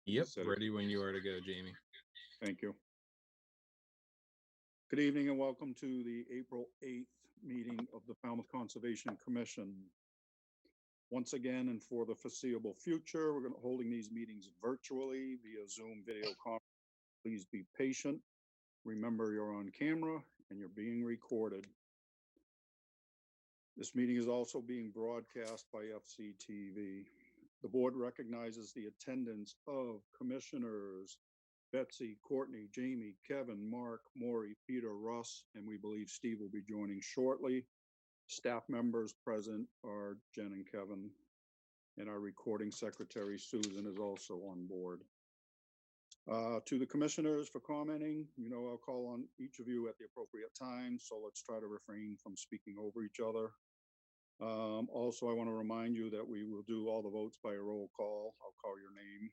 Yep, Set it. ready when you are to go, Jamie. Thank you. Good evening and welcome to the April 8th meeting of the Falmouth Conservation Commission. Once again, and for the foreseeable future, we're holding these meetings virtually via Zoom video conference. Please be patient. Remember, you're on camera and you're being recorded. This meeting is also being broadcast by FCTV. The board recognizes the attendance of Commissioners Betsy, Courtney, Jamie, Kevin, Mark, Maury, Peter, Russ, and we believe Steve will be joining shortly. Staff members present are Jen and Kevin, and our recording secretary, Susan, is also on board. To the commissioners for commenting, I'll call on each of you at the appropriate time, so let's try to refrain from speaking over each other. Also, I want to remind you that we will do all the votes by a roll call. I'll call your name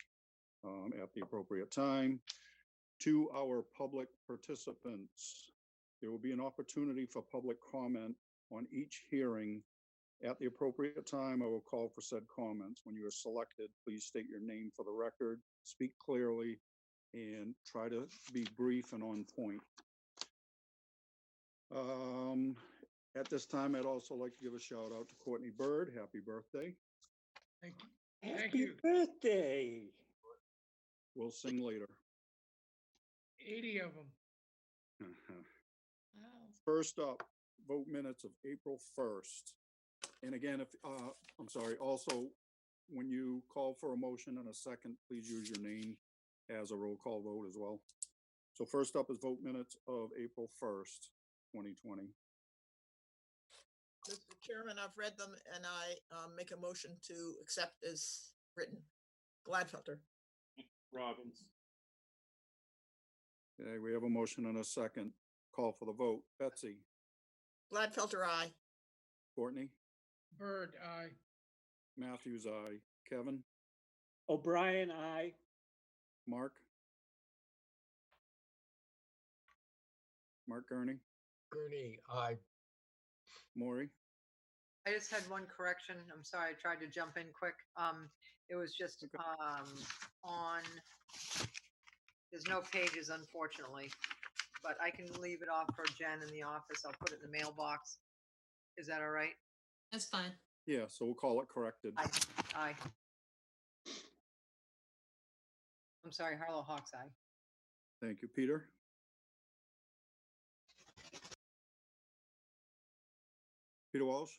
at the appropriate time. To our public participants, there will be an opportunity for public comment on each hearing. At the appropriate time, I will call for said comments. When you are selected, please state your name for the record, speak clearly, and try to be brief and on point. At this time, I'd also like to give a shout out to Courtney Bird. Happy birthday. Thank you. Happy birthday. We'll sing later. 80 of them. Wow. First up, vote minutes of April 1st. And again, I'm sorry, also, when you call for a motion in a second, please use your name as a roll call vote as well. So first up is vote minutes of April 1st, 2020. Mr. Chairman, I've read them and I make a motion to accept as written. Gladfelter. Robbins. Okay, we have a motion and a second. Call for the vote. Betsy. Gladfelter, aye. Courtney. Bird, aye. Matthews, aye. Kevin. O'Brien, aye. Mark. Mark Gurney. Gurney, aye. Maury. I just had one correction. I'm sorry, I tried to jump in quick. It was just on, there's no pages, unfortunately, but I can leave it off for Jen in the office. I'll put it in the mailbox. Is that all right? That's fine. Yeah, so we'll call it corrected. Aye. I'm sorry, Harlow Hawks, aye. Thank you, Peter. Peter Walsh.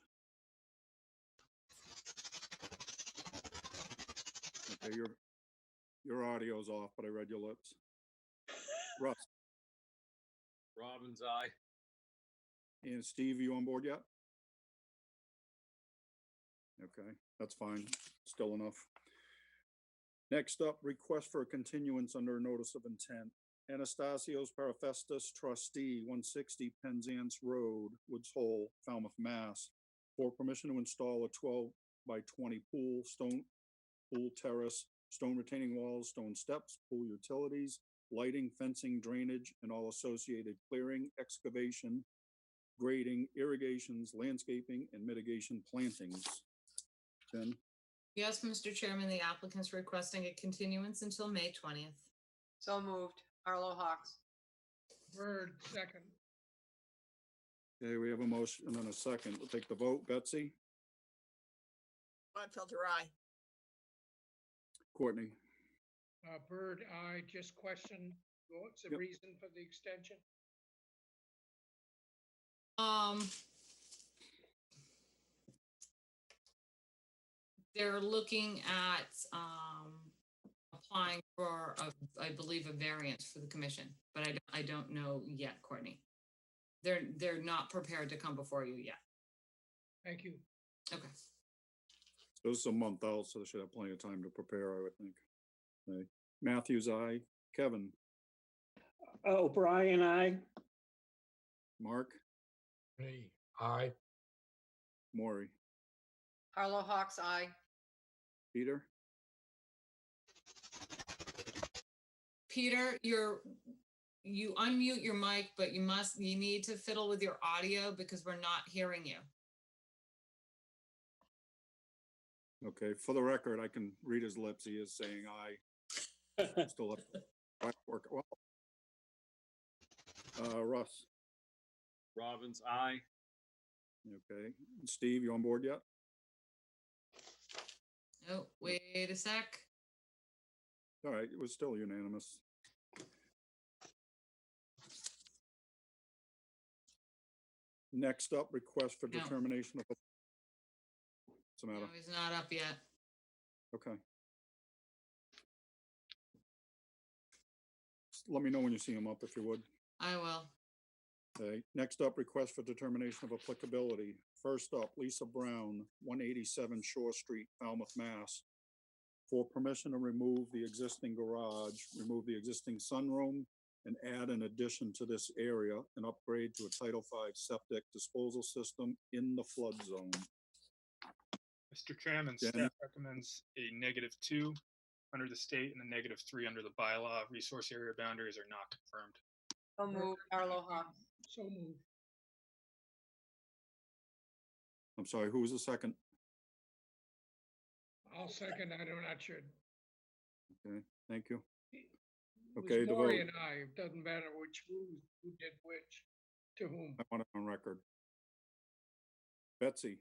Okay, your audio's off, but I read your lips. Russ. Robbins, aye. And Steve, you on board yet? Okay, that's fine. Still enough. Next up, request for a continuance under a notice of intent. Anastasios Parafestis, trustee, 160 Penzance Road, Woods Hole, Falmouth, Mass, for permission to install a 12 by 20 pool, pool terrace, stone retaining walls, stone steps, pool utilities, lighting, fencing, drainage, and all associated clearing, excavation, grading, irrigations, landscaping, and mitigation plantings. Jen? Yes, Mr. Chairman, the applicant's requesting a continuance until May 20th. So moved. Harlow Hawks. Bird, second. Okay, we have a motion and then a second. We'll take the vote. Betsy? Gladfelter, aye. Courtney? Bird, aye. Just question, what's the Yep. reason for the extension? They're looking at applying for, I believe, a variance for the commission, but I don't know yet, Courtney. They're not prepared to come before you yet. Thank you. Okay. So this is a month out, so they should have plenty of time to prepare, I would think. Okay. Matthews, aye. Kevin? O'Brien, aye. Mark? Gurney, aye. Maury? Harlow Hawks, aye. Peter? Peter, you unmute your mic, but you need to fiddle with your audio because we're not hearing you. Okay, for the record, I can read his lips. He is saying aye. Still up. Work well. Russ, Robbins, I. okay. Steve, you on board yet? Oh, wait a sec. All right, it was still unanimous. Next up, request for No. determination of. What's the No, matter? he's not up yet. Okay. Just let me know when you see him up, if you would. I will. Okay, next up, request for determination of applicability. First up, Lisa Brown, 187 Shore Street, Falmouth, Mass. For permission to remove the existing garage, remove the existing sunroom, and add an addition to this area and upgrade to a Title V septic disposal system in the flood zone. Mr. Chairman, Jenny? staff recommends a -2 under the state and a -3 under the bylaw. Resource area boundaries are not confirmed. So moved, Arlo Hawks. So moved. I'm sorry, who was the second? I'll second. I'm not sure. Okay, thank you. It was Okay, the Maury vote. and I, it doesn't matter who did which, to whom. I want it on record. Betsy,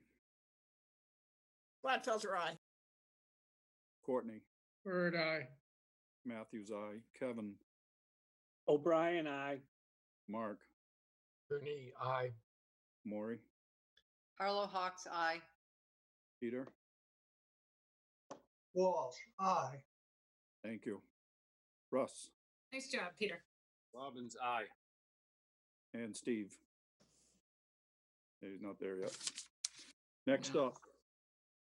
Gladfelter, aye. Courtney, Bird, I. Matthews, aye. Kevin, O'Brien, I. Mark, Gurney, aye. Maury, Arlo Hawks, aye. Peter, Walsh, aye. thank you. Russ Nice job, Peter. Robbins, I. and Steve. He's not there yet. Next No. up,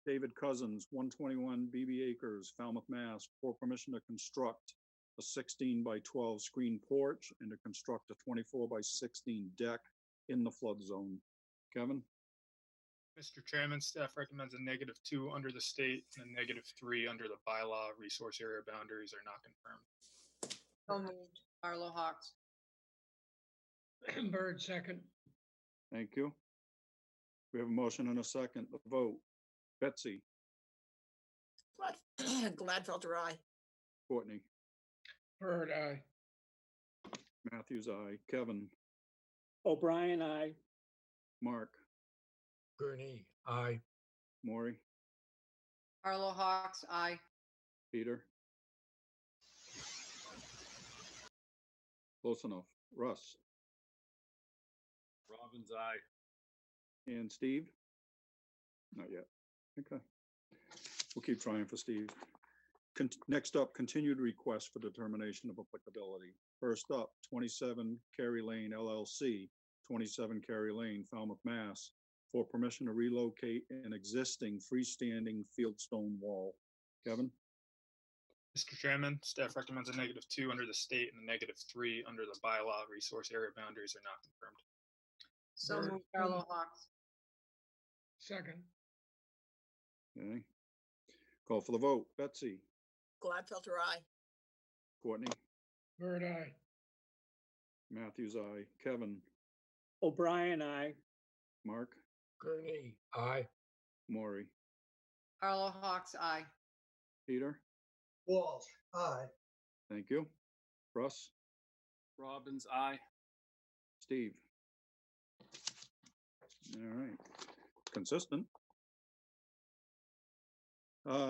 David Cousins, 121 BB Acres, Falmouth, Mass. For permission to construct a 16 by 12 screen porch and to construct a 24 by 16 deck in the flood zone. Kevin, Mr. Chairman, staff recommends a -2 under the state and a -3 under the bylaw. Resource area boundaries are not confirmed. So moved, Arlo Hawks. Bird, second. thank you. We have a motion and a second. The vote. Betsy, Gladfelter, aye. Courtney, Bird, I. Matthews, aye. Kevin, O'Brien, I. Mark, Gurney, aye. Maury, Arlo Hawks, aye. Peter. Close enough. Russ Robbins, I. and Steve? Not yet. Okay. We'll keep trying for Steve. Next up, continued request for determination of applicability. First up, 27 Cary Lane LLC, 27 Cary Lane, Falmouth, Mass. For permission to relocate an existing freestanding fieldstone wall. Kevin, Mr. Chairman, staff recommends a -2 under the state and a -3 under the bylaw. Resource area boundaries are not confirmed. So Bird. moved, Arlo Hawks. Second. okay. Call for the vote. Betsy, Gladfelter, aye. Courtney, Bird, I. Matthews, aye. Kevin, O'Brien, I. Mark, Gurney, aye. Maury, Arlo Hawks, aye. Peter, Walsh, aye. thank you. Russ, Robbins, I. Steve. All right, consistent.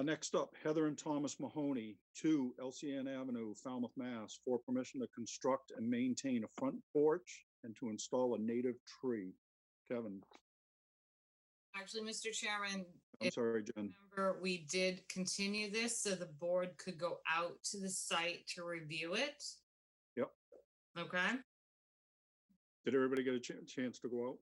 Next up, Heather and Thomas Mahoney, 2 LCN Avenue, Falmouth, Mass. For permission to construct and maintain a front porch and to install a native tree. Kevin, Actually, Mr. Chairman, I'm if sorry, Jen. remember, we did continue this so the board could go out to the site to review it. Yep. Okay, Did everybody get a chance to go out?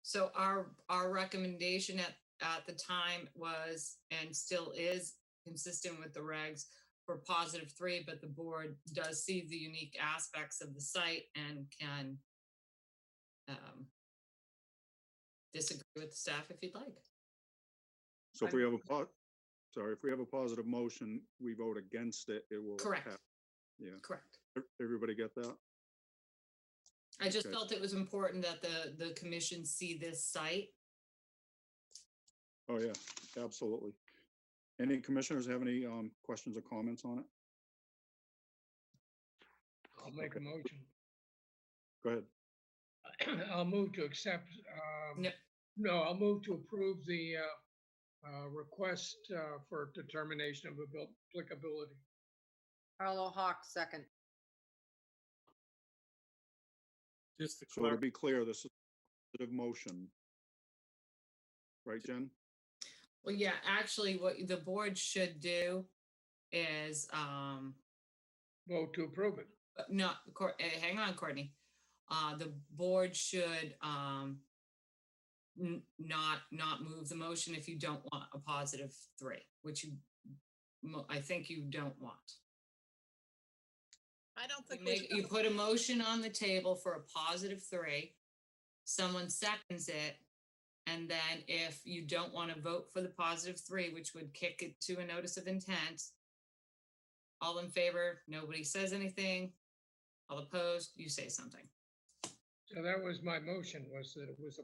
so our recommendation at the time was, and still is, consistent with the regs for +3, but the board does see the unique aspects of the site and can disagree with the staff if you'd like. So if we have if we have a positive motion, we vote against it, it will. Correct. pass. Yeah, Correct. Everybody get that? I just Okay. felt it was important that the commission see this site. Oh, yeah, absolutely. Any commissioners have any questions or comments on it? I'll make a motion. Go ahead. I'll move to accept, No. no, I'll move to approve the request for determination of applicability. Carlo Hawk, second. Just to So to clarify, be clear, this is a positive motion. Right, Jen? Well, yeah, actually, what the board should do is, Vote to approve it. not, hang on, Courtney. The board should, not move the motion if you don't want a positive 3, which you, I think you don't want. I don't think You we make, you should. put a motion on the table for a positive 3, someone seconds it, and then if you don't want to vote for the positive 3, which would kick it to a notice of intent, all in favor, nobody says anything, all opposed, you say something. So that was my motion, was that it was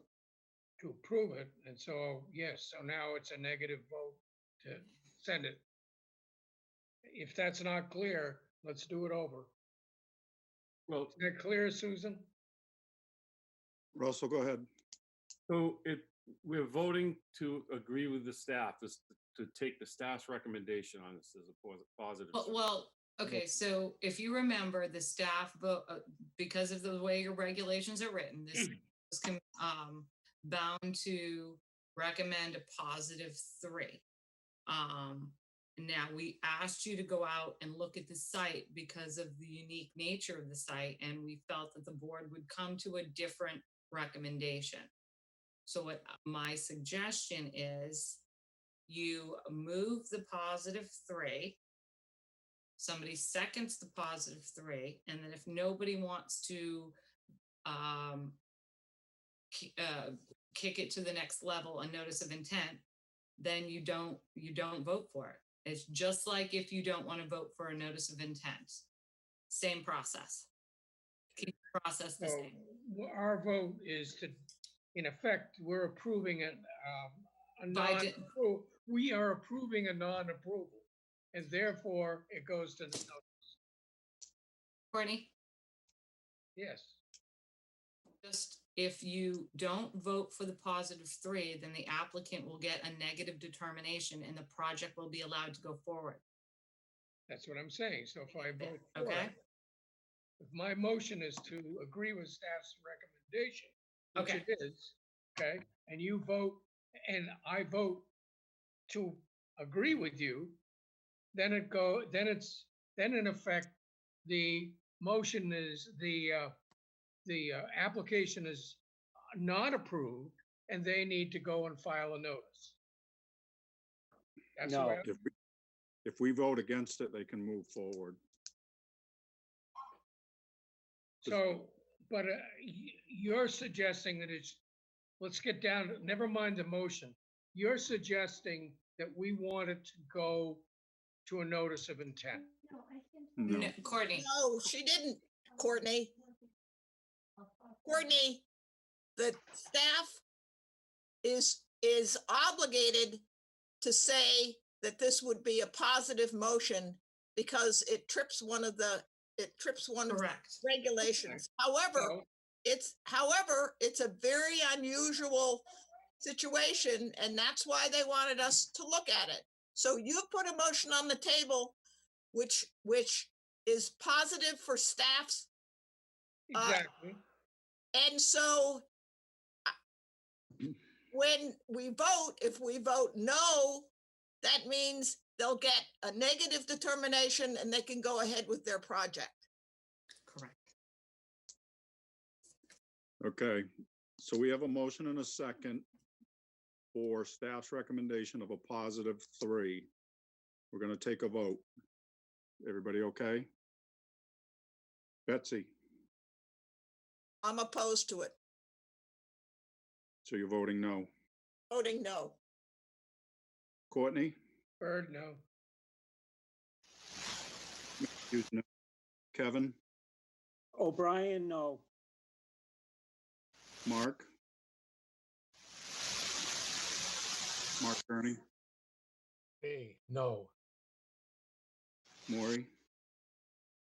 to approve it, and so, yes, so now it's a negative vote to send it. If that's not clear, let's do it over. well, Is that clear, Susan? Russell, go ahead. so we're voting to agree with the staff, to take the staff's recommendation on this as a positive. Well, okay, so if you remember, the staff vote, because of the way your regulations are written, this was bound to recommend a positive 3. Now, we asked you to go out and look at the site because of the unique nature of the site, and we felt that the board would come to a different recommendation. So what my suggestion is, you move the positive 3, somebody seconds the positive 3, and then if nobody wants to kick it to the next level, a notice of intent, then you don't vote for it. It's just like if you don't want to vote for a notice of intent. Same process. Keep the process the So same. our vote is to, in effect, we're approving it, a By di- non-approval. We are approving a non-approval, and therefore it goes to the notice. Courtney, Yes. just if you don't vote for the positive 3, then the applicant will get a negative determination and the project will be allowed to go forward. That's what I'm saying. So if I vote for Okay. it, if my motion is to agree with staff's recommendation, which Okay. it is, okay, and you vote, and I vote to agree with you, then then in effect, the motion is, the application is not approved, and they need to go and file a notice. That's the No. way I- If we vote against it, they can move forward. So, but you're suggesting that it's, let's get down, never mind the motion. You're suggesting that we want it to go to a notice of intent. No, No, Courtney, No, she didn't, Courtney. Courtney, the staff is obligated to say that this would be a positive motion because it trips one of the correct. regulations. However, So, it's a very unusual situation, and that's why they wanted us to look at it. So you put a motion on the table, which is positive for staff's, exactly. and so when we vote, if we vote no, that means they'll get a negative determination and they can go ahead with their project. Correct. okay. So we have a motion and a second for staff's recommendation of a positive 3. We're going to take a vote. Everybody okay? Betsy, I'm opposed to it, so you're voting no. voting no. Courtney? Bird, no. Matthews, no. Kevin? O'Brien, no. Mark? Mark Kearney? Gurney, no. Maury,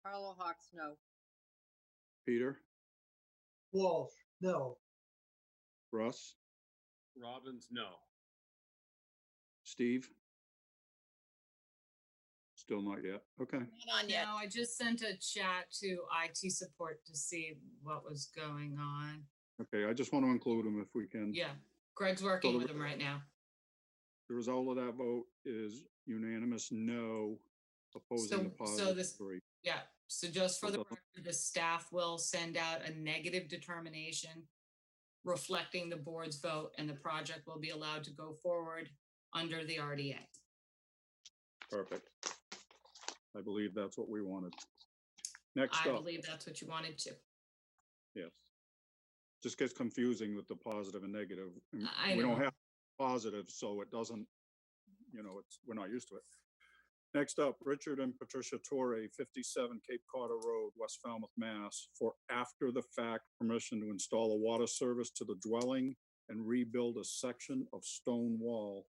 Carlo Hawks, no. Peter, Walsh, no. Russ, Robbins, no. Steve? Still not yet. Okay. Not on yet. No, I just sent a chat to IT support to see what was going on. Okay, I just want to include them if we can. Yeah, Greg's working the- with him right now. The result of that vote is unanimous no, opposing the So positive this- 3. Yeah, so just for the Okay. record, the staff will send out a negative determination reflecting the board's vote, and the project will be allowed to go forward under the RDA. Perfect. I believe that's what we wanted. Next I up, believe that's what you wanted to. yes. Just gets confusing with the positive and negative. and I We don't know. have positive, so it doesn't, we're not used to it. Next up, Richard and Patricia Torre, 57 Cape Cod Road, West Falmouth, Mass, for after-the-fact permission to install a water service to the dwelling and rebuild a section of stone wall.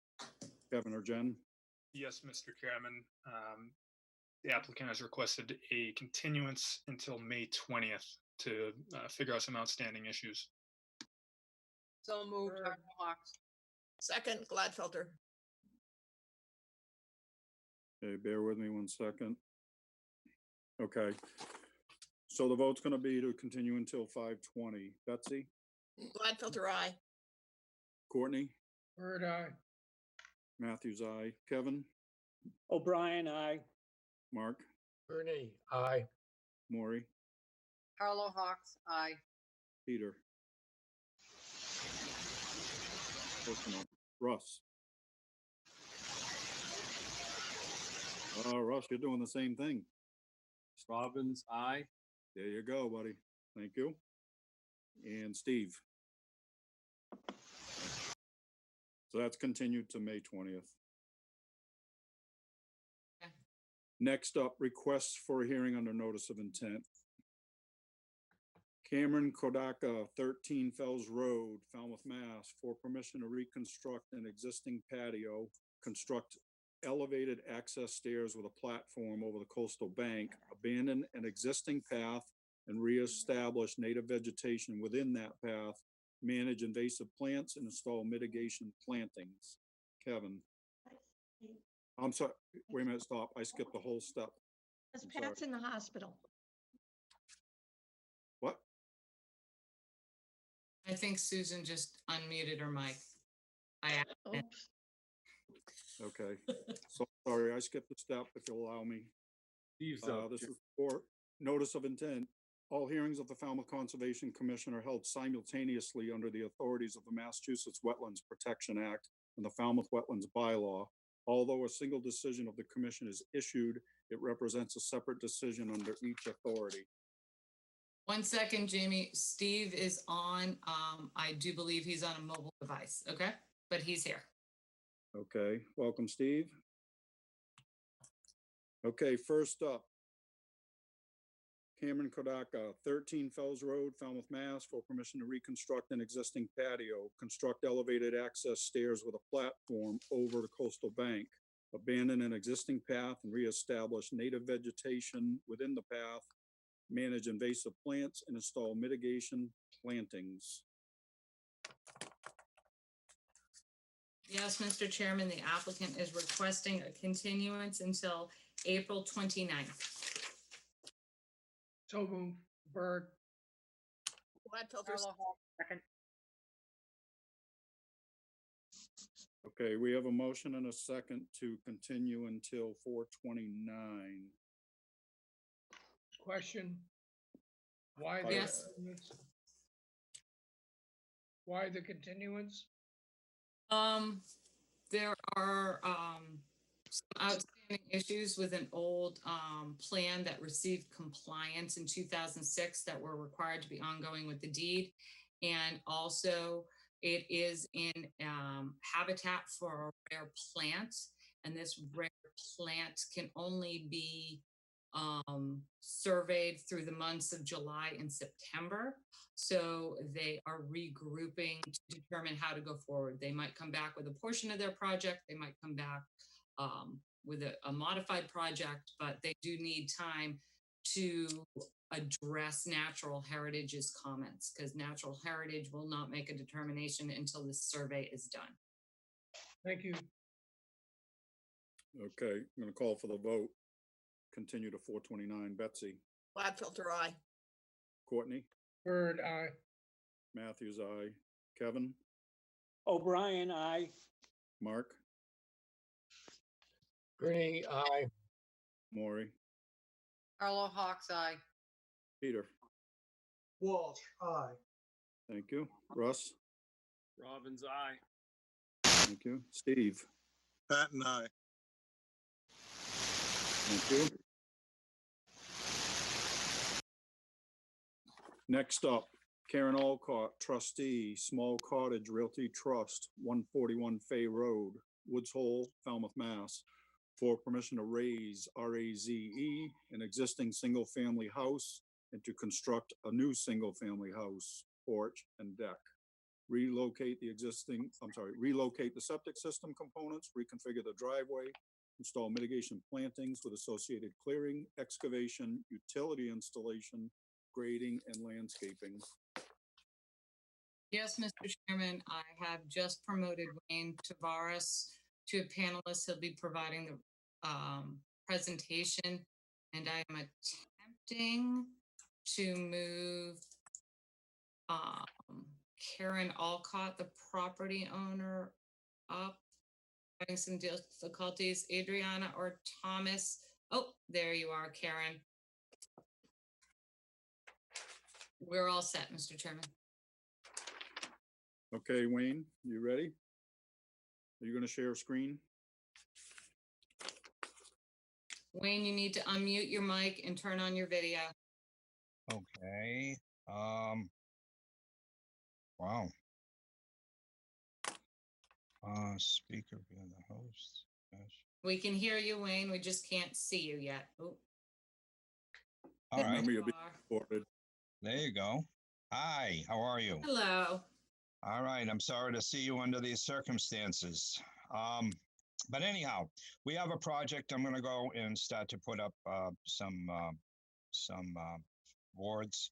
Kevin or Jen? Yes, Mr. Chairman. The applicant has requested a continuance until May 20th to figure out some outstanding issues. So moved, Sure. Carlo Hawks. Second, Gladfelter. Okay, bear with me 1 second. Okay. So the vote's gonna be to continue until 5:20. Betsy, Gladfelter, aye. Courtney, Bird, aye. Matthews, aye. Kevin, O'Brien, aye. Mark, Gurney, aye. Maury, Carlo Hawks, aye. Peter. Close enough. Russ. Russ, you're doing the same thing. Robbins, aye. There you go, buddy. Thank you. And Steve. So that's continued to May 20th. Okay. Next up, requests for a hearing under notice of intent. Cameron Kodaka, 13 Fells Road, Falmouth, Mass, for permission to reconstruct an existing patio, construct elevated access stairs with a platform over the coastal bank, abandon an existing path and reestablish native vegetation within that path, manage invasive plants and install mitigation plantings. Kevin, I'm sorry, wait a minute, stop. I skipped the whole step. Because I'm sorry. Pat's in the hospital. What? I think Susan just unmuted her mic. I Oops. Okay, so sorry, I skipped a step, if you'll allow me. Steve's up. This is for notice of intent. All hearings of the Falmouth Conservation Commission are held simultaneously under the authorities of the Massachusetts Wetlands Protection Act and the Falmouth Wetlands Bylaw. Although a single decision of the commission is issued, it represents a separate decision under each authority. 1 second, Jamie. Steve is on, I do believe he's on a mobile device, okay? But he's here. Okay, welcome, Steve. Okay, first up. Cameron Kodaka, 13 Fells Road, Falmouth, Mass, for permission to reconstruct an existing patio, construct elevated access stairs with a platform over the coastal bank, abandon an existing path and reestablish native vegetation within the path, manage invasive plants and install mitigation plantings. Yes, Mr. Chairman, the applicant is requesting a continuance until April 29th. So moved. Bird, Gladfelter, Carlo Hawks, second. Okay, we have a motion and a second to continue until 4:29. question? Why the Yes. continuance? Why the continuance? There are, some outstanding issues with an old, plan that received compliance in 2006 that were required to be ongoing with the deed. And also it is in, habitat for a rare plant, and this rare plant can only be, surveyed through the months of July and September. So they are regrouping to determine how to go forward. They might come back with a portion of their project. They might come back with a modified project, but they do need time to address Natural Heritage's comments, because Natural Heritage will not make a determination until this survey is done. Thank you. Okay, I'm gonna call for the vote. Continue to 429. Betsy, Gladfilter, aye. Courtney, Bird, aye. Matthews, aye. Kevin, O'Brien, I. Mark, Gurney, aye. Maury, Carlo Hawks, aye. Peter. Walsh, aye. Thank you. Russ, Robbins, aye. thank you. Steve, Patton, aye. thank you. Next up, Karen Alcott, trustee, Small Cottage Realty Trust, 141 Fay Road, Woods Hole, Falmouth, Mass. For permission to raise RAZE, an existing single-family house, and to construct a new single-family house, porch, and deck. Relocate the septic system components, reconfigure the driveway, install mitigation plantings with associated clearing, excavation, utility installation, grading, and landscaping. Yes, Mr. Chairman, I have just promoted Wayne Tavares to a panelist. He'll be providing the presentation, and I am attempting to move Karen Alcott, the property owner, up. Having some difficulties. Adriana or Thomas. Oh, there you are, Karen. We're all set, Mr. Chairman. Okay, Wayne, you ready? Are you gonna share a screen? Wayne, you need to unmute your mic and turn on your video. Okay. Wow. Speaker being the host. Gosh. We can hear you, Wayne. We just can't see you yet. Oh, All right. Remember, you'll be are. recorded. There you go. Hi, how are you? Hello. All right. I'm sorry to see you under these circumstances. But anyhow, we have a project. I'm going to go and start to put up some boards.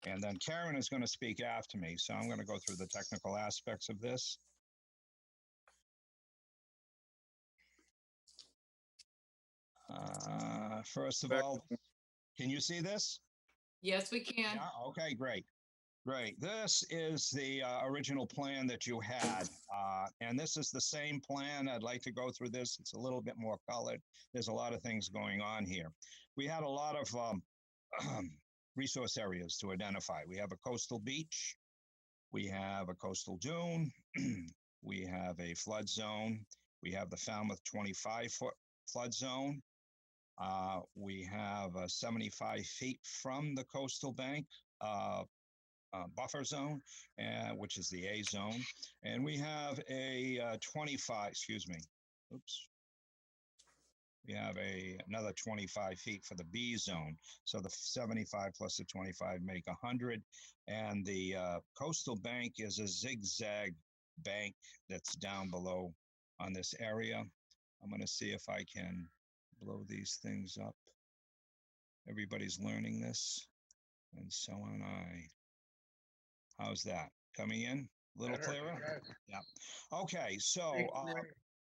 And then Karen is going to speak after me. So I'm going to go through the technical aspects of this. First of all, can you see this? Yes, we can. Yeah, okay, great. Great. This is the original plan that you had. And this is the same plan. I'd like to go through this. It's a little bit more colored. There's a lot of things going on here. We had a lot of resource areas to identify. We have a coastal beach. We have a coastal dune. We have a flood zone. We have the Falmouth 25-foot flood zone. We have 75 feet from the coastal bank buffer zone, which is the A zone. And we have a 25, excuse me, oops. We have another 25 feet for the B zone. So the 75 plus the 25 make 100. And the coastal bank is a zigzag bank that's down below on this area. I'm going to see if I can blow these things up. Everybody's learning this, and so am I. How's that? Coming in? A little clearer? Yeah. Okay, so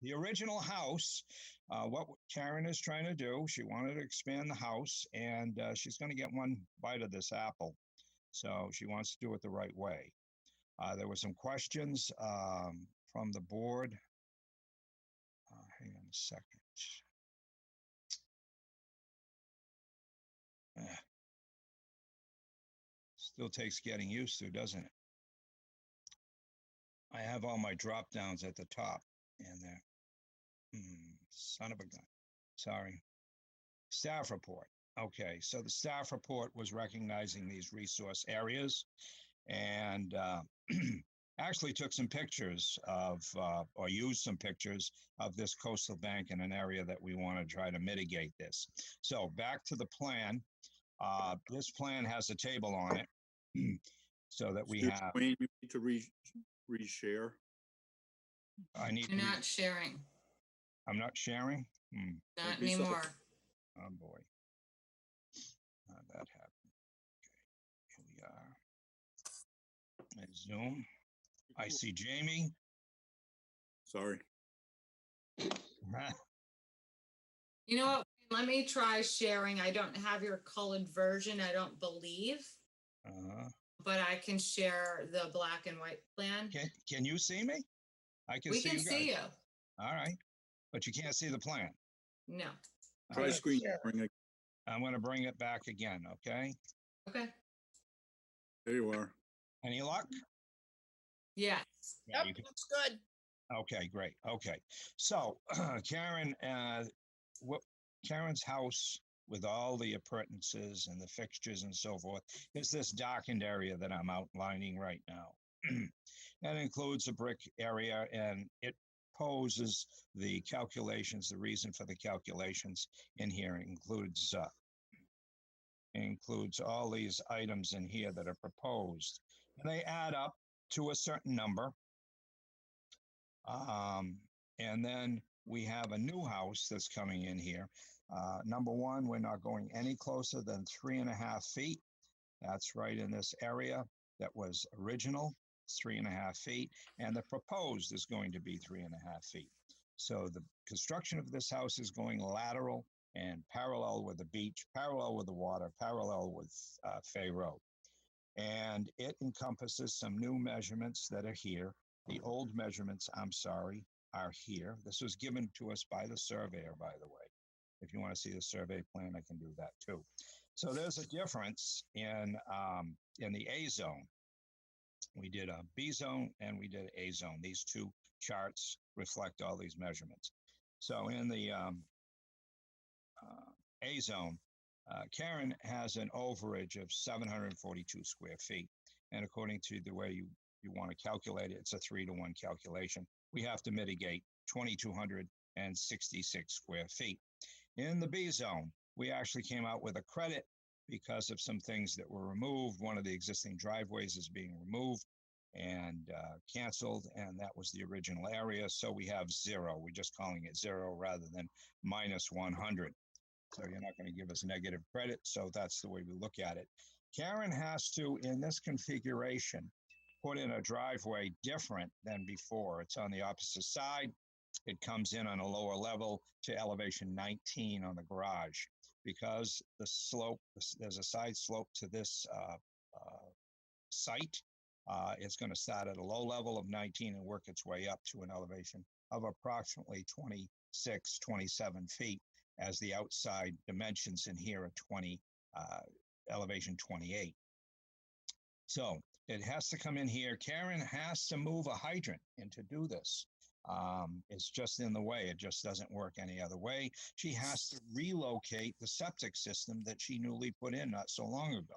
the original house, what Karen is trying to do, she wanted to expand the house, and she's going to get one bite of this apple. So she wants to do it the right way. There were some questions from the board. Hang on a second. Still takes getting used to, doesn't it? I have all my drop downs at the top, and they're son of a gun. Sorry. Staff report. Okay, so the staff report was recognizing these resource areas, and actually took some pictures of, or used some pictures of this coastal bank in an area that we want to try to mitigate this. So back to the plan. This plan has a table on it so that we have. Wayne, you need to reshare. I need You're to. not sharing. I'm not sharing? Not be so. anymore. Oh, boy. How'd that happen? Okay, here we are. And Zoom. I see Jamie. Sorry. You know what? Let me try sharing. I don't have your colored version, I don't believe, Uh, but I can share the black and white plan. can you see me? I can We see can you guys. see you. All right. But you can't see the plan. No. All Try right. screen Share. sharing. I'm going to bring it back again. Okay. Okay. There you are. Any luck? Yes. Yeah, Yep, you can- looks good. Okay, great. Okay. So Karen, Karen's house with all the appurtenances and the fixtures and so forth is this darkened area that I'm outlining right now. That includes a brick area, and it poses the calculations, the reason for the calculations in here includes all these items in here that are proposed. And they add up to a certain number. And then we have a new house that's coming in here. Number one, we're not going any closer than 3.5 feet. That's right in this area that was original, 3.5 feet, and the proposed is going to be 3.5 feet. So the construction of this house is going lateral and parallel with the beach, parallel with the water, parallel with Fay Road. And it encompasses some new measurements that are here. The old measurements, I'm sorry, are here. This was given to us by the surveyor, by the way. If you want to see the survey plan, I can do that too. So there's a difference in the A zone. We did a B zone and we did A zone. These two charts reflect all these measurements. So in the A zone, Karen has an overage of 742 square feet. And according to the way you want to calculate it, it's a 3-to-1 calculation. We have to mitigate 2,266 square feet. In the B zone, we actually came out with a credit because of some things that were removed. One of the existing driveways is being removed and canceled, and that was the original area. So we have 0. We're just calling it 0 rather than minus 100. So you're not going to give us negative credit. So that's the way we look at it. Karen has to, in this configuration, put in a driveway different than before. It's on the opposite side. It comes in on a lower level to elevation 19 on the garage because the slope, there's a side slope to this site. It's going to start at a low level of 19 and work its way up to an elevation of approximately 26, 27 feet, as the outside dimensions in here are elevation 28. So it has to come in here. Karen has to move a hydrant and to do this. It's just in the way. It just doesn't work any other way. She has to relocate the septic system that she newly put in not so long ago.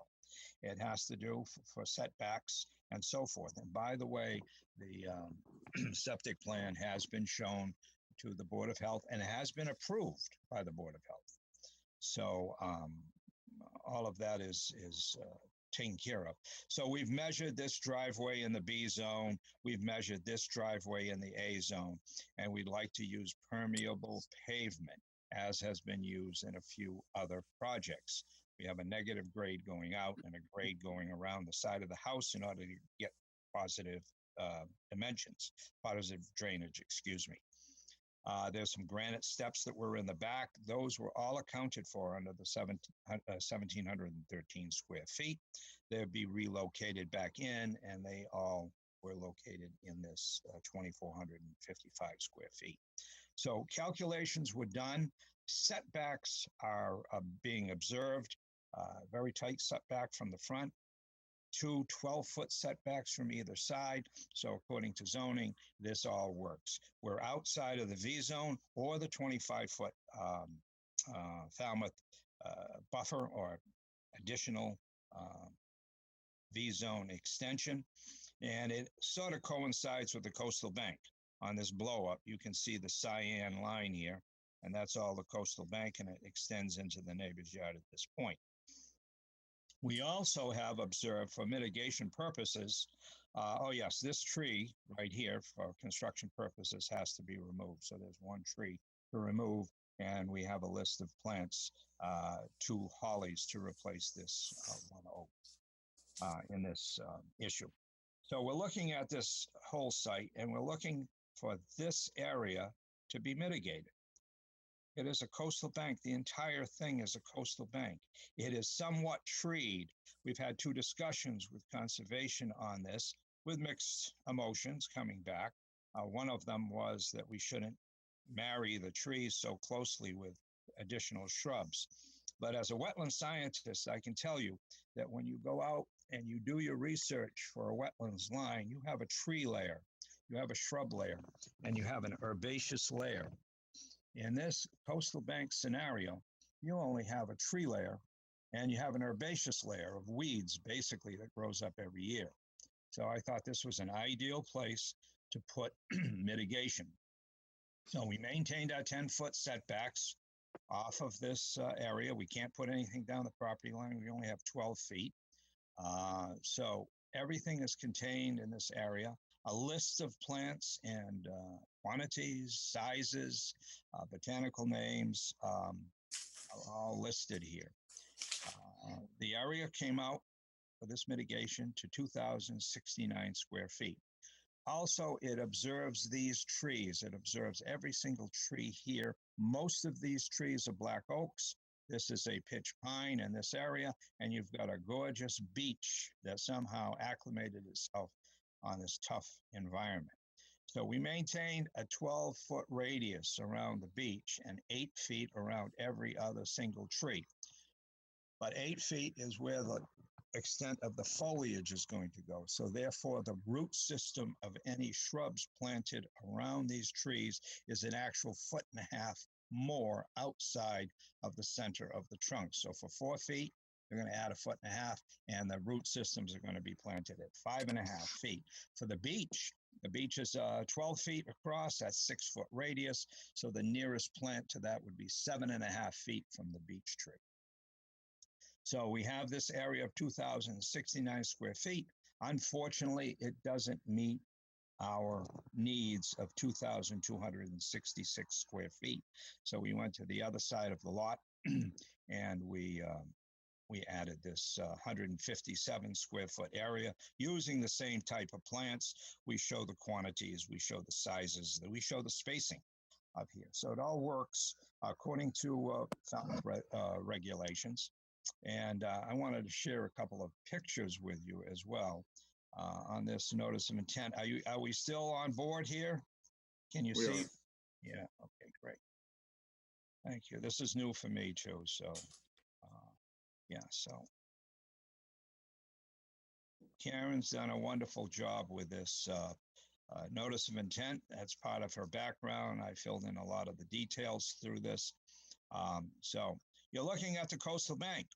It has to do for setbacks and so forth. And by the way, the septic plan has been shown to the Board of Health and has been approved by the Board of Health. So all of that is taken care of. So we've measured this driveway in the B zone. We've measured this driveway in the A zone, and we'd like to use permeable pavement, as has been used in a few other projects. We have a negative grade going out and a grade going around the side of the house in order to get positive dimensions, positive drainage, excuse me. There's some granite steps that were in the back. Those were all accounted for under the 1,713 square feet. They'll be relocated back in, and they all were located in this 2,455 square feet. So calculations were done. Setbacks are being observed. Very tight setback from the front. 2 12-foot setbacks from either side. So according to zoning, this all works. We're outside of the V zone or the 25-foot Falmouth buffer or additional V zone extension. And it sort of coincides with the coastal bank. On this blow up, you can see the cyan line here, and that's all the coastal bank, and it extends into the neighbor's yard at this point. We also have observed for mitigation purposes, oh yes, this tree right here for construction purposes has to be removed. So there's one tree to remove, and we have a list of plants, 2 hollies to replace this 1 oak in this issue. So we're looking at this whole site, and we're looking for this area to be mitigated. It is a coastal bank. The entire thing is a coastal bank. It is somewhat treed. We've had 2 discussions with conservation on this with mixed emotions coming back. One of them was that we shouldn't marry the trees so closely with additional shrubs. But as a wetland scientist, I can tell you that when you go out and you do your research for a wetlands line, you have a tree layer, you have a shrub layer, and you have an herbaceous layer. In this coastal bank scenario, you only have a tree layer and you have an herbaceous layer of weeds, basically, that grows up every year. So I thought this was an ideal place to put mitigation. So we maintained our 10-foot setbacks off of this area. We can't put anything down the property line. We only have 12 feet. So everything is contained in this area. A list of plants and quantities, sizes, botanical names are all listed here. The area came out for this mitigation to 2,069 square feet. Also, it observes these trees. It observes every single tree here. Most of these trees are black oaks. This is a pitch pine in this area, and you've got a gorgeous beech that somehow acclimated itself on this tough environment. So we maintained a 12-foot radius around the beech and 8 feet around every other single tree. But 8 feet is where the extent of the foliage is going to go. So therefore, the root system of any shrubs planted around these trees is an actual 1.5 feet more outside of the center of the trunk. So for 4 feet, you're going to add 1.5 feet, and the root systems are going to be planted at 5.5 feet. For the beech is 12 feet across, that's 6-foot radius. So the nearest plant to that would be 7.5 feet from the beech tree. So we have this area of 2,069 square feet. Unfortunately, it doesn't meet our needs of 2,266 square feet. So we went to the other side of the lot and we added this 157 square foot area using the same type of plants. We show the quantities, we show the sizes, we show the spacing of here. So it all works according to fountain regulations. And I wanted to share a couple of pictures with you as well on this notice of intent. Are we still on board here? Can you see? Yeah, okay, great. Thank you. This is new for me too, so yeah, so Karen's done a wonderful job with this notice of intent. That's part of her background. I filled in a lot of the details through this. So you're looking at the coastal bank.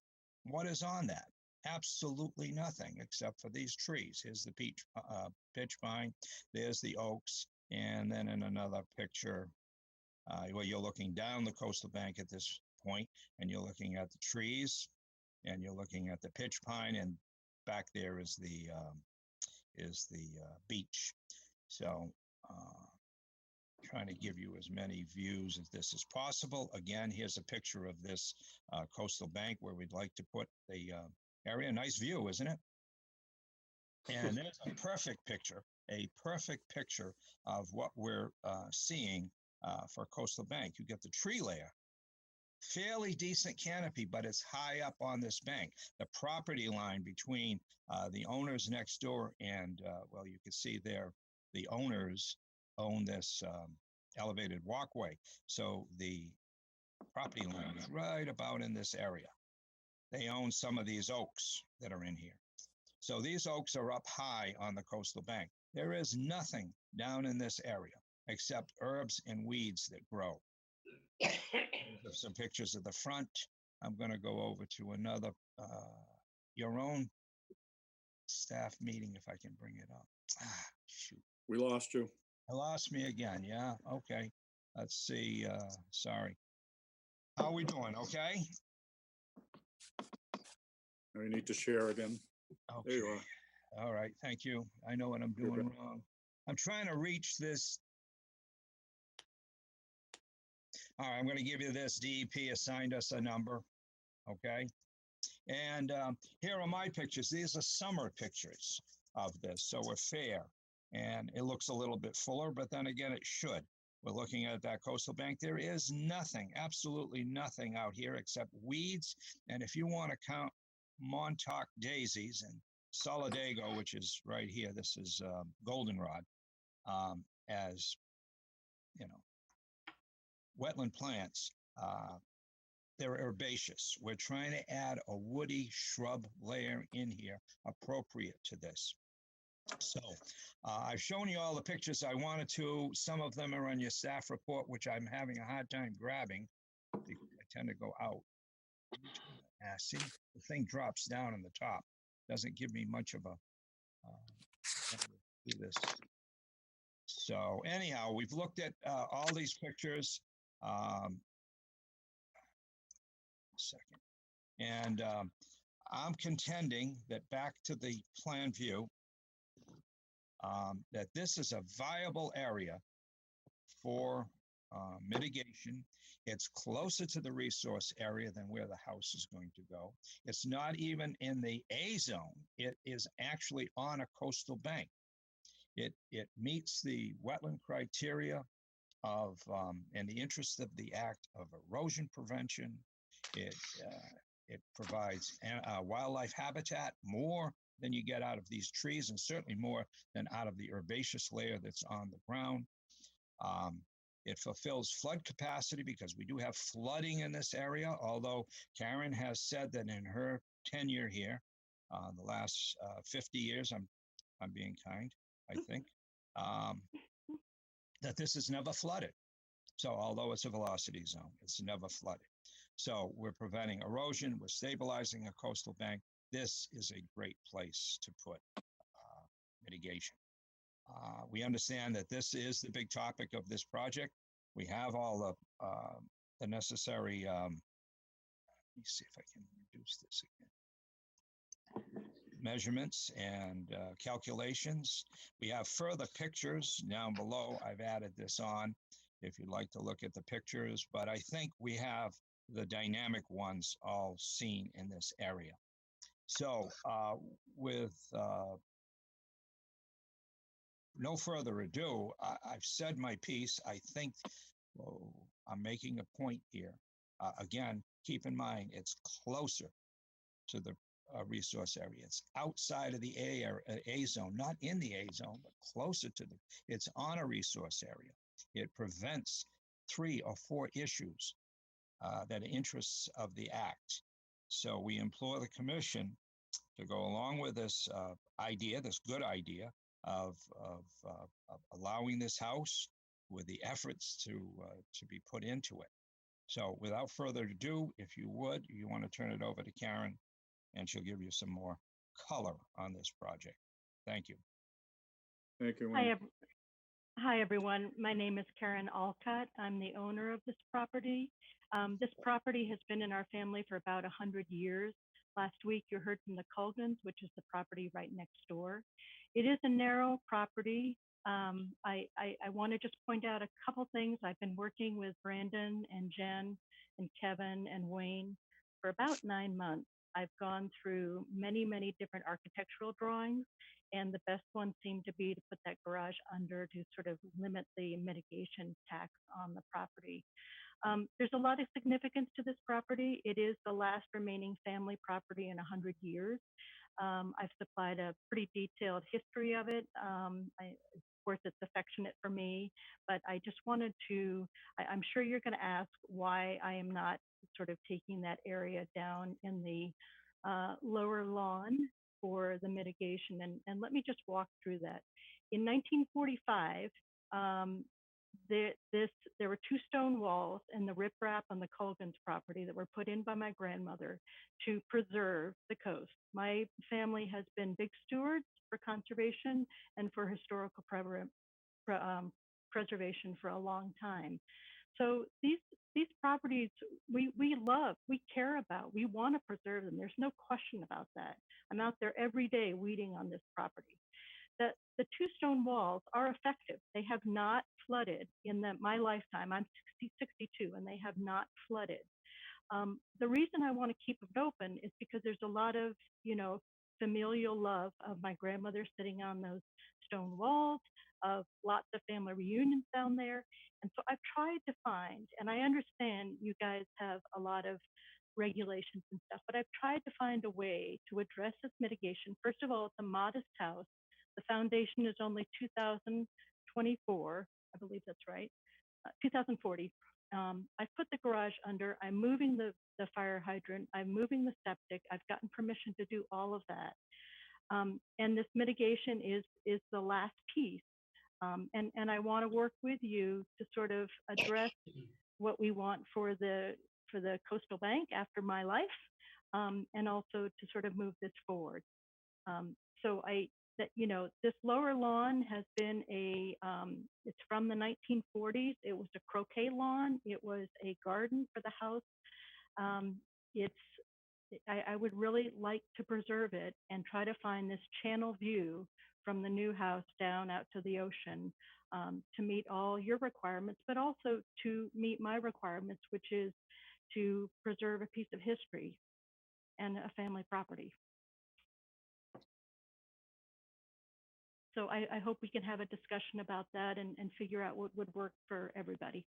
What is on that? Absolutely nothing except for these trees. Here's the pitch pine. There's the oaks. And then in another picture, where you're looking down the coastal bank at this point, and you're looking at the trees, and you're looking at the pitch pine, and back there is the beech. So trying to give you as many views as this is possible. Again, here's a picture of this coastal bank where we'd like to put the area. Nice view, isn't it? And there's a perfect picture of what we're seeing for coastal bank. You get the tree layer, fairly decent canopy, but it's high up on this bank. The property line between the owners next door and, well, you can see there, the owners own this elevated walkway. So the property line is right about in this area. They own some of these oaks that are in here. So these oaks are up high on the coastal bank. There is nothing down in this area except herbs and weeds that grow. There's some pictures of the front. I'm going to go over to another, your own staff meeting, if I can bring it up. Shoot. We lost you. I lost me again. Yeah. Okay. Let's see. Sorry. How are we doing? Okay. Now you need to share again. Okay. There you are. All right. Thank you. I know what I'm doing wrong. I'm trying to reach this. All right, I'm going to give you this. DEP assigned us a number. Okay. And here are my pictures. These are summer pictures of this. So we're fair. And it looks a little bit fuller, but then again, it should. We're looking at that coastal bank. There is nothing, absolutely nothing out here except weeds. And if you want to count Montauk daisies and Solidago, which is right here, this is goldenrod, as you know, wetland plants. They're herbaceous. We're trying to add a woody shrub layer in here appropriate to this. So I've shown you all the pictures I wanted to. Some of them are on your staff report, which I'm having a hard time grabbing. I tend to go out. See, the thing drops down on the top. Doesn't give me much of a do this. So anyhow, we've looked at all these pictures. Second. And I'm contending that back to the plan view, that this is a viable area for mitigation. It's closer to the resource area than where the house is going to go. It's not even in the A zone. It is actually on a coastal bank. It meets the wetland criteria of, in the interest of the act, of erosion prevention. It provides wildlife habitat, more than you get out of these trees, and certainly more than out of the herbaceous layer that's on the ground. It fulfills flood capacity because we do have flooding in this area, although Karen has said that in her tenure here, the last 50 years, I'm being kind, I think, that this is never flooded. So although it's a velocity zone, it's never flooded. So we're preventing erosion, we're stabilizing a coastal bank. This is a great place to put mitigation. We understand that this is the big topic of this project. We have all the necessary, let me see if I can reduce this again, measurements and calculations. We have further pictures down below. I've added this on if you'd like to look at the pictures, but I think we have the dynamic ones all seen in this area. So with no further ado, I've said my piece. I think I'm making a point here. Again, keep in mind, it's closer to the resource area. It's outside of the A zone, not in the A zone, but closer to it's on a resource area. It prevents 3 or 4 issues that are interests of the act. So we implore the commission to go along with this idea, this good idea of allowing this house with the efforts to be put into it. So without further ado, if you would, you want to turn it over to Karen, and she'll give you some more color on this project. Thank you. Thank you. Hi, everyone. My name is Karen Alcott. I'm the owner of this property. This property has been in our family for about 100 years. Last week, you heard from the Colgans, which is the property right next door. It is a narrow property. I want to just point out a couple things. I've been working with Brandon and Jen and Kevin and Wayne for about 9 months. I've gone through many, many different architectural drawings, and the best one seemed to be to put that garage under to sort of limit the mitigation tax on the property. There's a lot of significance to this property. It is the last remaining family property in 100 years. I've supplied a pretty detailed history of it. Of course, it's affectionate for me, but I just wanted to, I'm sure you're going to ask why I am not sort of taking that area down in the lower lawn for the mitigation. And let me just walk through that. In 1945, there were 2 stone walls and the riprap on the Colgan's property that were put in by my grandmother to preserve the coast. My family has been big stewards for conservation and for historical preservation for a long time. So these properties we love, we care about, we want to preserve them. There's no question about that. I'm out there every day weeding on this property. the two stone walls are effective. They have not flooded in my lifetime. I'm 62 and they have not flooded. The reason I want to keep it open is because there's a lot of, familial love of my grandmother sitting on those stone walls, of lots of family reunions down there. And so I've tried to find, and I understand you guys have a lot of regulations and stuff, but I've tried to find a way to address this mitigation. First of all, it's a modest house. The foundation is only 2024, I believe that's right, 2040. I've put the garage under, I'm moving the fire hydrant, I'm moving the septic, I've gotten permission to do all of that. And this mitigation is the last piece. And I want to work with you to sort of address what we want for the coastal bank after my life, and also to sort of move this forward. So this lower lawn has been it's from the 1940s. It was a croquet lawn. It was a garden for the house. I would really like to preserve it and try to find this channel view from the new house down out to the ocean, to meet all your requirements, but also to meet my requirements, which is to preserve a piece of history and a family property. So I hope we can have a discussion about that and figure out what would work for everybody.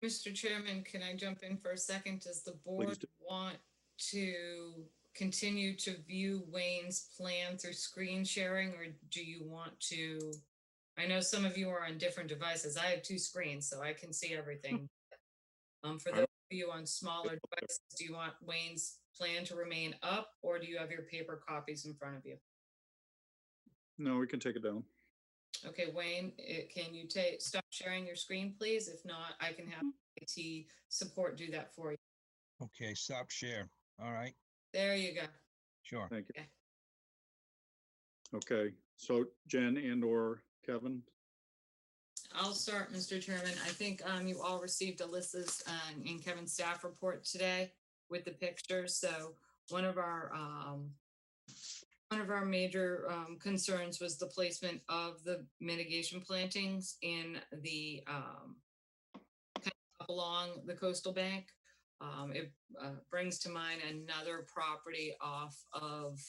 Mr. Chairman, can I jump in for a second? Does the board want to continue to view Wayne's plan through screen sharing, or do you want to? I know some of you are on different devices. I have 2 screens, so I can see everything. For those of you on smaller devices, do you want Wayne's plan to remain up, or do you have your paper copies in front of you? No, we can take it down. Okay, Wayne, can you stop sharing your screen, please? If not, I can have IT support do that for you. Okay, stop share. All right, There you go. sure. Thank you. Okay. Okay, so Jen and/or Kevin? I'll start, Mr. Chairman. I think you all received Alyssa's and Kevin's staff report today with the pictures. So one of our major concerns was the placement of the mitigation plantings in the kind of up along the coastal bank. It brings to mind another property off of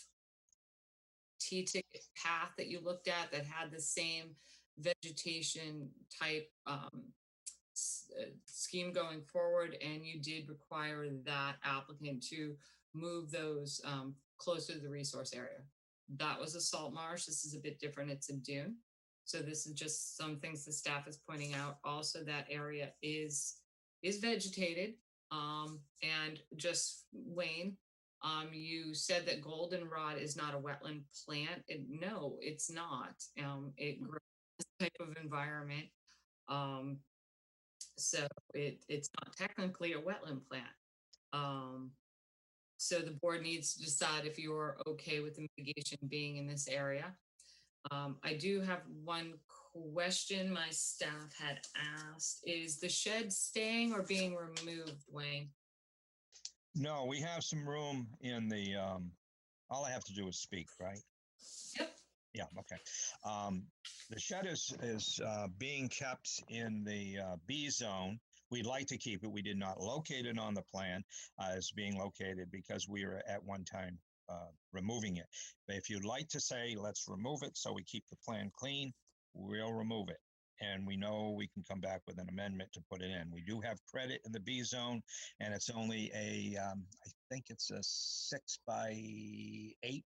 T-Ticket Path that you looked at that had the same vegetation type scheme going forward, and you did require that applicant to move those closer to the resource area. That was a salt marsh. This is a bit different. It's a dune. So this is just some things the staff is pointing out. Also, that area is vegetated. And just Wayne, you said that goldenrod is not a wetland plant. No, it's not. It grows in this type of environment. So it's not technically a wetland plant. So the board needs to decide if you're okay with the mitigation being in this area. I do have one question my staff had asked. Is the shed staying or being removed, Wayne? No, we have some room in the, all I have to do is speak, right? Yep. Yeah, okay. The shed is being kept in the B zone. We'd like to keep it. We did not locate it on the plan as being located because we were at one time removing it. But if you'd like to say, let's remove it so we keep the plan clean, we'll remove it. And we know we can come back with an amendment to put it in. We do have credit in the B zone, and it's only a, I think it's a 6 by 8.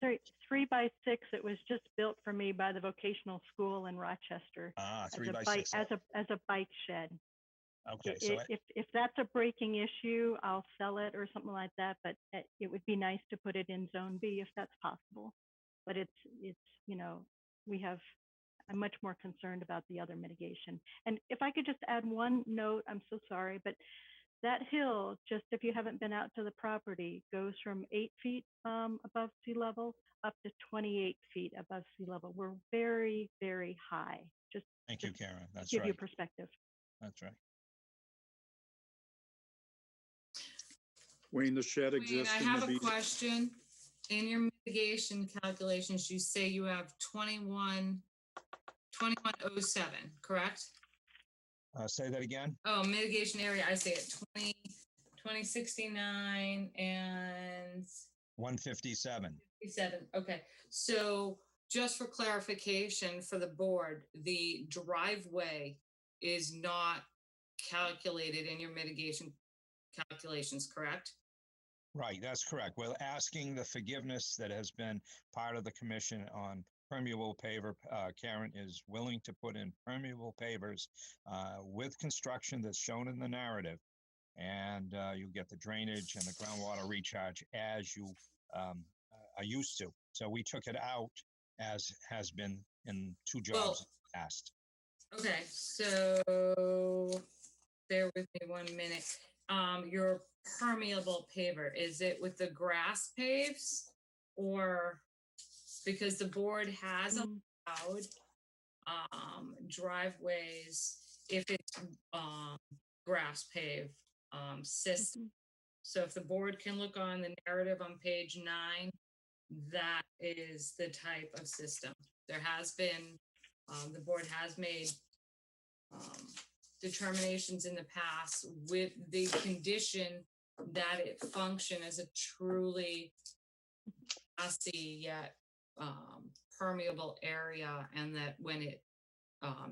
3 by 6. It was just built for me by the vocational school in Rochester. 3 by 6. As a bike shed. Okay, so If that's a breaking issue, I'll sell it or something like that. But it would be nice to put it in Zone B if that's possible. But it's I'm much more concerned about the other mitigation. And if I could just add one note, I'm so sorry, but that hill, just if you haven't been out to the property, goes from 8 feet above sea level up to 28 feet above sea level. We're very, very high. Thank you, Karen. That's give right. you perspective. That's right. Wayne, the shed Wayne, exists I in the have a B. question. in your mitigation calculations, you say you have 2107, correct? Say that again? Oh, mitigation area, I say it 2069 and 157. 57. Okay, so just for clarification for the board, the driveway is not calculated in your mitigation calculations, correct? Right, that's correct. We're asking the forgiveness that has been part of the commission on permeable paver. Karen is willing to put in permeable pavers with construction that's shown in the narrative. And you get the drainage and the groundwater recharge as you are used to. So we took it out as has been in two jobs Well, in the past. Okay, so bear with me 1 minute. Your permeable paver, is it with the grass paves or because the board has Mm. allowed driveways if it's grass pave system. Mhm. So if the board can look on the narrative on page 9, that is the type of system. There has been, the board has made determinations in the past with the condition that it function as a truly glassy yet permeable area, and that when it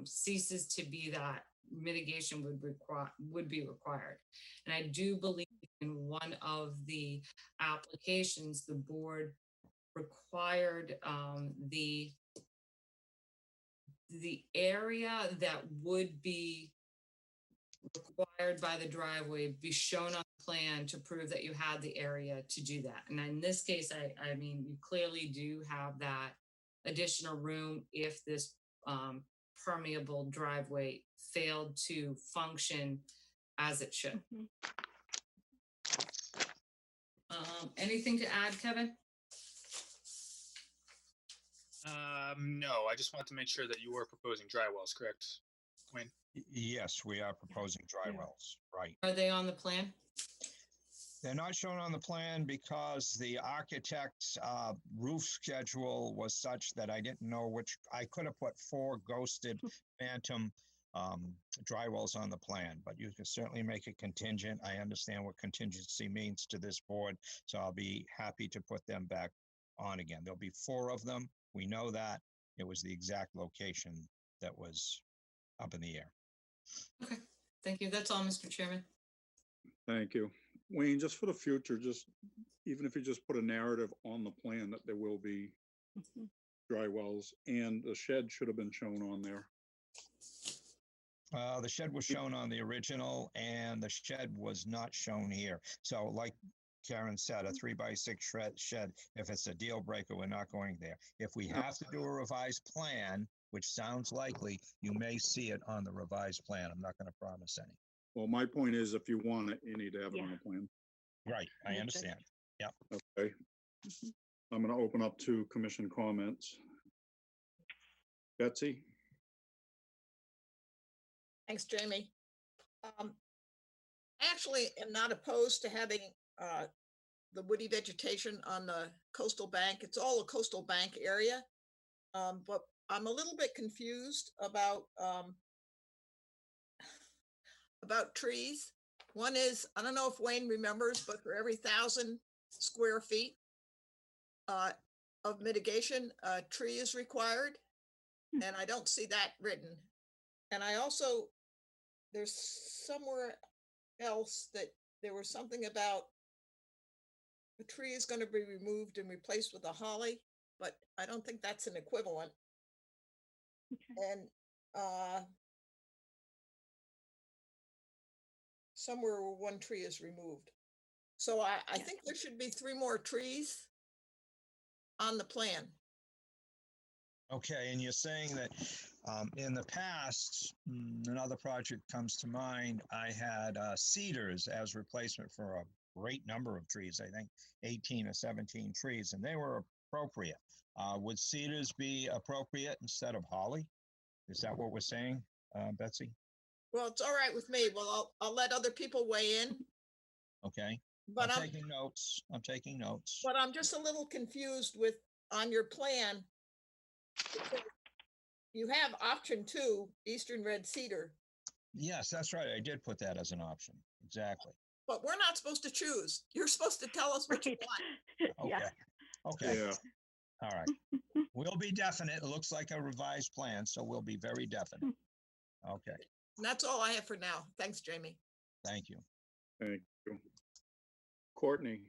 ceases to be that, mitigation would be required. And I do believe in one of the applications, the board required the area that would be required by the driveway be shown on the plan to prove that you had the area to do that. And in this case, I mean, you clearly do have that additional room if this permeable driveway failed to function as it should. Mhm. Anything to add, Kevin? No, I just want to make sure that you were proposing dry wells, correct, Wayne? Yes, we are proposing dry Yeah. wells, right. Are they on the plan? They're not shown on the plan because the architect's roof schedule was such that I didn't know which, I could have put 4 ghosted phantom dry wells on the plan, but you can certainly make it contingent. I understand what contingency means to this board, so I'll be happy to put them back on again. There'll be 4 of them. We know that. It was the exact location that was up in the air. Okay, thank you. That's all, Mr. Chairman. Thank you. Wayne, just for the future, just, even if you just put a narrative on the plan that there will be Mhm. dry wells, and the shed should have been shown on there. The shed was shown on the original and the shed was not shown here. So like Karen said, a 3x6 shed, if it's a deal breaker, we're not going there. If we have to do a revised plan, which sounds likely, you may see it on the revised plan. I'm not going to promise any. Well, my point is, if you want it, you need to have it on Yeah. the plan. Right, I Understood. understand. Okay. I'm going to open up to commission comments. Betsy? Thanks, Jamie. Actually, am not opposed to having the woody vegetation on the coastal bank. It's all a coastal bank area. But I'm a little bit confused about trees. One is, I don't know if Wayne remembers, but for every 1,000 square feet of mitigation, a tree is required. And I don't see that written. And I also, there's somewhere else that there was something about a tree is going to be removed and replaced with a holly, but I don't think that's an equivalent. Okay. And somewhere where one tree is removed. So I think there should be 3 more trees on the plan. Okay, and you're saying that in the past, another project comes to mind, I had cedars as replacement for a great number of trees, I think 18 or 17 trees, and they were appropriate. Would cedars be appropriate instead of holly? Is that what we're saying, Betsy? Well, it's all right with me. Well, I'll let other people weigh in. Okay, But I'm I'm, taking notes. I'm taking notes. but I'm just a little confused with, on your plan. it says You have option 2, Eastern Red Cedar, Yes, that's right. I did put that as an option. Exactly. but we're not supposed to choose. You're supposed to tell us what you Right. want. Yeah. Okay. Okay. Yeah, All right. We'll be definite. It looks like a revised plan, so we'll be very definite. Okay. And that's all I have for now. Thanks, Jamie. Thank you. thank you. Courtney,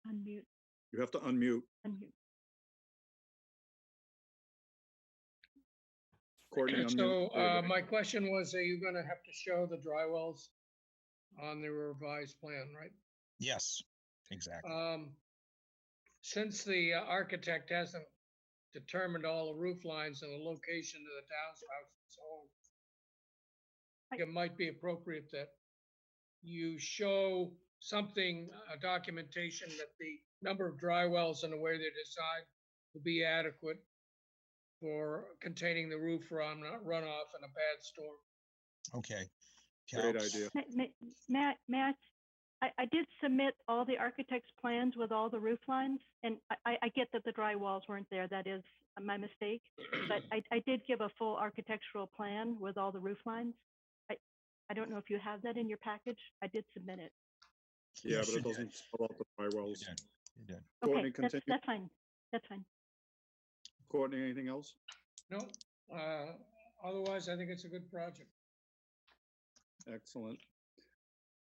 Unmute, you have to unmute. unmute. Courtney, unmute. So, There you go. my question was, are you gonna have to show the dry wells on the revised plan, right? Yes, exactly. Since the architect hasn't determined all the roof lines and the location of the downspout, so it might be appropriate that you show something, a documentation that the number of dry wells and the way they're designed will be adequate for containing the roof runoff in a bad storm. Okay. Great Calcs. idea. May I did submit all the architect's plans with all the roof lines, and I get that the dry walls weren't there. That is my mistake. But I did give a full architectural plan with all the roof lines. I don't know if you have that in your package. I did submit it. Yeah, Yes, but you it did. doesn't spell out the dry You wells. did. You did. Courtney, Okay, continue. that's fine. That's fine. Courtney, anything else? No, otherwise, I think it's a good project. Excellent.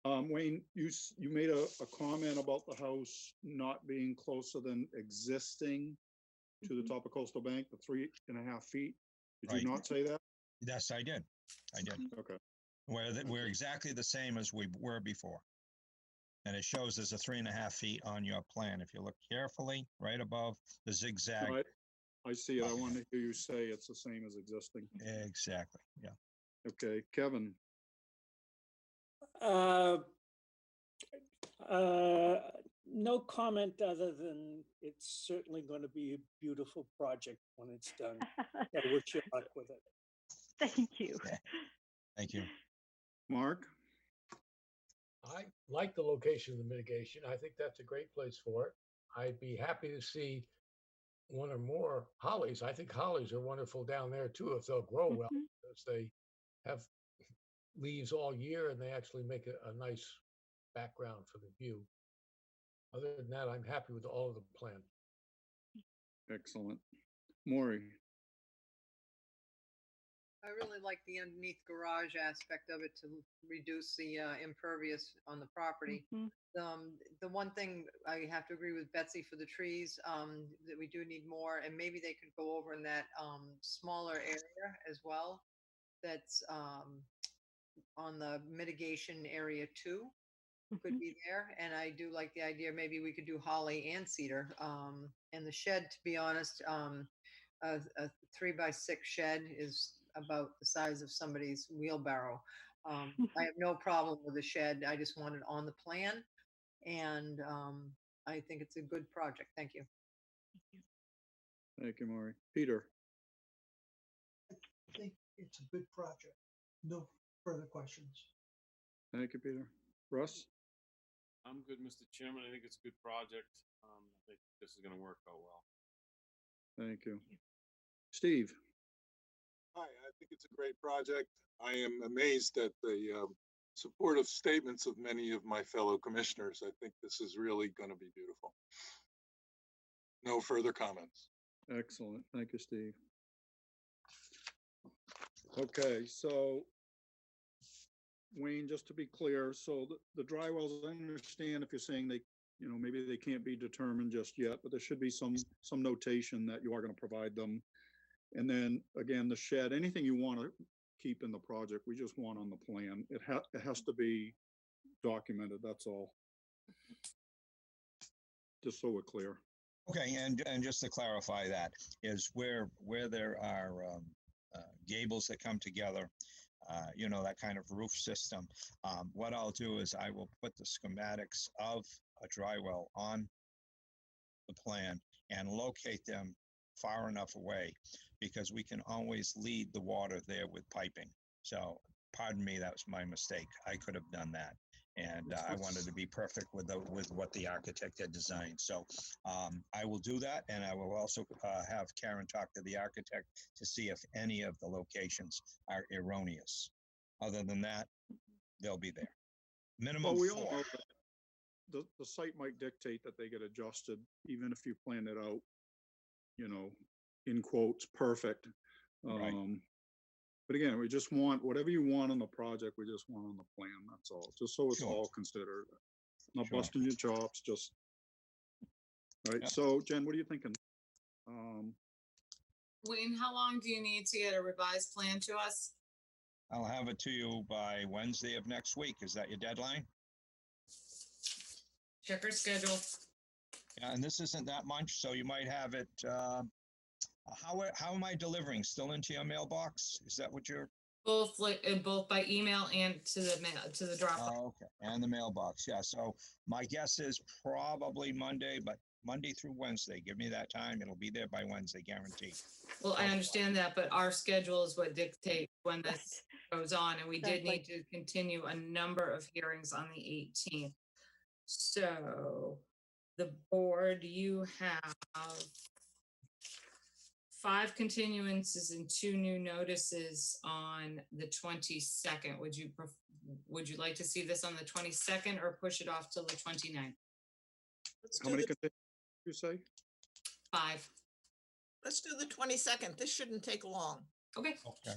Wayne, you made a comment about the house not being closer than existing to the Mhm. top of Coastal Bank, the 3.5 feet. Did Right. you not say that? Yes, I did. I did. Okay, We're exactly the same as we were before. And it shows there's a 3.5 feet on your plan. If you look carefully, right above the zigzag. No, I see it. I want to hear you say it's the same as existing. Exactly. Yeah. Okay, Kevin, No comment other than it's certainly going to be a beautiful project when it's done. I wish you luck with it. Thank you. Thank you. Mark, I like the location of the mitigation. I think that's a great place for it. I'd be happy to see one or more hollies. I think hollies are wonderful down there too, if they'll grow well, Mhm. because they have leaves all year and they actually make a nice background for the view. Other than that, I'm happy with all of the plan. excellent. Maury, I really like the underneath garage aspect of it to reduce the impervious on the property. Mhm. The one thing I have to agree with Betsy for the trees, that we do need more, and maybe they could go over in that smaller area as well. That's on the mitigation area 2 could Mhm. be there. And I do like the idea, maybe we could do holly and cedar. And the shed, to be honest, a 3x6 shed is about the size of somebody's wheelbarrow. I have no problem with the shed. I just want it on the plan. And I think it's a good project. Thank you. thank you, Maury. Peter, I think it's a good project. No further questions. thank you, Peter. Russ, I'm good, Mr. Chairman. I think it's a good project. I think this is gonna work out well. thank you. Steve, Hi, I think it's a great project. I am amazed at the supportive statements of many of my fellow commissioners. I think this is really going to be beautiful. No further comments. excellent. Thank you, Steve. Okay, so Wayne, just to be clear, so the dry wells, I understand if you're saying they, maybe they can't be determined just yet, but there should be some notation that you are going to provide them. And then again, the shed, anything you want to keep in the project, we just want on the plan. It has to be documented, that's all. Just so we're clear. Okay, and just to clarify that, is where there are gables that come together, that kind of roof system. What I'll do is I will put the schematics of a dry well on the plan and locate them far enough away because we can always lead the water there with piping. So pardon me, that was my mistake. I could have done that. And I wanted to be perfect with what the architect had designed. So I will do that. And I will also have Karen talk to the architect to see if any of the locations are erroneous. Other than that, they'll be there. Minimum Well, we all 4. know that the site might dictate that they get adjusted, even if you plan it out, you know, in quotes, perfect. Right. But again, we just want, whatever you want on the project, we just want on the plan, that's all, just so it's Sure. all considered. Not Sure. busting your chops, just. All right, Yeah. so Jen, what are you thinking? Wayne, how long do you need to get a revised plan to us? I'll have it to you by Wednesday of next week. Is that your deadline? Check our schedule. Yeah, and this isn't that much, so you might have it, how am I delivering? Still into your mailbox? Is that what you're? Both both by email and to the mail, to the Dropbox. Oh, okay, and the mailbox, yeah. So my guess is probably Monday, but Monday through Wednesday. Give me that time. It'll be there by Wednesday, guaranteed. Well, I understand that, but our schedule is what dictates when this goes on, and we Sounds did need to continue a number of hearings on the 18th. So the board, you have 5 continuances and 2 new notices on the 22nd. Would you like to see this on the 22nd or push it off till the 29th? Let's How do many the, you say? 5. let's do the 22nd. This shouldn't take long. Okay. Okay.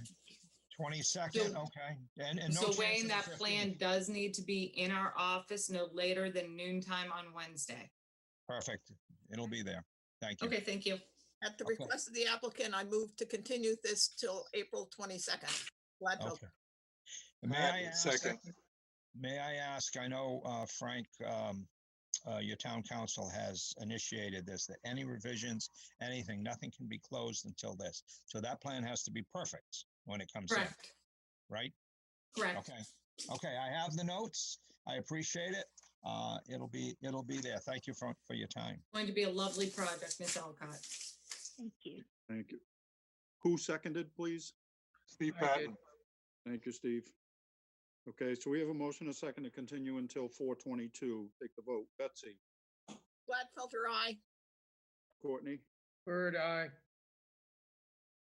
22nd, So- okay. And no So chance Wayne, of the that 15th? plan does need to be in our office no later than noontime on Wednesday. Perfect. It'll be there. Thank you. Okay, thank you. At the Okay. request of the applicant, I move to continue this till April 22nd. Gladfeld. Okay. May I ask? Second. May I ask, I know, Frank, your town council has initiated this, that any revisions, anything, nothing can be closed until this. So that plan has to be perfect when it comes in, Correct, right? correct. Okay, okay, I have the notes. I appreciate it. It'll be there. Thank you for your time. Going to be a lovely project, Ms. Alcott. Thank you. Thank you. Who seconded, please? Steve I did. Patton. Thank you, Steve. Okay, so we have a motion, a second to continue until 4:22. Take the vote. Betsy, Gladfelter, aye. Courtney, Bird, aye.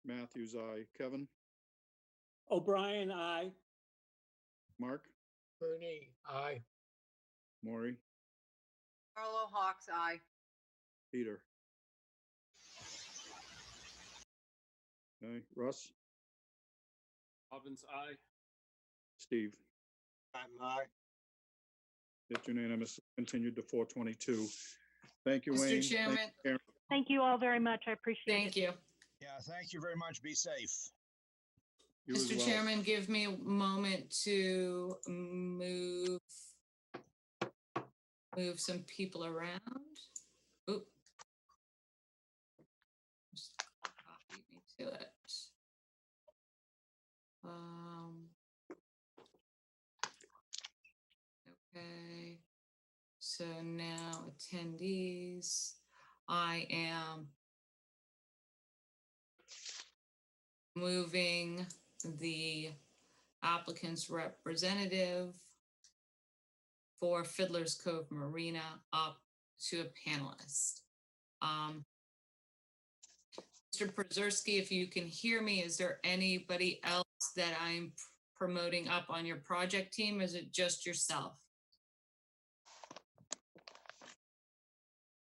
Matthews, aye. Kevin, O'Brien, aye. Mark, Bernie, aye. Maury, Carlo Hawks, aye. Peter. Okay, Russ, Robbins, aye. Steve. Patton, aye. It's unanimous. Continued to 4:22. Thank you, Wayne. Mr. Thank you, Chairman, Karen. Thank you all very much. I appreciate it. thank you. Yeah, thank you very much. Be safe. You as Mr. well. Chairman, give me a moment to move some people around. Oop. Just copy me to it. Okay, so now attendees, I am moving the applicant's representative for Fiddler's Cove Marina up to a panelist. Mr. Przerski, if you can hear me, is there anybody else that I'm promoting up on your project team? Or is it just yourself?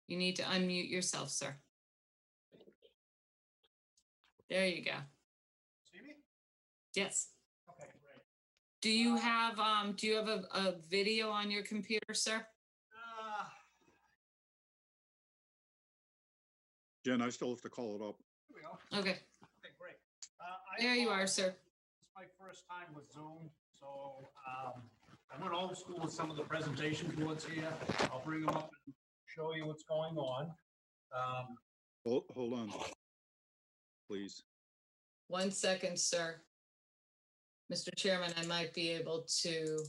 You need to unmute yourself, sir. There you go. See me? Yes. Okay, great. Do you have a video on your computer, sir? Jen, I still have to call it up. Here we go. Okay, Okay, great. there you are, sir. It's my first time with Zoom, so I went old school with some of the presentation boards here. I'll bring them up and show you what's going on. Hold on. Please. 1 second, sir. Mr. Chairman, I might be able to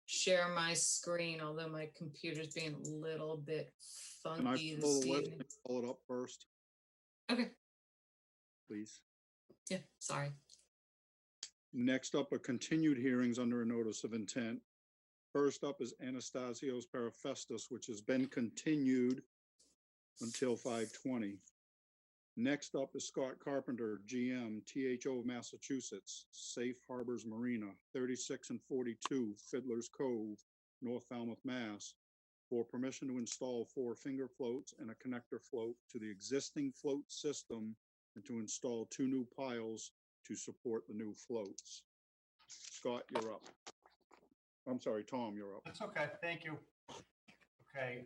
share my screen, although my computer's being a little bit Can I funky pull this the list evening. and pull it up first? Okay, please. yeah, sorry. Next up are continued hearings under a notice of intent. First up is Anastasios Parafestis, which has been continued until 5/20. Next up is Scott Carpenter, GM, THO Massachusetts, Safe Harbors Marina, 36 and 42 Fiddler's Cove, North Falmouth, Mass, for permission to install 4 finger floats and a connector float to the existing float system and to install 2 new piles to support the new floats. Scott, you're up. I'm sorry, Tom, you're up. That's okay, thank you. Okay,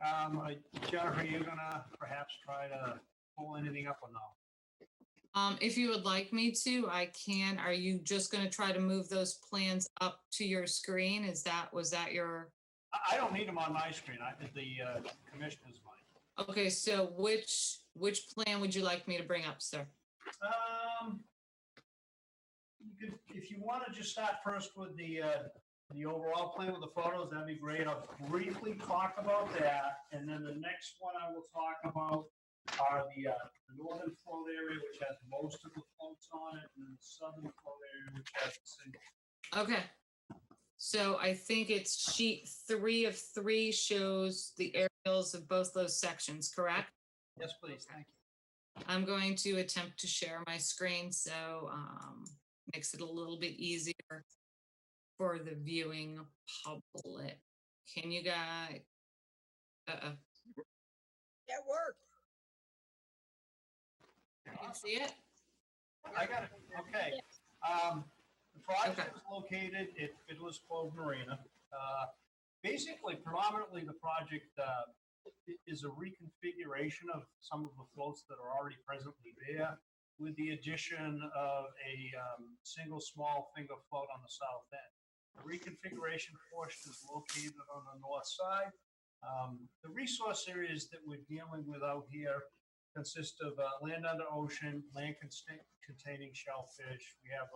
Jennifer, you're gonna perhaps try to pull anything up or no? If you would like me to, I can. Are you just gonna try to move those plans up to your screen? Was that your? I don't need them on my screen, the commissioner's might. Okay, so which plan would you like me to bring up, sir? If you want to just start first with the overall plan with the photos, that'd be great. I'll briefly talk about that, and then the next one I will talk about are the northern float area, which has most of the floats on it, and the southern float area, which has the single. Okay. So I think it's sheet 3 of 3 shows the aerials of both those sections, correct? Yes, please, thank you. I'm going to attempt to share my screen, so makes it a little bit easier for the viewing public. Can you guys? At work. You can see it? I got it, okay. The project is located at Fiddler's Cove Marina. Basically, predominantly, the project is a reconfiguration of some of the floats that are already presently there, with the addition of a single small finger float on the south end. The reconfiguration portion is located on the north side. The resource areas that we're dealing with out here consist of land under ocean, land containing shellfish. We have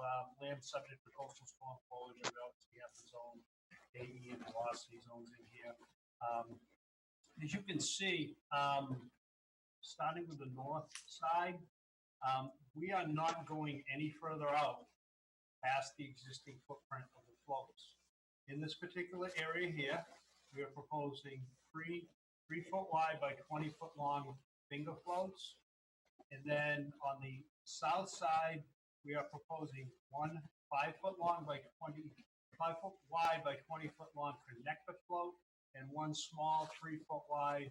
land subject to coastal storm closure. We obviously have the zone AE and velocity zones in here. As you can see, starting with the north side, we are not going any further out past the existing footprint of the floats. In this particular area here, we are proposing 3 foot wide by 20 foot long finger floats. And then on the south side, we are proposing 1 5 foot long by 5 foot wide by 20 foot long connector float and 1 small 3 foot wide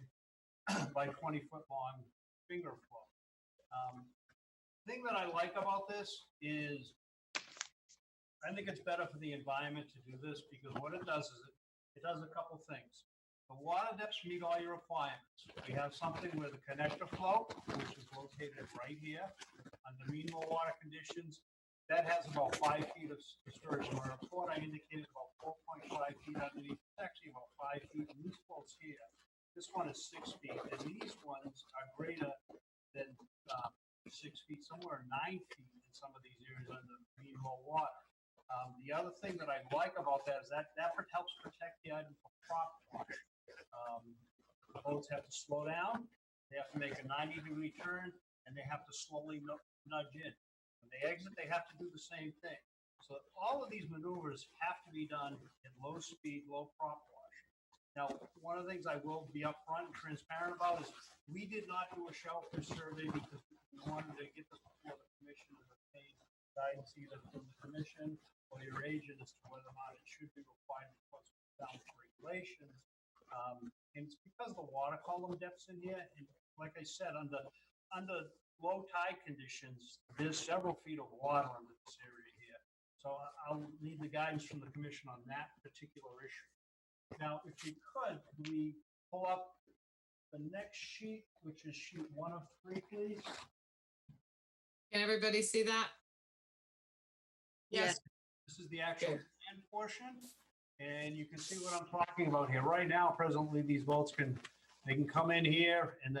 by 20 foot long finger float. The thing that I like about this is I think it's better for the environment to do this because what it does is it does a couple things. The water depths meet all your requirements. We have something where the connector float, which is located right here under minimal water conditions, that has about 5 feet of storage. In my report, I indicated about 4.5 feet underneath. It's actually about 5 feet. And these floats here, this one is 6 feet, and these ones are greater than 6 feet, somewhere 9 feet in some of these areas under minimal water. The other thing that I like about that is that helps protect the item from prop wash. The boats have to slow down, they have to make a 90-degree turn, and they have to slowly nudge in. When they exit, they have to do the same thing. So all of these maneuvers have to be done at low speed, low prop wash. Now, one of the things I will be upfront and transparent about is we did not do a shellfish survey because we wanted to get this before the commission to obtain guidance either from the commission or your agent as to whether or not it should be required to put down regulations. And it's because of the water column depths in here. And like I said, under low tide conditions, there's several feet of water under this area here. So I'll need the guidance from the commission on that particular issue. Now, if we could, we pull up the next sheet, which is sheet 1 of 3, please. Can everybody see that? Yes. This is the actual plan portion, and you can see what I'm talking about here. Right now, presently, these boats can come in here, and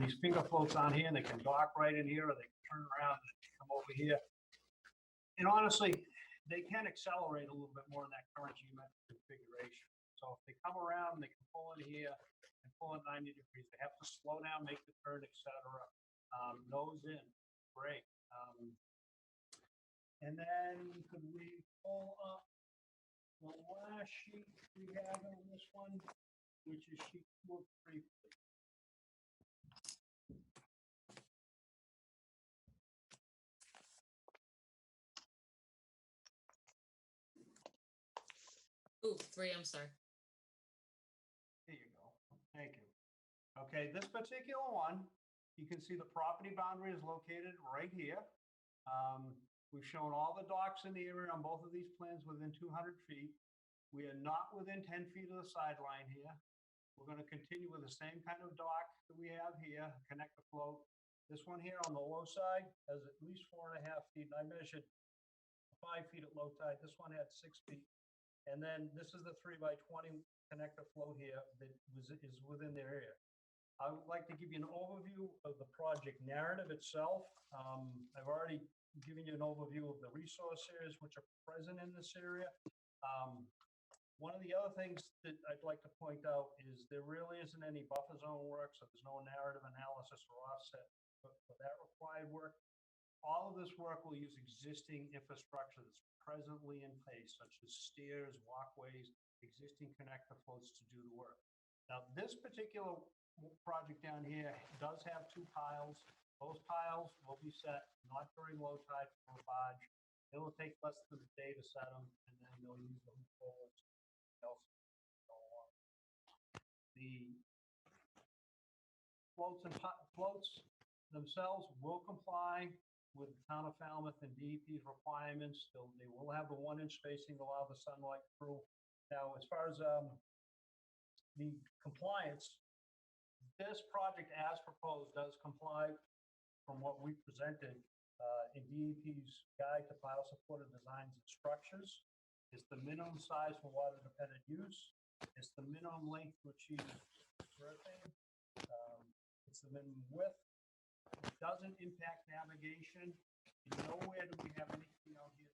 these finger floats on here, and they can dock right in here, or they can turn around and come over here. And honestly, they can accelerate a little bit more in that current geometric configuration. So if they come around, they can pull in here and pull at 90 degrees. They have to slow down, make the turn, etc. nose in, great. And then could we pull up the last sheet we have on this one, which is sheet 2 of 3, please? Ooh, 3, I'm sorry. There you go. Thank you. Okay, this particular one, you can see the property boundary is located right here. We've shown all the docks in the area on both of these plans within 200 feet. We are not within 10 feet of the sideline here. We're going to continue with the same kind of dock that we have here, connect the float. This one here on the low side has at least 4.5 feet, and I measured 5 feet at low tide. This one had 6 feet. And then this is the 3x20 connector float here that is within the area. I would like to give you an overview of the project narrative itself. I've already given you an overview of the resource areas which are present in this area. One of the other things that I'd like to point out is there really isn't any buffer zone work, so there's no narrative analysis or offset for that required work. All of this work will use existing infrastructure that's presently in place, such as stairs, walkways, existing connector floats to do the work. Now, this particular project down here does have 2 piles. Those piles will be set not during low tide for a barge. It will take less than a day to set them, and then they'll use them forwards. The floats themselves will comply with the town of Falmouth and DEP's requirements. They will have the 1-inch spacing to allow the sunlight through. Now, as far as the compliance, this project as proposed does comply from what we presented in DEP's guide to pile supported designs and structures. It's the minimum size for water dependent use. It's the minimum length to achieve berthing. It's the minimum width. It doesn't impact navigation. Nowhere do we have anything out here.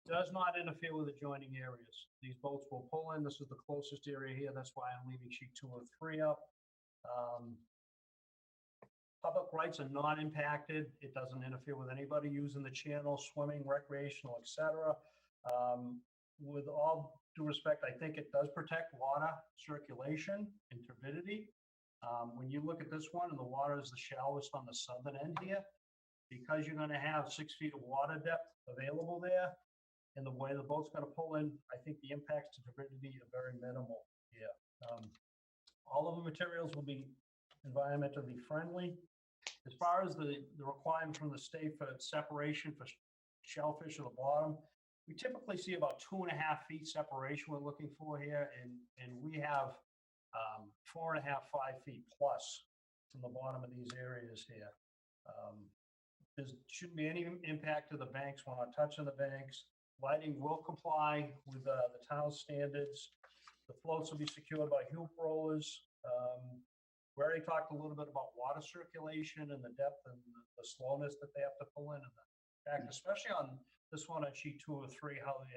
Does not interfere with adjoining areas. These boats will pull in. This is the closest area here. That's why I'm leaving sheet 2 of 3 up. Public rights are not impacted. It doesn't interfere with anybody using the channel, swimming, recreational, etc. With all due respect, I think it does protect water circulation and turbidity. When you look at this one, and the water is the shallowest on the southern end here, because you're going to have 6 feet of water depth available there, and the way the boat's going to pull in, I think the impacts to turbidity are very minimal here. All of the materials will be environmentally friendly. As far as the requirement from the state for separation for shellfish at the bottom, we typically see about 2.5 feet separation we're looking for here, and we have 4.5, 5 feet plus from the bottom of these areas here. There shouldn't be any impact to the banks. We're not touching the banks. Lighting will comply with the town standards. The floats will be secured by hoop rollers. We already talked a little bit about water circulation and the depth and the slowness that they have to pull in. And the fact, especially on this one on sheet 2 or 3, how it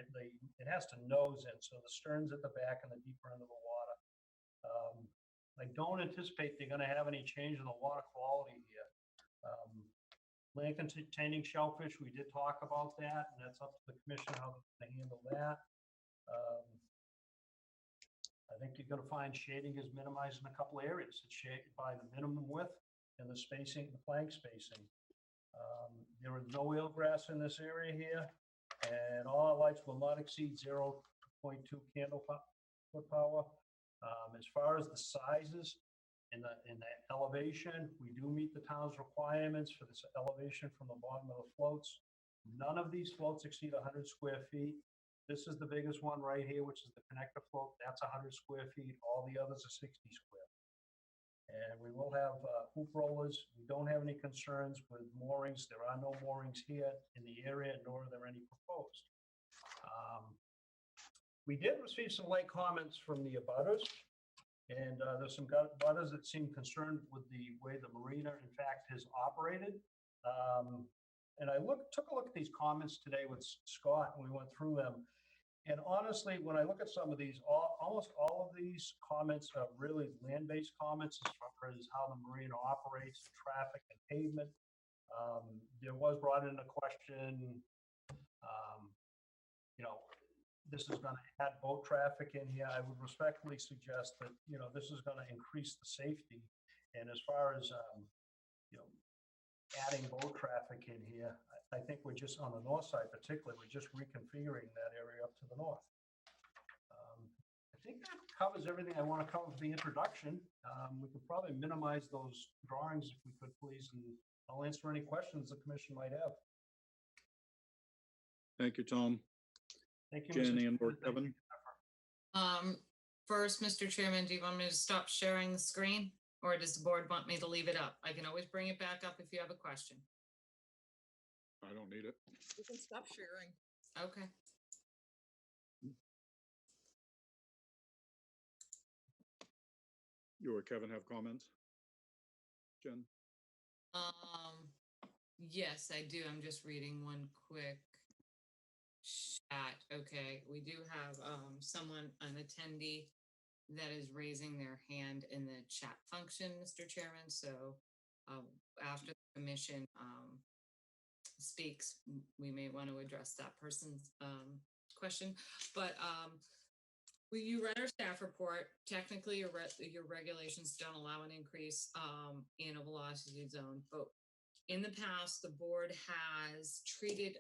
has to nose in. So the stern's at the back and the deeper end of the water. I don't anticipate they're going to have any change in the water quality here. Land containing shellfish, we did talk about that, and that's up to the commission how to handle that. I think you're going to find shading is minimized in a couple of areas. It's shaded by the minimum width and the spacing, the plank spacing. There is no eelgrass in this area here, and all our lights will not exceed 0.2 candle foot power. As far as the sizes and the elevation, we do meet the town's requirements for this elevation from the bottom of the floats. None of these floats exceed 100 square feet. This is the biggest one right here, which is the connector float. That's 100 square feet. All the others are 60 square. And we will have hoop rollers. We don't have any concerns with moorings. There are no moorings here in the area, nor are there any proposed. We did receive some late comments from the abutters, and there's some abutters that seem concerned with the way the marina, in fact, has operated. And I took a look at these comments today with Scott, and we went through them. And honestly, when I look at some of these, almost all of these comments are really land-based comments as far as how the marina operates, traffic and pavement. There was brought in a question, you know, this is going to add boat traffic in here. I would respectfully suggest that, you know, this is going to increase the safety. And as far as, you know, adding boat traffic in here, I think we're just on the north side particularly, we're just reconfiguring that area up to the north. I think that covers everything I want to cover for the introduction. We could probably minimize those drawings if we could, please, and I'll answer any questions the commission might have. Thank you, Tom. Thank you, Jen Mr. and or Chairman. Thank Kevin. you. First, Mr. Chairman, do you want me to stop sharing the screen? Or does the board want me to leave it up? I can always bring it back up if you have a question. I don't need it. You can stop sharing. Okay. You or Kevin have comments? Jen? Yes, I do. I'm just reading one quick chat. Okay, we do have someone, an attendee that is raising their hand in the chat function, Mr. Chairman. So after the commission speaks, we may want to address that person's question. But you read our staff report. Technically, your regulations don't allow an increase in a velocity zone, but in the past, the board has treated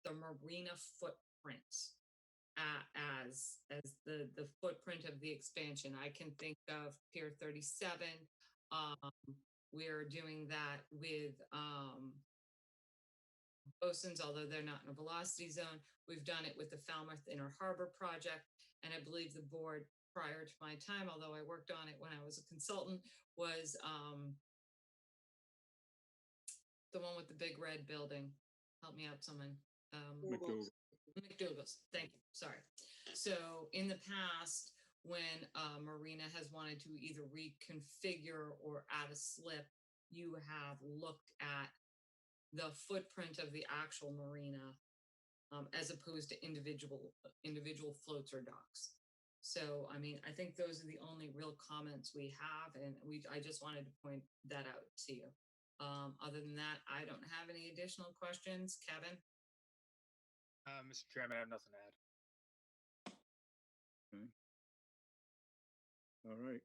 the marina footprint as the footprint of the expansion. I can think of Pier 37. We're doing that with Bosun's, although they're not in a velocity zone. We've done it with the Falmouth Inner Harbor project, and I believe the board prior to my time, although I worked on it when I was a consultant, was the one with the big red building. Help me out, someone. McDougal's. Thank you. Sorry. So in the past, when a marina has wanted to either reconfigure or add a slip, you have looked at the footprint of the actual marina as opposed to individual floats or docks. So, I mean, I think those are the only real comments we have, and I just wanted to point that out to you. Other than that, I don't have any additional questions. Kevin? Mr. Chairman, I have nothing to add. Okay. All right.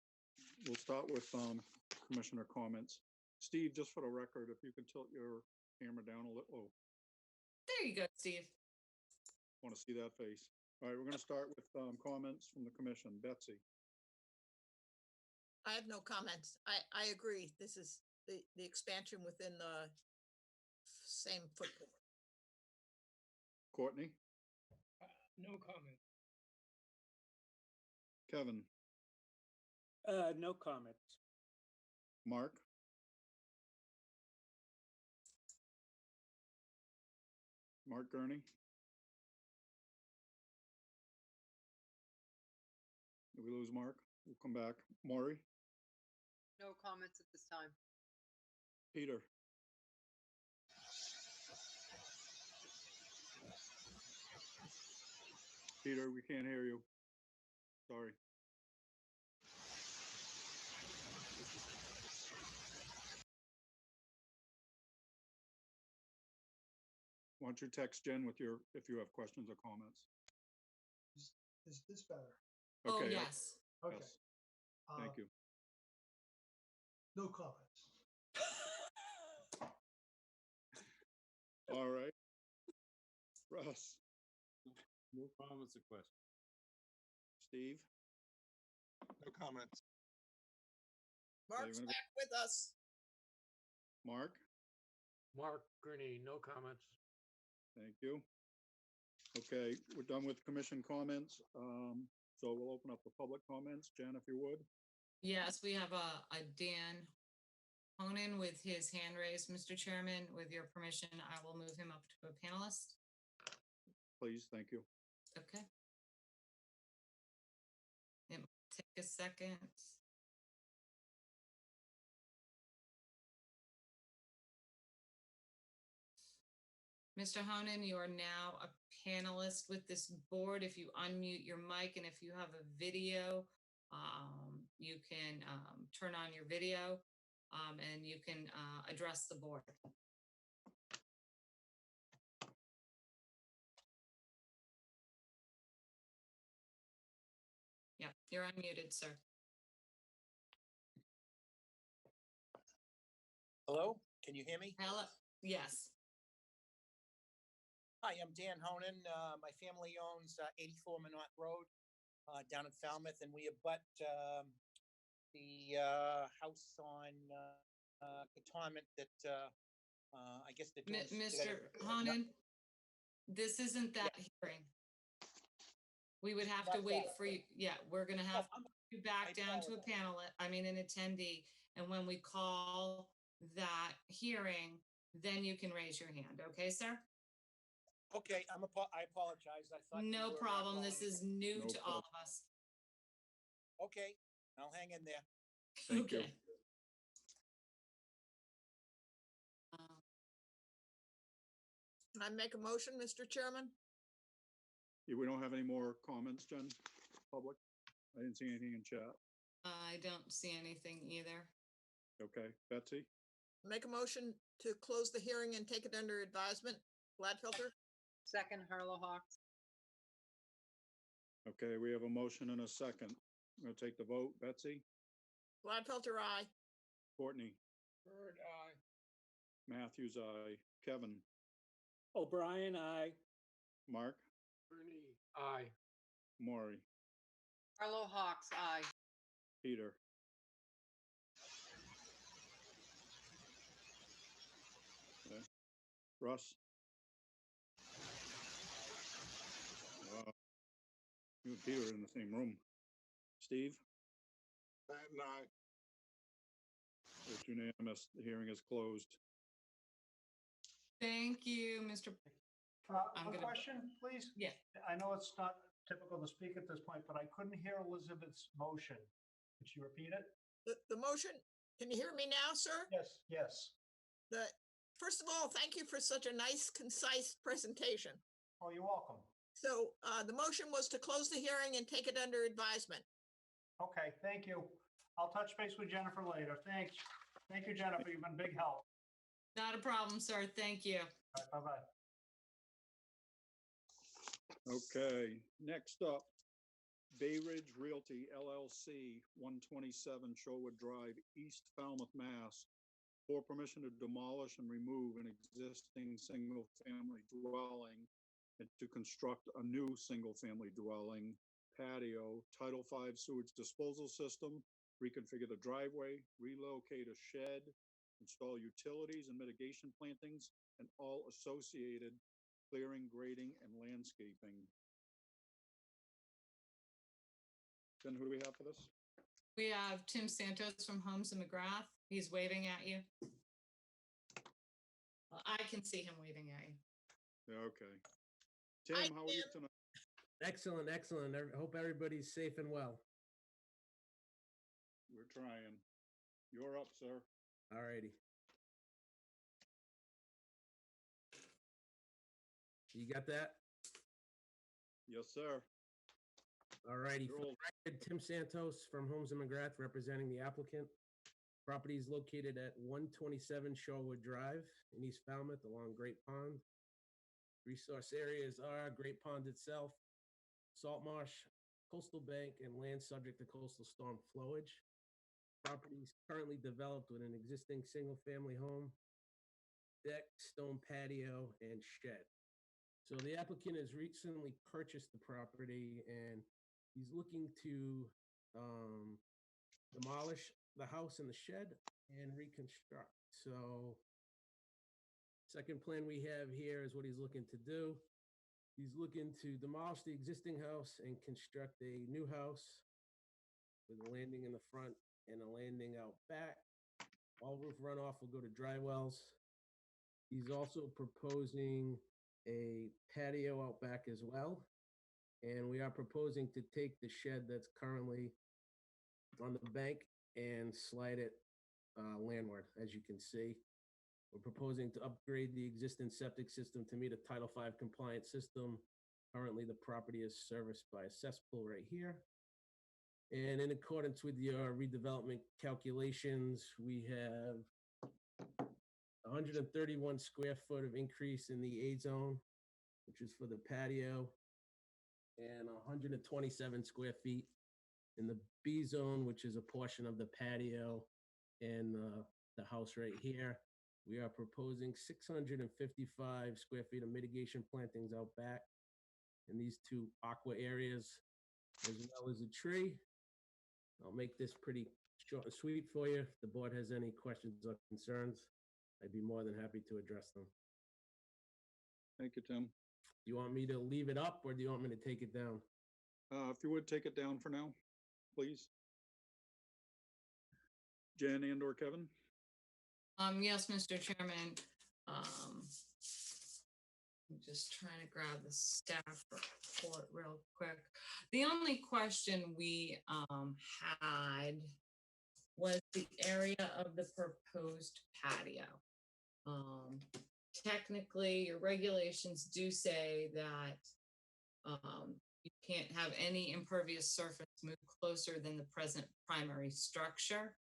We'll start with commissioner comments. Steve, just for the record, if you could tilt your camera down a little. There you go, Steve. Want to see that face. All right, we're going to start with comments from the commission. Betsy. I have no comments. I agree. This is the expansion within the same footprint. Courtney. No comment. Kevin. No comments. Mark. Mark Gurney. Did we lose Mark? We'll come back. Maury. No comments at this time. Peter. Peter, we can't hear you. Sorry. Why don't you text Jen with if you have questions or comments? Is this better? Oh, Okay. yes. Okay. Yes. Thank you. No comments. All right. Russ. No comments or questions. Steve. No comments. Mark's gonna go- back with us. Mark. Mark Gurney, no comments. Thank you. Okay, we're done with commission comments. So we'll open up the public comments. Jen, if you would. Yes, we have a Dan Honan with his hand raised, Mr. Chairman. With your permission, I will move him up to a panelist. Please, thank you. Okay. It might take a second. Mr. Honan, you are now a panelist with this board. If you unmute your mic and if you have a video, you can turn on your video and you can address the board. Yeah, you're unmuted, sir. Hello, can you hear me? Hello, yes. Hi, I'm Dan Honan. My family owns 84 Minot Road down in Falmouth, and we abut the house on Cantonment that I guess they're doing. Mr. Honan, this isn't that hearing. We would have to Not wait that. for you. Yeah, we're gonna have I'm- you back I down to a apologize. panel, an attendee. And when we call that hearing, then you can raise your hand. Okay, sir? Okay, I apologize. I thought. No you were, problem. This calling. is new No to all of us. Okay, I'll hang in there. Thank you. Okay. Can I make a motion, Mr. Chairman? Yeah, we don't have any more comments, Jen? Public? I didn't see anything in chat. I don't see anything either. Okay, Betsy? Make a motion to close the hearing and take it under advisement. Gladfelter? Second, Harlow Hawks. Okay, we have a motion and a second. I'm gonna take the vote. Betsy? Gladfelter, aye. Courtney? Bird, aye. Matthews, aye. Kevin? O'Brien, aye. Mark? Bernie, aye. Maury? Harlow Hawks, aye. Peter? Okay. Russ? Wow. You and Peter are in the same room. Steve? Patton, aye. It's unanimous. The hearing is closed. Thank you, Mr. I'm One gonna- question, please? Yeah. I know it's not typical to speak at this point, but I couldn't hear Elizabeth's motion. Could you repeat it? The motion, can you hear me now, sir? Yes, yes. First of all, thank you for such a nice, concise presentation. Oh, you're welcome. So the motion was to close the hearing and take it under advisement. Okay, thank you. I'll touch base with Jennifer later. Thanks. Thank you, Jennifer. You've been a big help. Not a problem, sir. Thank you. All right, bye-bye. Okay, next up, Bay Ridge Realty LLC, 127 Shorewood Drive, East Falmouth, Mass. For permission to demolish and remove an existing single-family dwelling and to construct a new single-family dwelling, patio, Title V sewage disposal system, reconfigure the driveway, relocate a shed, install utilities and mitigation plantings, and all associated clearing, grading, and landscaping. Then who do we have for this? We have Tim Santos from Homes in McGrath. He's waving at you. Well, I can see him waving at you. Yeah, okay. Tim, how are you tonight? Excellent, excellent. I hope everybody's safe and well. We're trying. You're up, sir. All righty. You got that? Yes, sir. All righty. You're For the old. record, Tim Santos from Homes in McGrath, representing the applicant. Property is located at 127 Shorewood Drive in East Falmouth along Great Pond. Resource areas are Great Pond itself, salt marsh, coastal bank, and land subject to coastal storm flowage. Property is currently developed with an existing single-family home, deck, stone patio, and shed. So the applicant has recently purchased the property and he's looking to demolish the house and the shed and reconstruct. So second plan we have here is what he's looking to do. He's looking to demolish the existing house and construct a new house with a landing in the front and a landing out back. All roof runoff will go to dry wells. He's also proposing a patio out back as well. And we are proposing to take the shed that's currently on the bank and slide it landward, as you can see. We're proposing to upgrade the existing septic system to meet a Title V compliant system Currently, the property is serviced by a cesspool right here. And in accordance with your redevelopment calculations, we have 131 square foot of increase in the A zone, which is for the patio, and 127 square feet in the B zone, which is a portion of the patio and the house right here. We are proposing 655 square feet of mitigation plantings out back in these two aqua areas, as well as a tree. I'll make this pretty short and sweet for you. If the board has any questions or concerns, I'd be more than happy to address them. Thank you, Tim. Do you want me to leave it up or do you want me to take it down? If you would take it down for now, please. Jen and or Kevin? Yes, Mr. Chairman. I'm just trying to grab the staff report real quick. The only question we had was the area of the proposed patio. Technically, your regulations do say that you can't have any impervious surface move closer than the present primary structure.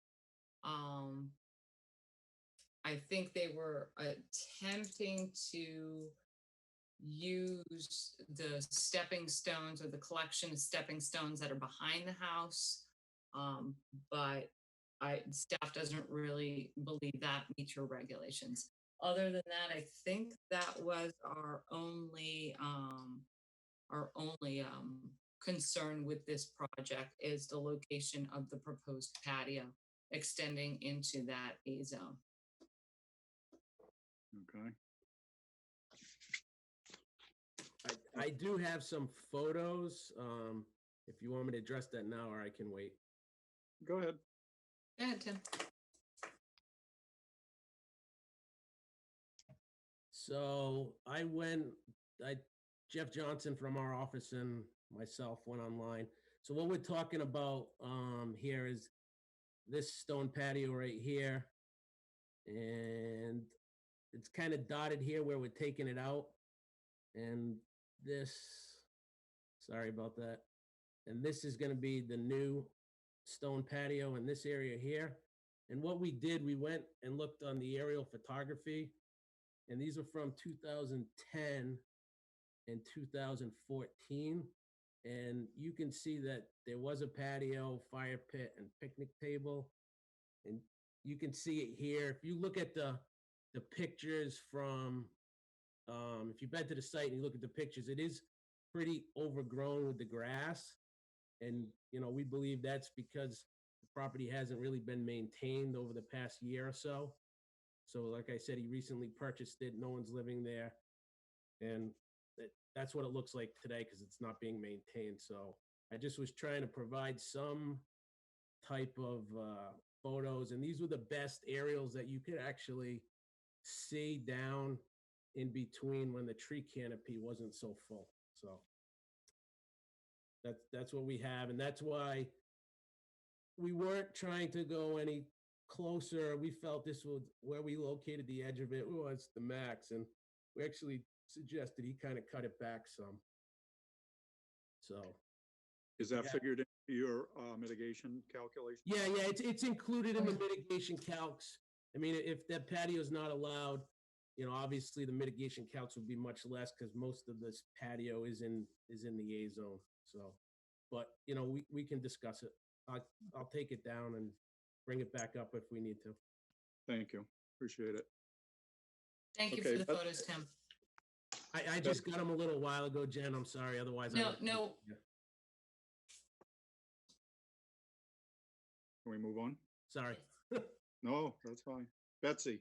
I think they were attempting to use the stepping stones or the collection of stepping stones that are behind the house. But staff doesn't really believe that meets your regulations. Other than that, I think that was our only concern with this project is the location of the proposed patio extending into that A zone. Okay. I do have some photos. If you want me to address that now, or I can wait. Go ahead. Go ahead, Tim. So Jeff Johnson from our office and myself went online. So what we're talking about here is this stone patio right here. And it's kind of dotted here where we're taking it out. And this, sorry about that. And this is going to be the new stone patio in this area here. And what we did, we went and looked on the aerial photography, and these are from 2010 and 2014. And you can see that there was a patio, fire pit, and picnic table. And you can see it here. If you look at the pictures from, if you've been to the site and you look at the pictures, it is pretty overgrown with the grass. And, we believe that's because the property hasn't really been maintained over the past year or so. So like I said, he recently purchased it. No one's living there. And that's what it looks like today because it's not being maintained. So I just was trying to provide some type of photos. And these were the best aerials that you could actually see down in between when the tree canopy wasn't so full. So that's what we have. And that's why we weren't trying to go any closer. We felt this was where we located the edge of it was the max. And we actually suggested he kind of cut it back some. So. Is that Yeah. figured into your mitigation calculation? Yeah, it's included in the mitigation calcs. I mean, if that patio is not allowed, obviously the mitigation calcs would be much less because most of this patio is in the A zone. So, but we can discuss it. I'll take it down and bring it back up if we need to. Thank you. Appreciate it. Thank you Okay, for the but- photos, Tim. I just got them a little while ago, Jen. I'm sorry. Otherwise, No. Can we move on? Sorry. No, that's fine. Betsy,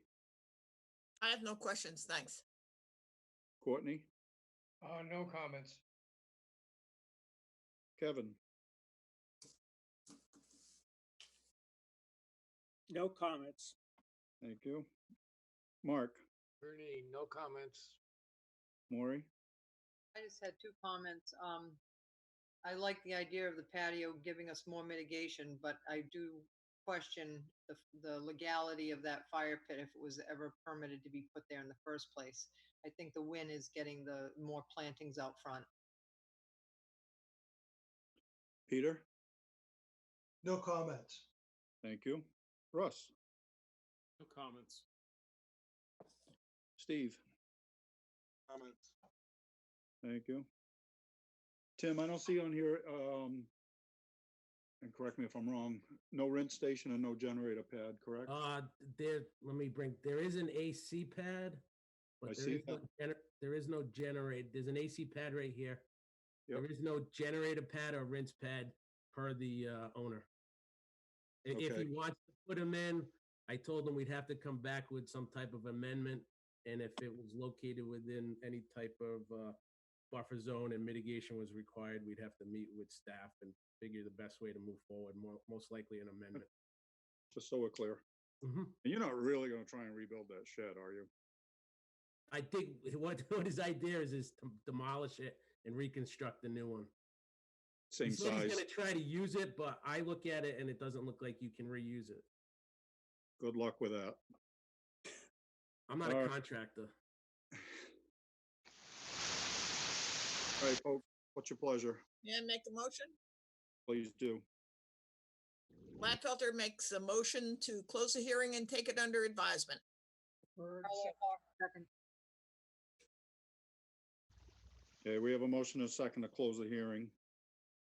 I have no questions, thanks. Courtney, No comments. Kevin, No comments. thank you. Mark, Ernie, no comments. Maury, I just had two comments. I like the idea of the patio giving us more mitigation, but I do question the legality of that fire pit if it was ever permitted to be put there in the first place. I think the win is getting the more plantings out front. Peter? No comments. Thank you. Russ? No comments. Steve? Comments? Thank you. Tim, I don't see on here, and correct me if I'm wrong, no rinse station and no generator pad, correct? There is an AC pad, I but see there is no generator. There's an AC pad right here. Yep. There is no generator pad or rinse pad per the owner. If Okay. he wants to put them in, I told him we'd have to come back with some type of amendment. And if it was located within any type of buffer zone and mitigation was required, we'd have to meet with staff and figure the best way to move forward, most likely an amendment. Just so we're clear. Mhm. And you're not really gonna try and rebuild that shed, are you? I think what his idea is to demolish it and reconstruct a new one. Same He said he's size. gonna try to use it, but I look at it and it doesn't look like you can reuse it. Good luck with that. I'm not All a right. contractor. All right, folks, what's your pleasure? May I make a motion? Please do. Gladfelter makes a motion to close the hearing and take it under advisement. Bird, Carla Hawk, second. Okay, we have a motion and a second to close the hearing.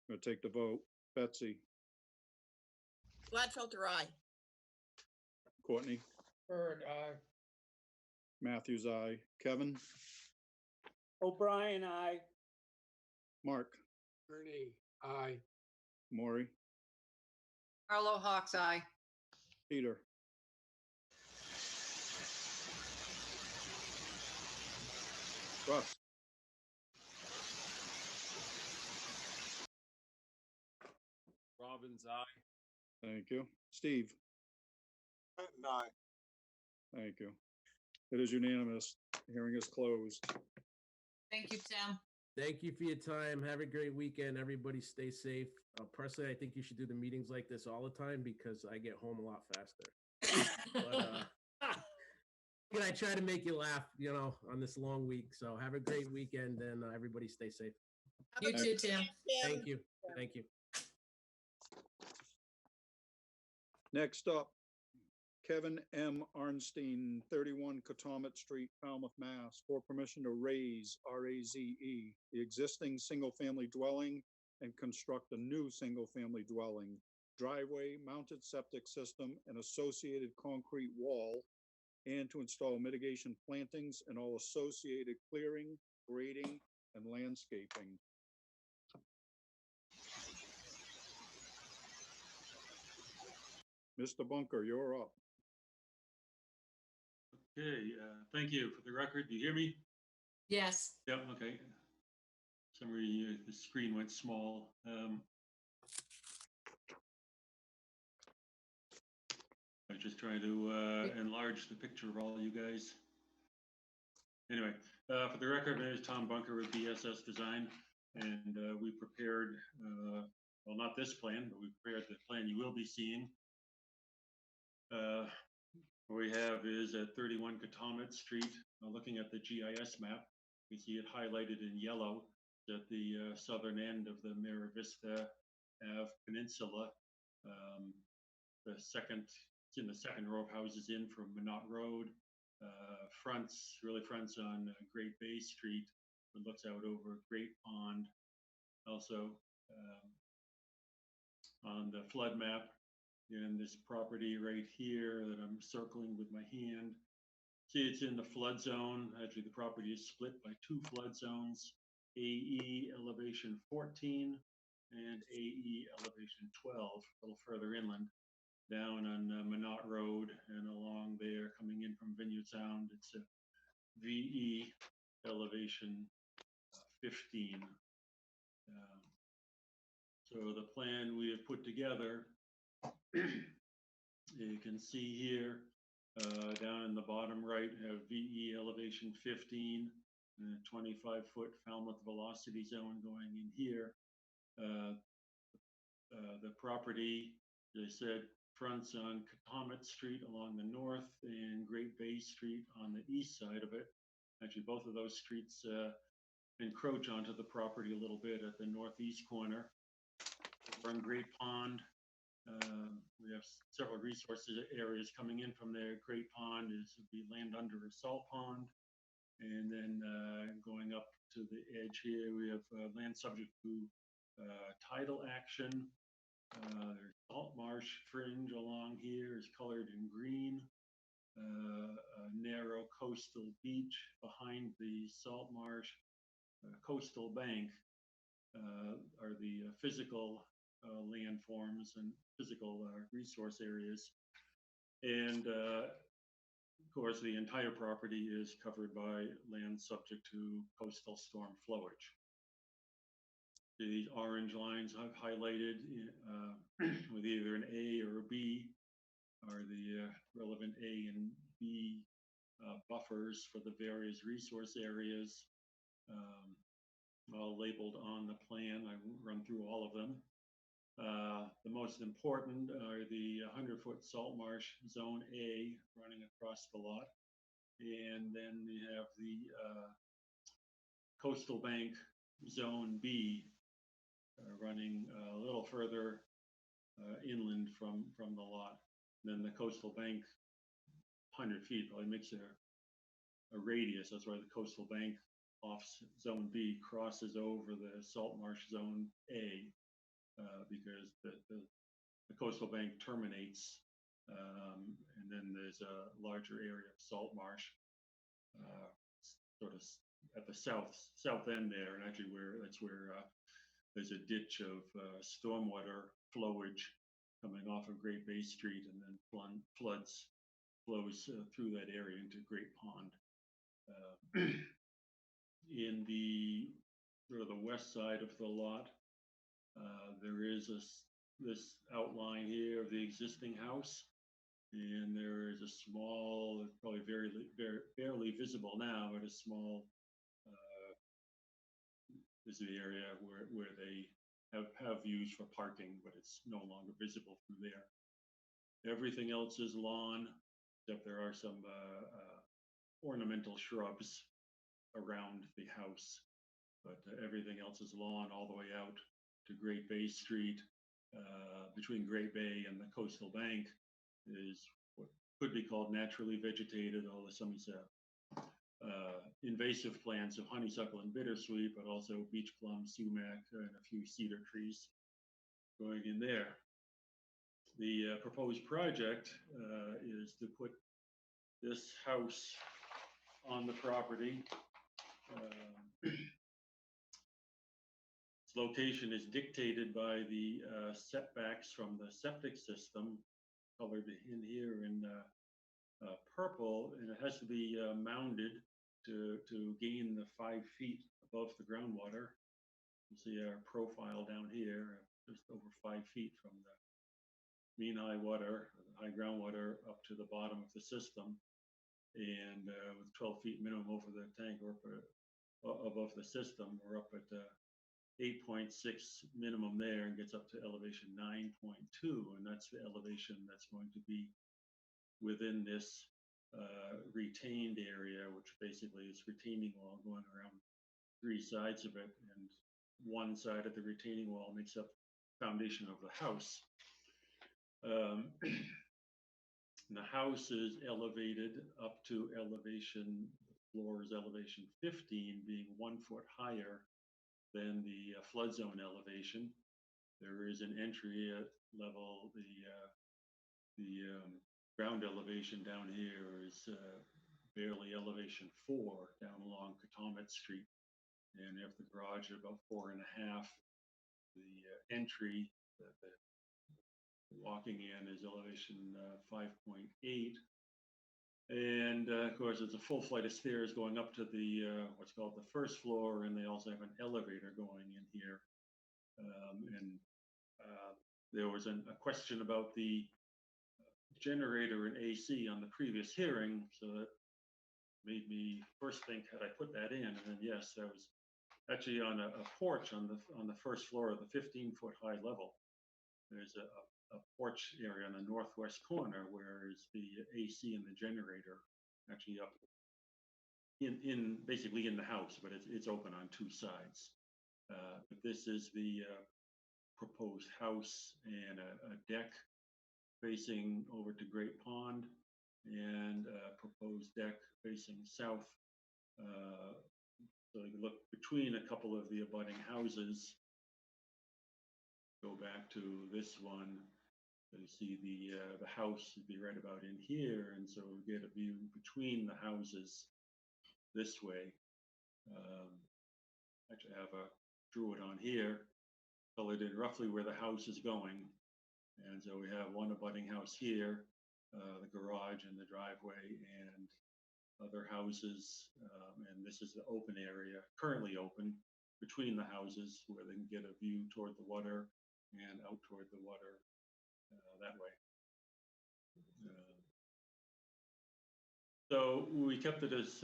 Gonna take the vote. Betsy, Gladfelter, aye. Courtney, Bird, aye. Matthews, aye. Kevin, O'Brien, aye. Mark, Ernie, aye. Maury, Carlo Hawk's eye. Peter. Russ, Robbins, aye. thank you. Steve, Benton, aye. thank you. It is unanimous. Hearing is closed. Thank you, Tim. Thank you for your time. Have a great weekend. Everybody stay safe. Personally, I think you should do the meetings like this all the time because I get home a lot faster. But, and I try to make you laugh, on this long week. So have a great weekend and everybody stay safe. You too, Tim. Thank you. Thank you. Next up, Kevin M. Arnstein, 31 Catomet Street, Falmouth, Mass, for permission to raise, R-A-Z-E, the existing single-family dwelling and construct a new single-family dwelling, driveway, mounted septic system, and associated concrete wall, and to install mitigation plantings and all associated clearing, grading, and landscaping. Mr. Bunker, you're up. Okay, thank you. For the record, do you hear me? Yes. Yep, okay. Summary, the screen went small. I was just trying to enlarge the picture of all you guys. Anyway, for the record, my name is Tom Bunker with BSS Design, and we prepared, well, not this plan, but we prepared the plan you will be seeing. What we have is at 31 Catomet Street, looking at the GIS map, we see it highlighted in yellow at the southern end of the Mira Vista Ave Peninsula. It's in the second row of houses in from Minot Road, really fronts on Great Bay Street, it looks out over Great Pond. Also on the flood map, and this property right here that I'm circling with my hand. See, it's in the flood zone. Actually, the property is split by two flood zones, AE elevation 14 and AE elevation 12, a little further inland, down on Minot Road and along there coming in from Vineyard Sound. It's a VE elevation 15. So the plan we have put together, you can see here down in the bottom right, have VE elevation 15 and a 25-foot Falmouth velocity zone going in here. The property, as I said, fronts on Catomet Street along the north and Great Bay Street on the east side of it. Actually, both of those streets encroach onto the property a little bit at the northeast corner. over on Great Pond. We have several resources areas coming in from there. Great Pond is the land under a salt pond. And then going up to the edge here, we have land subject to tidal action. There's salt marsh fringe along here is colored in green. A narrow coastal beach behind the salt marsh. Coastal bank are the physical landforms and physical resource areas. And of course, the entire property is covered by land subject to coastal storm flowage. These orange lines I've highlighted with either an A or a B are the relevant A and B buffers for the various resource areas, all labeled on the plan. I won't run through all of them. The most important are the 100-foot salt marsh zone A running across the lot. And then we have the coastal bank zone B running a little further inland from the lot. And then the coastal bank 100 feet probably makes a radius. That's why the coastal bank off zone B crosses over the salt marsh zone A. Because the coastal bank terminates, and then there's a larger area of salt marsh, sort of at the south end there, and actually that's where there's a ditch of stormwater flowage coming off of Great Bay Street, and then flows through that area into Great Pond. In the sort of the west side of the lot. There is this outline here of the existing house, and there is a small, probably barely visible now, but a small, this is the area where they have views for parking, but it's no longer visible through there. Everything else is lawn, except there are some ornamental shrubs around the house, but everything else is lawn all the way out to Great Bay Street. Between Great Bay and the coastal bank is what could be called naturally vegetated, although some invasive plants of honeysuckle and bittersweet, but also beach plum, sumac, and a few cedar trees going in there. The proposed project is to put this house on the property. Its location is dictated by the setbacks from the septic system, colored in here in purple, and it has to be mounded to gain the 5 feet above the groundwater. You see our profile down here, just over 5 feet from the mean high water, high groundwater up to the bottom of the system, and with 12 feet minimum over the tank or above the system, we're up at 8.6 minimum there, and gets up to elevation 9.2, and that's the elevation that's going to be within this retained area, which basically is retaining wall going around 3 sides of it, and one side of the retaining wall makes up the foundation of the house. The house is elevated up to elevation, the floor is elevation 15, being 1 foot higher than the flood zone elevation. There is an entry at level, the ground elevation down here is barely elevation 4 down along Katomet Street. And if the garage is about 4.5, the entry, the walking in is elevation 5.8. And of course, it's a full flight of stairs going up to the what's called the first floor, and they also have an elevator going in here. There was a question about the generator and AC on the previous hearing, so that made me first think, had I put that in? And then yes, that was actually on a porch on the first floor of the 15-foot high level. There's a porch area on the northwest corner where is the AC and the generator actually up in basically in the house, but it's open on 2 sides. But this is the proposed house and a deck facing over to Great Pond, and a proposed deck facing south. So you can look between a couple of the abutting houses. Go back to this one. So you see the house would be right about in here, and so we get a view between the houses this way. Actually, I have drew it on here, colored in roughly where the house is going, and so we have one abutting house here, the garage and the driveway, and other houses, and this is the open area, currently open between the houses, where they can get a view toward the water and out toward the water that way. So we kept it as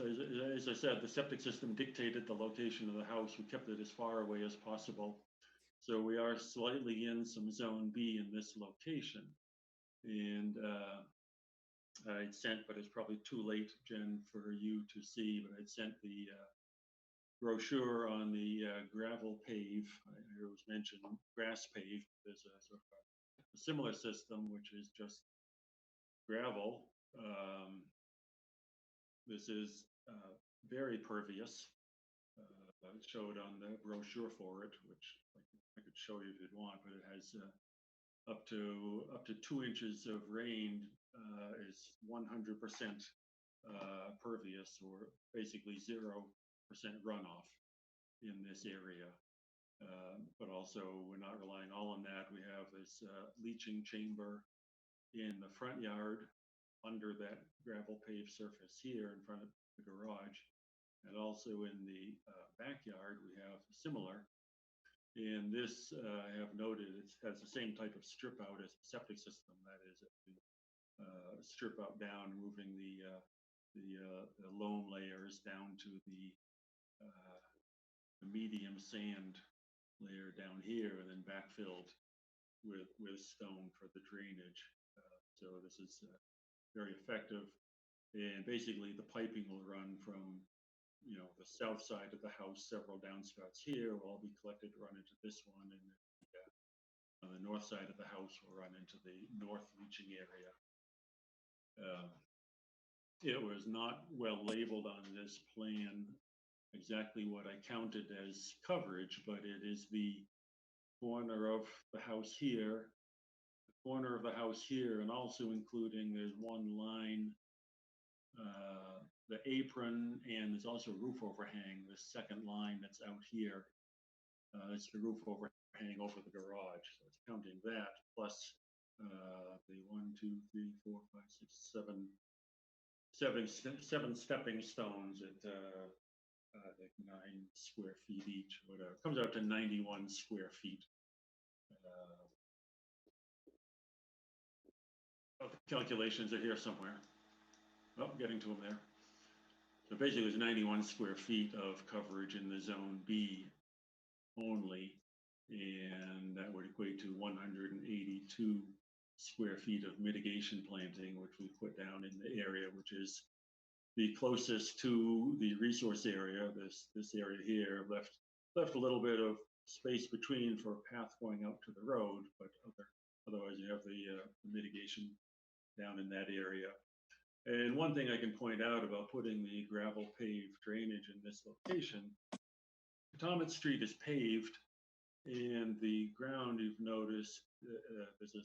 I said, the septic system dictated the location of the house. We kept it as far away as possible. So we are slightly in some zone B in this location. And I'd sent, but it's probably too late, Jen, for you to see, but I'd sent the brochure on the gravel pave. It was mentioned grass pave. There's a sort of a similar system, which is just gravel. This is very pervious. It showed on the brochure for it, which I could show you if you'd want, but it has up to 2 inches of rain is 100% pervious, or basically 0% runoff in this area. But also, we're not relying all on that. We have this leaching chamber in the front yard under that gravel paved surface here in front of the garage, and also in the backyard we have similar. And this I have noted, it has the same type of strip out as the septic system. That is, strip out down, moving the loam layers down to the medium sand layer down here, and then backfilled with stone for the drainage. So this is very effective. And basically the piping will run from, the south side of the house, several downspouts here will all be collected, run into this one, and on the north side of the house will run into the north leaching area. It was not well labeled on this plan exactly what I counted as coverage, but it is the corner of the house here, the corner of the house here, and also including there's one line, the apron, and there's also roof overhang, the second line that's out here. It's the roof overhang over the garage. So it's counting that plus the 1, 2, 3, 4, 5, 6, 7 stepping stones at I think 9 square feet each, whatever. It comes out to 91 square feet. Calculations are here somewhere. Oh, getting to them there. So basically, there's 91 square feet of coverage in the zone B only, and that would equate to 182 square feet of mitigation planting, which we put down in the area, which is the closest to the resource area. This area here left a little bit of space between for a path going out to the road, but otherwise you have the mitigation down in that area. And one thing I can point out about putting the gravel paved drainage in this location, Potomac Street is paved, and the ground, you've noticed, there's a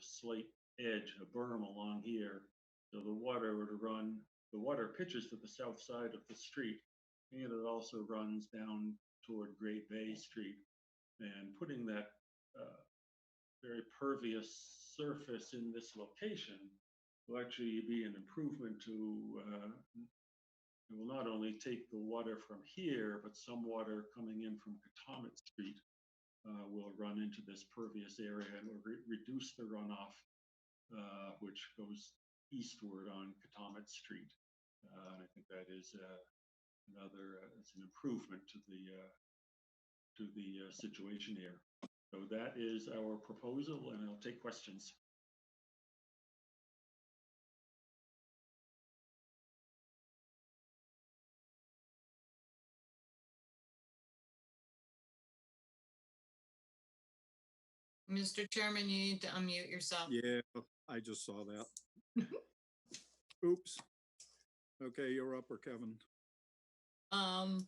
slight edge, a berm along here. So the water would run, the water pitches to the south side of the street, and it also runs down toward Great Bay Street. And putting that very pervious surface in this location will actually be an improvement to, it will not only take the water from here, but some water coming in from Potomac Street will run into this pervious area and will reduce the runoff, which goes eastward on Potomac Street. And I think that is it's an improvement to the situation here. So that is our proposal, and I'll take questions. Mr. Chairman, you need to unmute yourself. Yeah, I just saw that. Oops. Okay, you're up, or Kevin. Tom,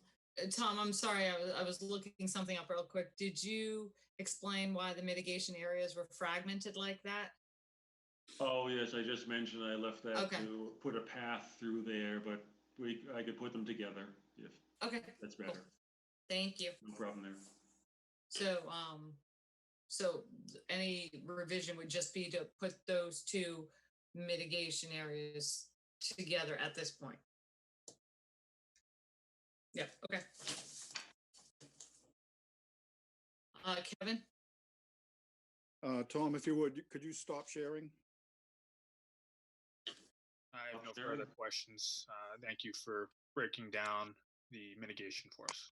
I'm sorry, I was looking something up real quick. Did you explain why the mitigation areas were fragmented like that? Oh, yes, I just mentioned I left that Okay. to put a path through there, but I could put them together if Okay, that's better. thank you. No problem there. So any revision would just be to put those two mitigation areas together at this point. Yeah, okay. Kevin? Tom, if you would, could you stop sharing? I have no Sharon? further questions. Thank you for breaking down the mitigation for us.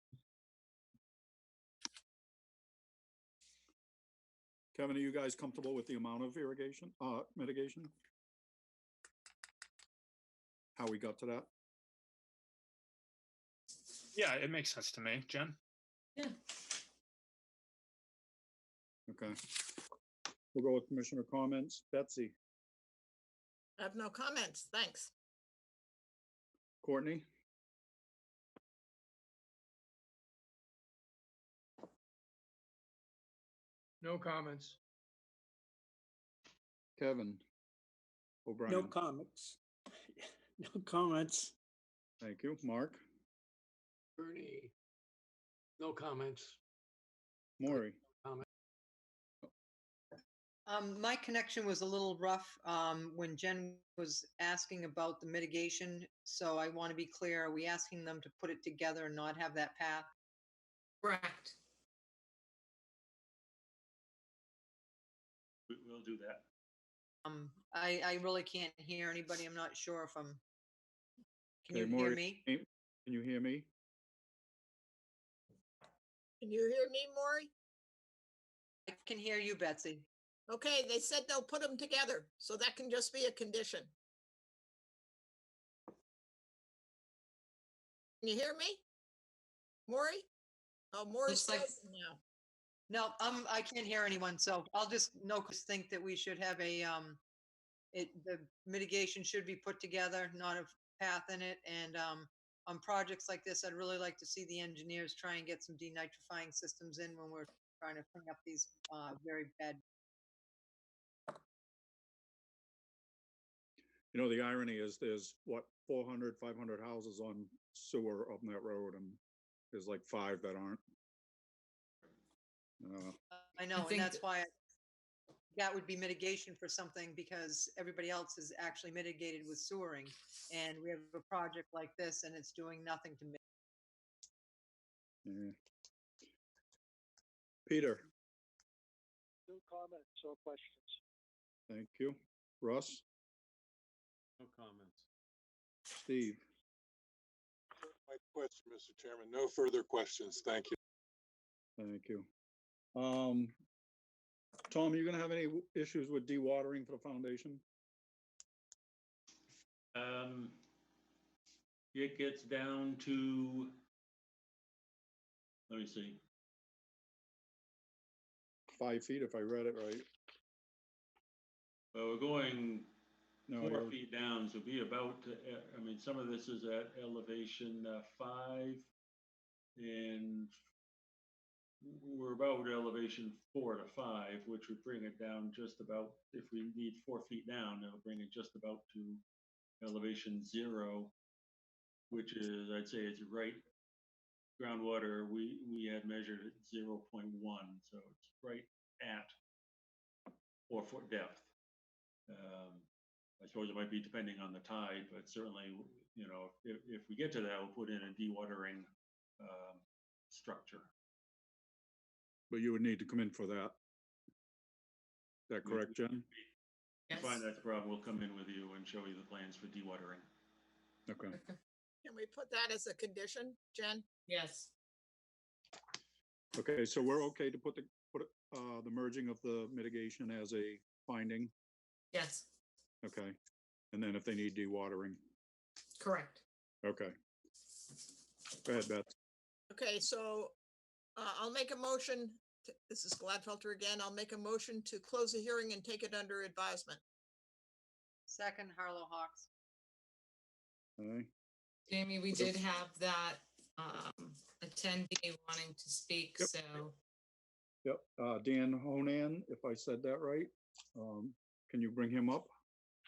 Kevin, are you guys comfortable with the amount of irrigation, mitigation? How we got to that? Yeah, it makes sense to me. Jen? Yeah. Okay. We'll go with commissioner comments. Betsy, I have no comments. Thanks. Courtney, No comments. Kevin, No O'Brien. comments. No comments. Thank you. Mark, Bernie, no comments. Maury. My connection was a little rough when Jen was asking about the mitigation. So I want to be clear, are we asking them to put it together and not have that path? Correct. We'll do that. I really can't hear anybody. I'm not sure if I'm, can Okay, you hear Maury, me? Can you hear me? Can you hear me, Maury? I can hear you, Betsy. Okay, they said they'll put them together, so that can just be a condition. Can you hear me? Maury? Oh, Maury's Looks like- frozen now. No, I can't hear anyone, so I'll just think that we should have a, the mitigation should be put together, not a path in it, and, on projects like this, I'd really like to see the engineers try and get some denitrifying systems in when we're trying to clean up these, very bad. You know, the irony is there's what, 400, 500 houses on sewer on that road, and there's like 5 that aren't. I know, and that's why that would be mitigation for something, because everybody else is actually mitigated with sewering. And we have a project like this and it's doing nothing to mitigate. Yeah. Peter, No comments or questions. thank you. Russ, No comments. Steve, My question, Mr. Chairman. No further questions. Thank you. thank you. Tom, are you gonna have any issues with dewatering for the foundation? It gets down to, let me see. 5 feet, if I read it right. Well, we're going No, 4 you're- feet down, so be about, I mean, some of this is at elevation 5, and we're about elevation 4 to 5, which would bring it down just about, if we need 4 feet down, it'll bring it just about to elevation 0, which is, I'd say it's right, groundwater, we had measured at 0.1, so it's right at 4-foot depth. I suppose it might be depending on the tide, but certainly, you know, if we get to that, we'll put in a dewatering structure. But you would need to come in for that. Is that correct, Jen? If we find that's the problem, we'll come in with you and show you the plans for dewatering. Okay. Can we put that as a condition, Jen? Yes. Okay, so we're okay to put the merging of the mitigation as a finding? Yes. Okay. And then if they need dewatering? Correct. Okay. Go ahead, Beth. Okay, so I'll make a motion This is Gladfelter again. I'll make a motion to close the hearing and take it under advisement. Second, Harlow Hawks. Okay. Jamie, we did have that attendee wanting to speak, Yep. so Yep, Dan Honan, if I said that right. Can you bring him up?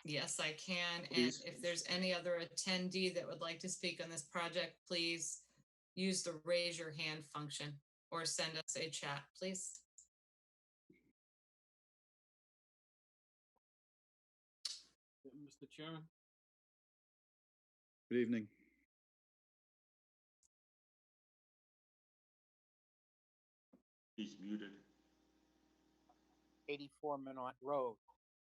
yes, I can. And Please. if there's any other attendee that would like to speak on this project, please use the raise your hand function or send us a chat, please. Mr. Chairman? Good evening. He's muted. 84 Minot Road.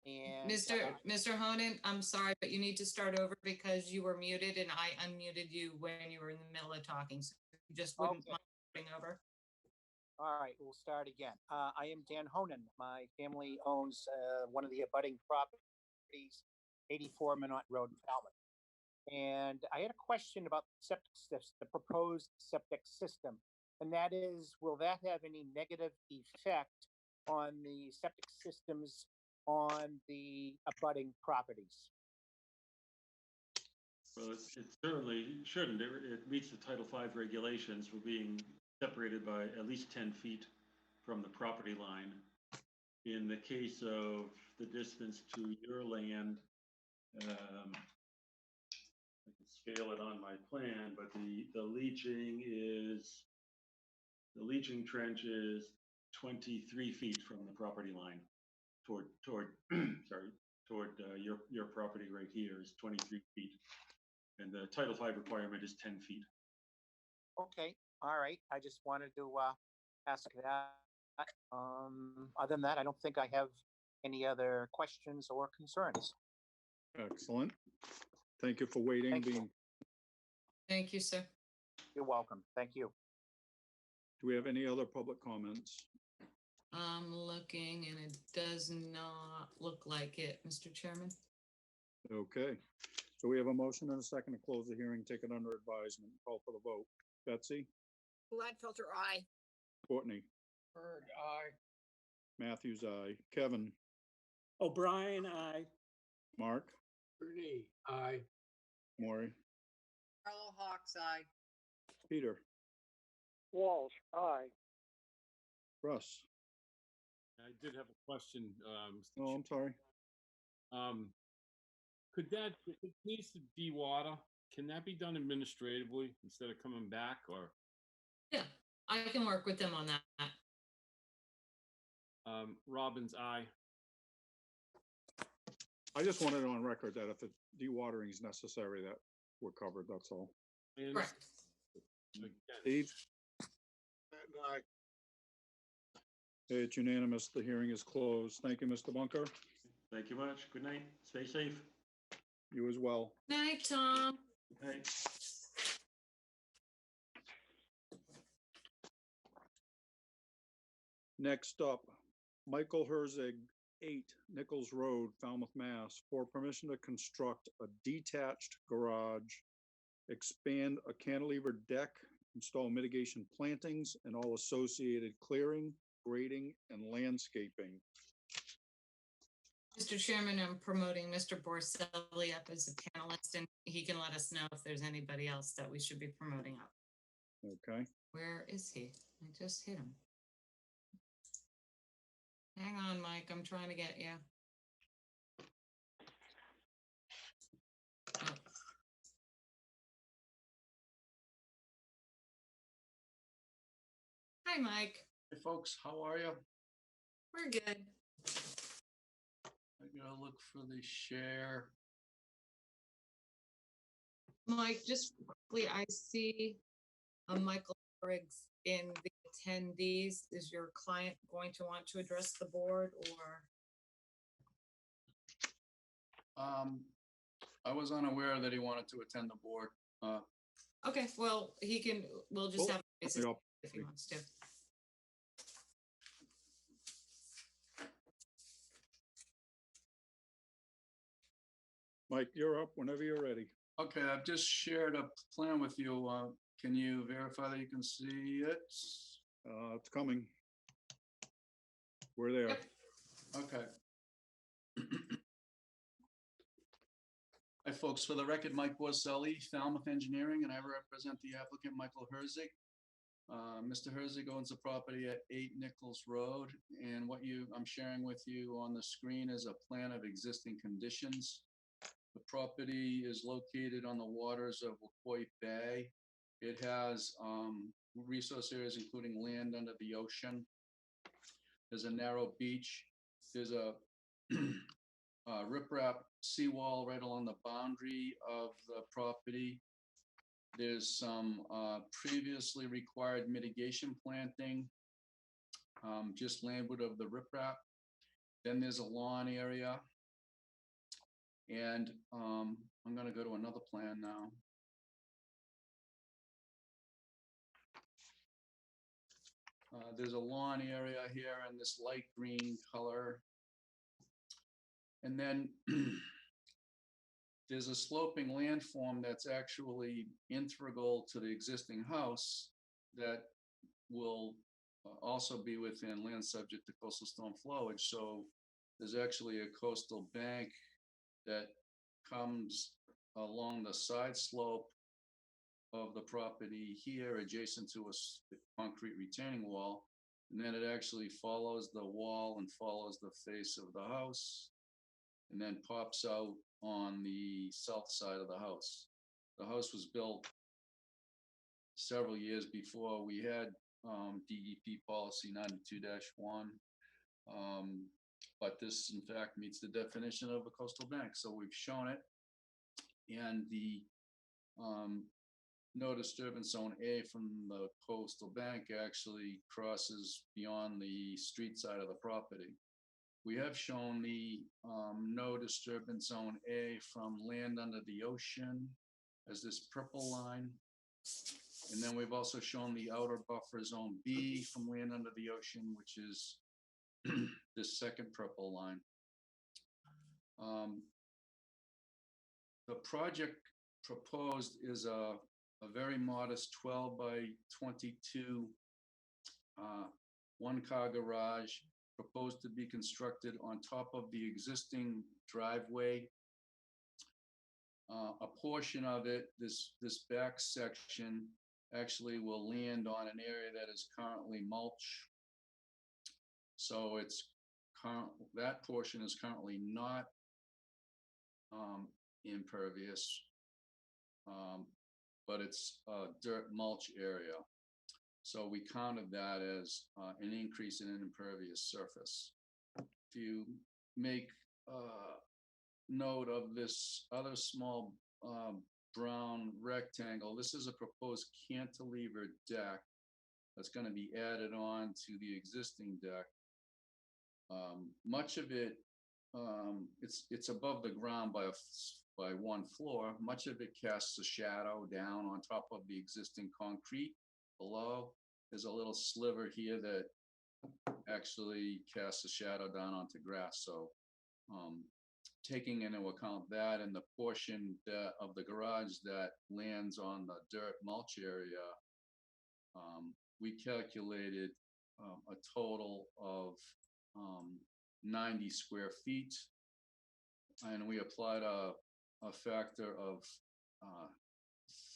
And Mr. Honan, I'm sorry, but you need to start over because you were muted and I unmuted you when you were in the middle of talking. So you just wouldn't Okay. mind starting over. All right, we'll start again. I am Dan Honan. My family owns one of the abutting properties, 84 Minot Road in Falmouth. And I had a question about the proposed septic system. And that is, will that have any negative effect on the septic systems on the abutting properties? Well, it certainly shouldn't. It meets the Title V regulations for being separated by at least 10 feet from the property line. In the case of the distance to your land, I can scale it on my plan, but the leaching trench is 23 feet from the property line toward your property right here is 23 feet. And the Title V requirement is 10 feet. Okay, all right. I just wanted to ask that. Other than that, I don't think I have any other questions or concerns. Excellent. Thank you for waiting. Thank you. Thank you, sir. You're welcome. Thank you. Do we have any other public comments? I'm looking and it does not look like it, Mr. Chairman. Okay, so we have a motion and a second to close the hearing, take it under advisement, call for the vote. Betsy, Gladfelter, aye. Courtney, Bird, aye. Matthews, aye. Kevin, O'Brien, aye. Mark, Rooney, aye. Maury, Harlow Hawks, aye. Peter, Walsh, aye. Russ. I did have a question, Mr. Oh, I'm sorry. Could that, if it needs to de-water, can that be done administratively instead of coming back or? Yeah, I can work with them on that. Robbins, aye. I just wanted it on record that if the dewatering is necessary, that we're covered, that's all. Correct. Steve, Aye. it's unanimous. The hearing is closed. Thank you, Mr. Bunker. Thank you much. Good night. Stay safe. You as well. Night, Tom. Night. Next up, Michael Herzig, 8 Nichols Road, Falmouth, Mass, for permission to construct a detached garage, expand a cantilever deck, install mitigation plantings, and all associated clearing, grading, and landscaping. Mr. Chairman, I'm promoting Mr. Borselli up as a panelist, and he can let us know if there's anybody else that we should be promoting up. Okay, Where is he? I just hit him. Hang on, Mike, I'm trying to get you. Oh. Hi, Mike. Hey, folks, how are you? We're good. I gotta look for the share. Mike, just quickly, I see a Michael Briggs in the attendees. Is your client going to want to address the board or? I was unaware that he wanted to attend the board. Okay, well, we'll just Well, have a visit yep. if he wants to. Mike, you're up whenever you're ready. Okay, I've just shared a plan with you. Can you verify that you can see it? It's coming. We're there. Okay. Hi, folks. For the record, Mike Borselli, Falmouth Engineering, and I represent the applicant, Michael Herzig. Mr. Herzig owns the property at 8 Nichols Road, and what I'm sharing with you on the screen is a plan of existing conditions. The property is located on the waters of Wacoit Bay. It has resource areas including land under the ocean. There's a narrow beach. There's a riprap seawall right along the boundary of the property. There's some previously required mitigation planting, just landward of the riprap. Then there's a lawn area. And I'm going to go to another plan now. There's a lawn area here in this light green color. And then there's a sloping landform that's actually integral to the existing house that will also be within land subject to coastal storm flowage. So there's actually a coastal bank that comes along the side slope of the property here adjacent to a concrete retaining wall. And then it actually follows the wall and follows the face of the house and then pops out on the south side of the house. The house was built several years before we had DEP policy 92-1. But this in fact meets the definition of a coastal bank. So we've shown it. And the no disturbance zone A from the coastal bank actually crosses beyond the street side of the property. We have shown the no disturbance zone A from land under the ocean as this purple line. And then we've also shown the outer buffer zone B from land under the ocean, which is this second purple line. The project proposed is a very modest 12 by 22 one-car garage proposed to be constructed on top of the existing driveway. A portion of it, this back section, actually will land on an area that is currently mulch. So it's that portion is currently not impervious, but it's a dirt mulch area. So we counted that as an increase in an impervious surface. If you make note of this other small brown rectangle, this is a proposed cantilever deck that's going to be added on to the existing deck. Much of it, it's above the ground by one floor. Much of it casts a shadow down on top of the existing concrete below. There's a little sliver here that actually casts a shadow down onto grass. So taking into account that and the portion of the garage that lands on the dirt mulch area, we calculated a total of 90 square feet. And we applied a factor of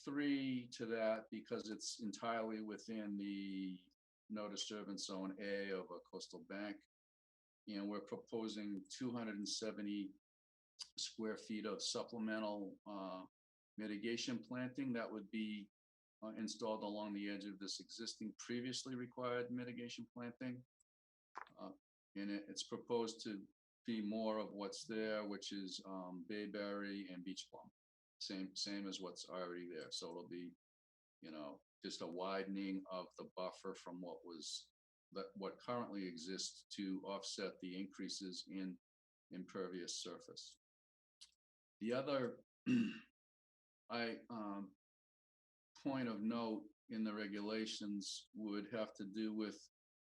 3 to that because it's entirely within the no disturbance zone A of a coastal bank. And we're proposing 270 square feet of supplemental mitigation planting that would be installed along the edge of this existing previously required mitigation planting. And it's proposed to be more of what's there, which is bayberry and beach plum. Same as what's already there. So it'll be, just a widening of the buffer from what currently exists to offset the increases in impervious surface. The other point of note in the regulations would have to do with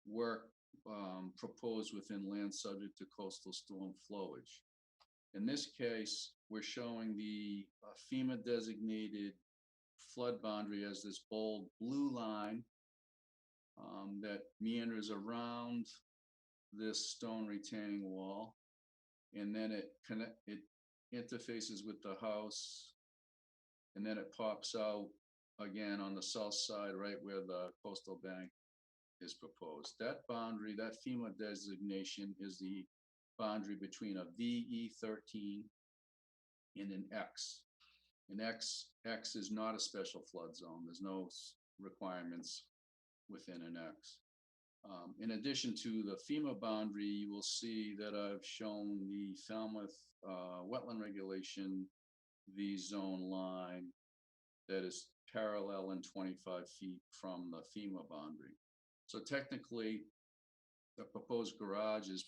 work proposed within land subject to coastal storm flowage. In this case, we're showing the FEMA designated flood boundary as this bold blue line that meanders around this stone retaining wall. And then it interfaces with the house. And then it pops out again on the south side, right where the coastal bank is proposed. That boundary, that FEMA designation is the boundary between a VE13 and an X. An X is not a special flood zone. There's no requirements within an X. In addition to the FEMA boundary, you will see that I've shown the Falmouth wetland regulation V zone line that is parallel and 25 feet from the FEMA boundary. So technically, the proposed garage is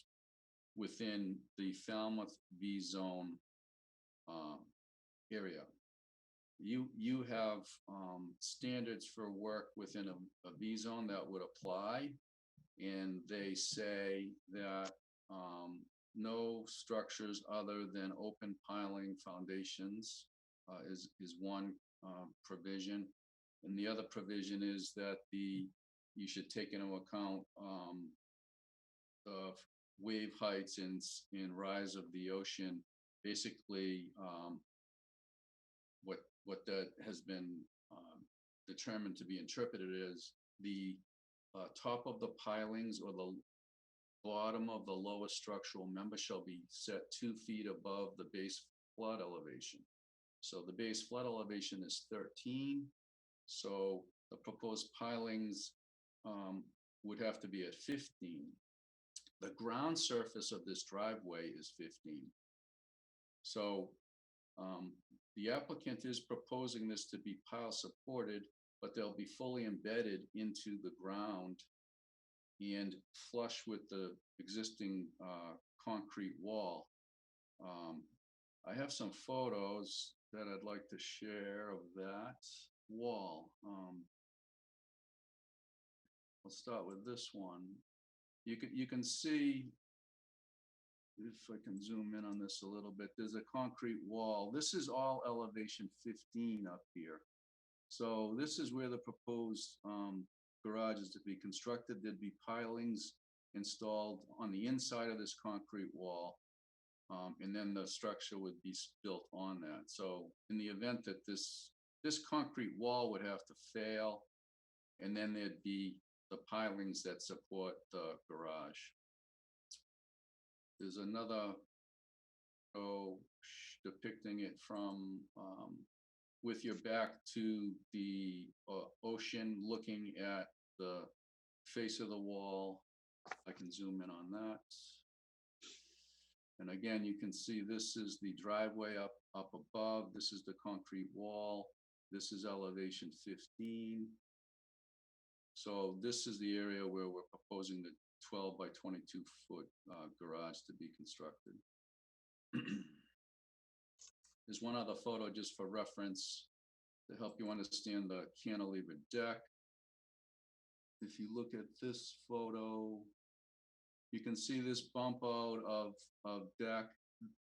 within the Falmouth V zone area. You have standards for work within a V zone that would apply, and they say that no structures other than open piling foundations is one provision, and the other provision is that you should take into account the wave heights and rise of the ocean. Basically, what that has been determined to be interpreted as the top of the pilings or the bottom of the lowest structural member shall be set 2 feet above the base flood elevation. So the base flood elevation is 13. So the proposed pilings would have to be at 15. The ground surface of this driveway is 15. So the applicant is proposing this to be pile supported, but they'll be fully embedded into the ground and flush with the existing concrete wall. I have some photos that I'd like to share of that wall. I'll start with this one. You can see, if I can zoom in on this a little bit, there's a concrete wall. This is all elevation 15 up here. So this is where the proposed garage is to be constructed. There'd be pilings installed on the inside of this concrete wall. And then the structure would be built on that. So in the event that this concrete wall would have to fail, and then there'd be the pilings that support the garage. There's another depicting it from with your back to the ocean, looking at the face of the wall. I can zoom in on that. And again, you can see this is the driveway up above. This is the concrete wall. This is elevation 15. So this is the area where we're proposing the 12 by 22 foot garage to be constructed. There's one other photo just for reference to help you understand the cantilever deck. If you look at this photo, you can see this bump out of deck.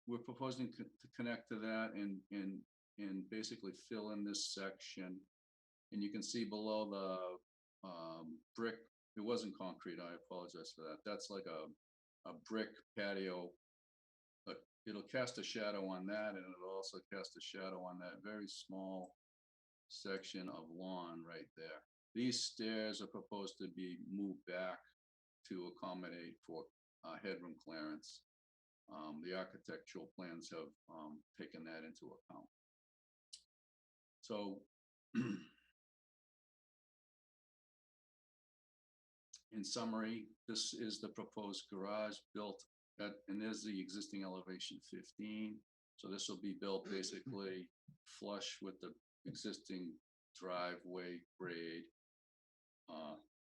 We're proposing to connect to that and basically fill in this section. And you can see below the brick, it wasn't concrete, I apologize for that. That's like a brick patio, but it'll cast a shadow on that, and it'll also cast a shadow on that very small section of lawn right there. These stairs are proposed to be moved back to accommodate for headroom clearance. The architectural plans have taken that into account. So in summary, this is the proposed garage built at, and there's the existing elevation 15. So this will be built basically flush with the existing driveway grade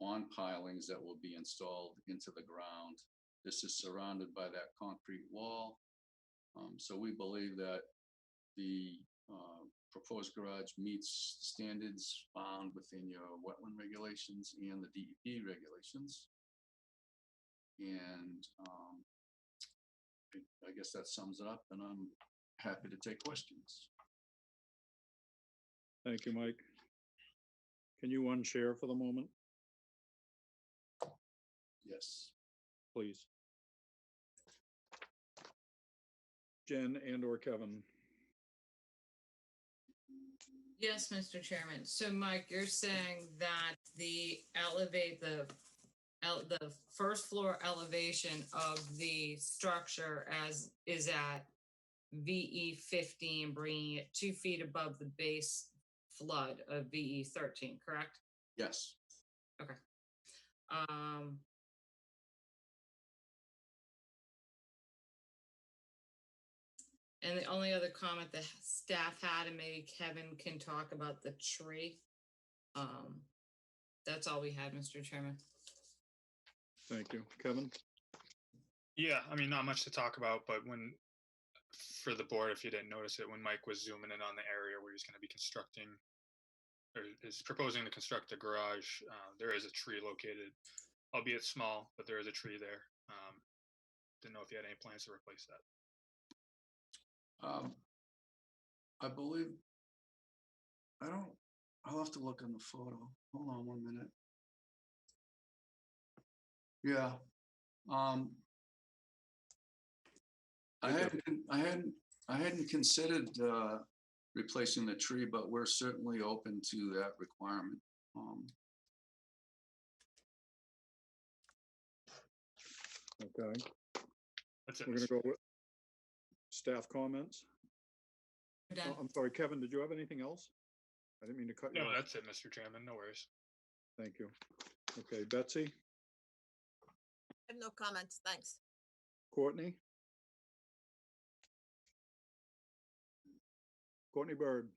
on pilings that will be installed into the ground. This is surrounded by that concrete wall. So we believe that the proposed garage meets standards found within your wetland regulations and the DEP regulations. And I guess that sums it up, and I'm happy to take questions. Thank you, Mike. Can you unshare for the moment? Yes. please. Jen and or Kevin. Yes, Mr. Chairman. So Mike, you're saying that the the first floor elevation of the structure as is at VE 15, bringing it 2 feet above the base flood of VE 13, correct? Yes. Okay. Um, and the only other comment the staff had, and maybe Kevin can talk about the tree. That's all we had, Mr. Chairman. Thank you. Kevin? Yeah, I mean, not much to talk about, but for the board, if you didn't notice it, when Mike was zooming in on the area where he's going to be constructing, or is proposing to construct the garage, there is a tree located, albeit small, but there is a tree there. Didn't know if you had any plans to replace that. I believe, I'll have to look on the photo. Hold on 1 minute. Yeah. I hadn't considered replacing the tree, but we're certainly open to that requirement. Okay. That's it. We're gonna go with staff comments. Oh, I'm sorry, Kevin, did you have anything else? I didn't mean to cut you No, off. that's it, Mr. Chairman. No worries. Thank you. Okay, Betsy, I have no comments, thanks. Courtney? Courtney Bird.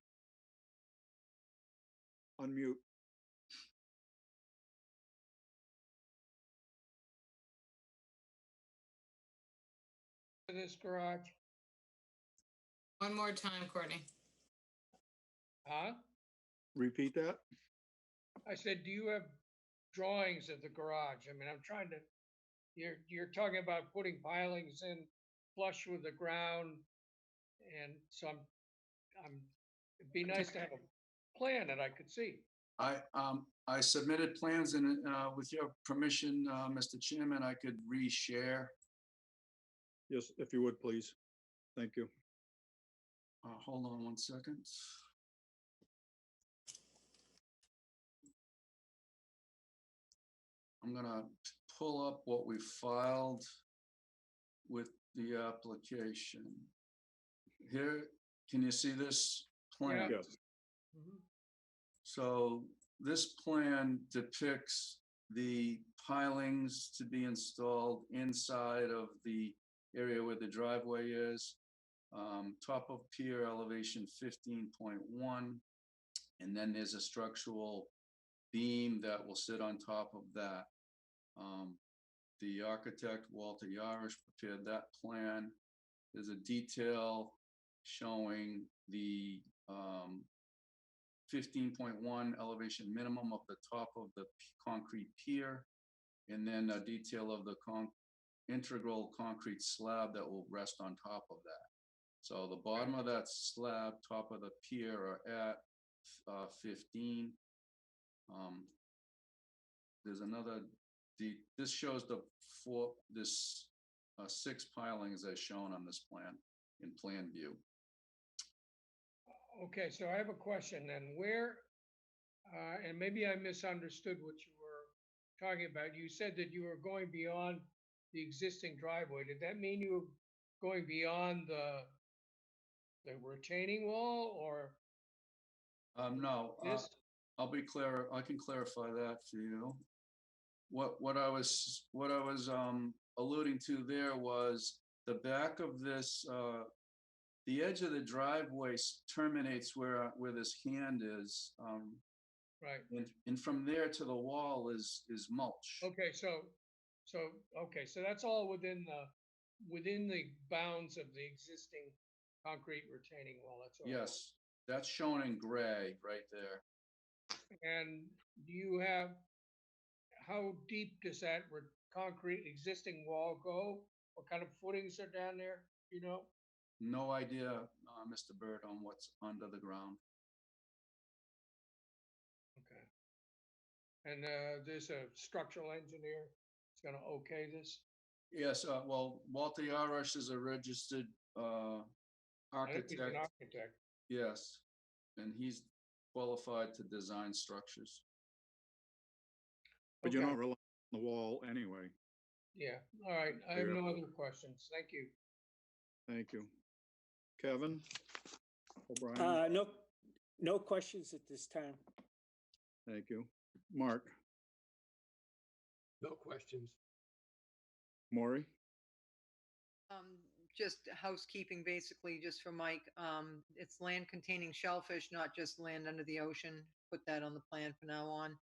Unmute. This garage, One more time, Courtney. huh? Repeat that? I said, do you have drawings of the garage? I mean, I'm trying to, you're talking about putting pilings in flush with the ground. And so it'd be nice to have a plan that I could see. I submitted plans and with your permission, Mr. Chairman, I could reshare. Yes, if you would, please. Thank you. Hold on 1 second. I'm gonna pull up what we filed with the application. Here, can you see this plan? Yes. So this plan depicts the pilings to be installed inside of the area where the driveway is. Top of pier elevation 15.1. And then there's a structural beam that will sit on top of that. The architect, Walter Yarish, prepared that plan. There's a detail showing the 15.1 elevation minimum of the top of the concrete pier, and then a detail of the integral concrete slab that will rest on top of that. So the bottom of that slab, top of the pier are at 15. There's another, this shows the 6 pilings as shown on this plan in plan view. Okay, so I have a question then. Where, and maybe I misunderstood what you were talking about. You said that you were going beyond the existing driveway. Did that mean you were going beyond the retaining wall or? No, This? I'll be clear. I can clarify that for you. What I was alluding to there was the back of this, the edge of the driveway terminates where this hand is. Right. And from there to the wall is mulch. Okay, so that's all within the bounds of the existing concrete retaining wall. That's all. Yes, that's shown in gray right there. And do you have, how deep does that concrete existing wall go? What kind of footings are down there? You know? No idea, Mr. Bird, on what's under the ground. Okay. And there's a structural engineer that's gonna okay this? Yes, well, Walter Yarosh is a registered I think he's an architect. architect. Yes, and he's qualified to design structures. But you're Okay. not relying on the wall anyway. Yeah, all right. I have Yeah. no other questions. Thank you. Thank you. Kevin? O'Brien? No questions at this time. Thank you. Mark? No questions. Maury? Just housekeeping, basically, just for Mike. It's land containing shellfish, not just land under the ocean. Put that on the plan from now on.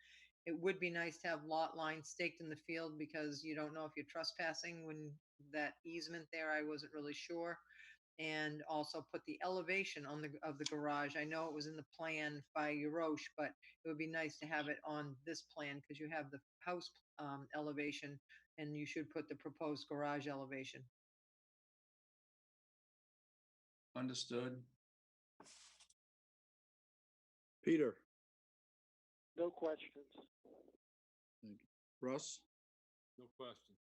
It would be nice to have lot lines staked in the field because you don't know if you're trespassing when that easement there, I wasn't really sure. And also put the elevation on of the garage. I know it was in the plan by Yarosh, but it would be nice to have it on this plan because you have the house elevation and you should put the proposed garage elevation. Understood. Peter? No questions. Thank you. Russ? No question.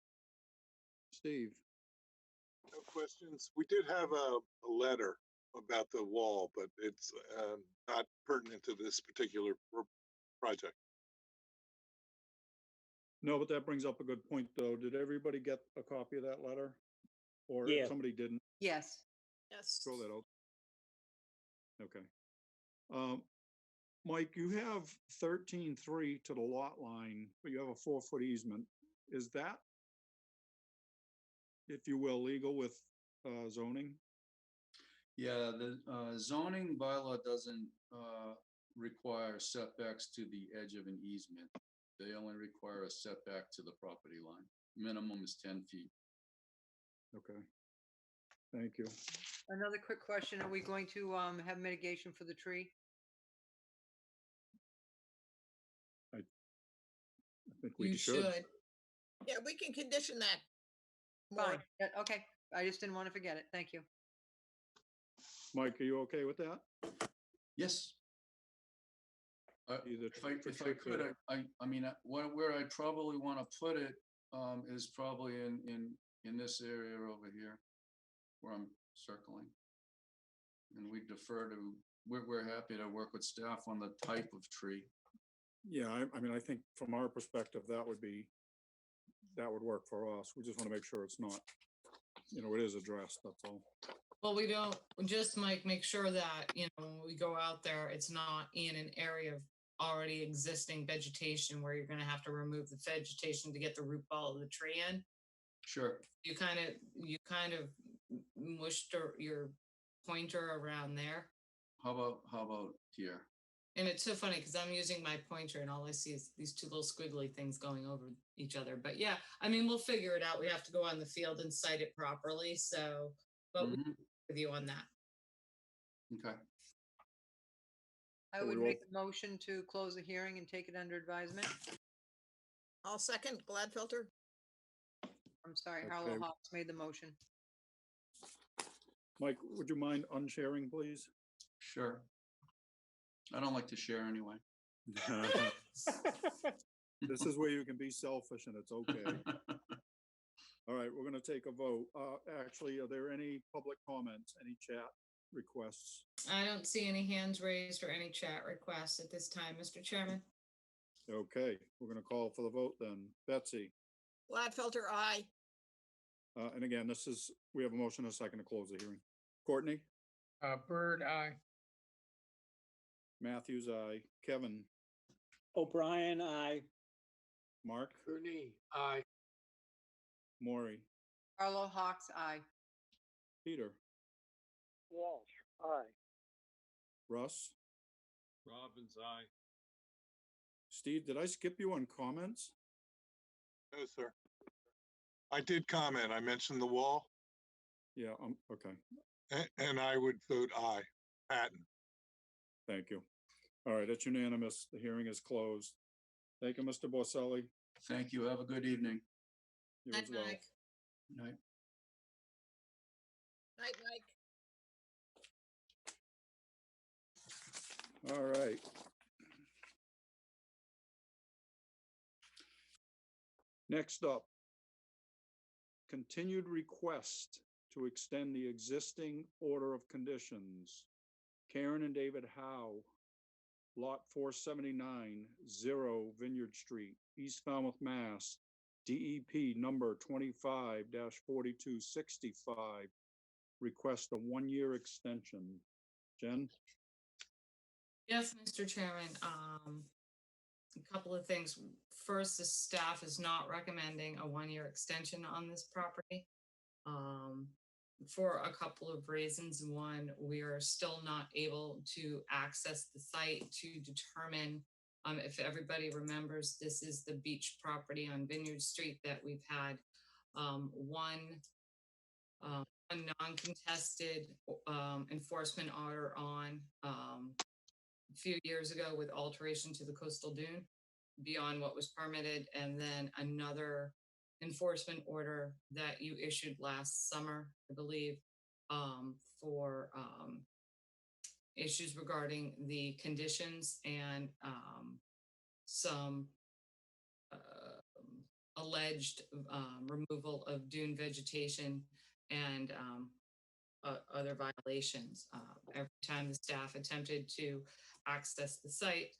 Steve? No questions. We did have a letter about the wall, but it's not pertinent to this particular project. No, but that brings up a good point, though. Did everybody get a copy of that letter? Or Yeah. if somebody didn't, Yes. Yes. throw that out. Okay. Mike, you have 13.3 to the lot line, but you have a 4-foot easement. Is that, if you will, legal with zoning? Yeah, the zoning bylaw doesn't require setbacks to the edge of an easement. They only require a setback to the property line. Minimum is 10 feet. Okay. Thank you. Another quick question. Are we going to have mitigation for the tree? I think we You should. should. Yeah, we can condition that. Fine. More. Yeah, okay. I just didn't want to forget it. Thank you. Mike, are you okay with that? Yes. Either If I trick or could, treat. I mean, where I probably want to put it is probably in this area over here where I'm circling. And we defer to, we're happy to work with staff on the type of tree. Yeah, I mean, I think from our perspective, that would work for us. We just want to make sure it's not, it is addressed, that's all. Well, we don't, just make sure that, when we go out there, it's not in an area of already existing vegetation where you're gonna have to remove the vegetation to get the root ball of the tree in. Sure. You kind of mushed your pointer around there. How about here? And it's so funny because I'm using my pointer and all I see is these two little squiggly things going over each other. But yeah, I mean, we'll figure it out. We have to go on the field and site it properly. So, but we'll work with you on that. Okay. I would make a motion to close the hearing and take it under advisement. I'll second Gladfelter. I'm sorry, Okay. Harlow Hawks made the motion. Mike, would you mind unsharing, please? Sure. I don't like to share anyway. This is where you can be selfish and it's okay. All right, we're going to take a vote. Actually, are there any public comments, any chat requests? I don't see any hands raised or any chat requests at this time, Mr. Chairman. Okay, we're going to call for the vote then. Betsy? Gladfelter, aye. And again, we have a motion and a second to close the hearing. Courtney? Bird, aye. Matthews, aye. Kevin? O'Brien, aye. Mark? Cooney, aye. Maury? Harlow Hawks, aye. Peter? Walsh, aye. Russ? Robbins, aye. Steve, did I skip you on comments? No, sir. I did comment. I mentioned the wall, Yeah, okay. and I would vote aye. Patton. Thank you. All right, it's unanimous. The hearing is closed. Thank you, Mr. Borselli. Thank you. Have a good evening. You Night, as well. Mike. Night. Night, Mike. All right. Next up, continued request to extend the existing order of conditions. Karen and David Howe, Lot 479, 0 Vineyard Street, East Falmouth, Mass. DEP number 25-4265. Request a one-year extension. Jen? Yes, Mr. Chairman, a couple of things. First, the staff is not recommending a one-year extension on this property. For a couple of reasons. One, we are still not able to access the site to determine, if everybody remembers, this is the beach property on Vineyard Street that we've had one non-contested enforcement order on a few years ago with alteration to the coastal dune beyond what was permitted, and then another enforcement order that you issued last summer, I believe, for issues regarding the conditions and some alleged removal of dune vegetation and other violations. Every time the staff attempted to access the site,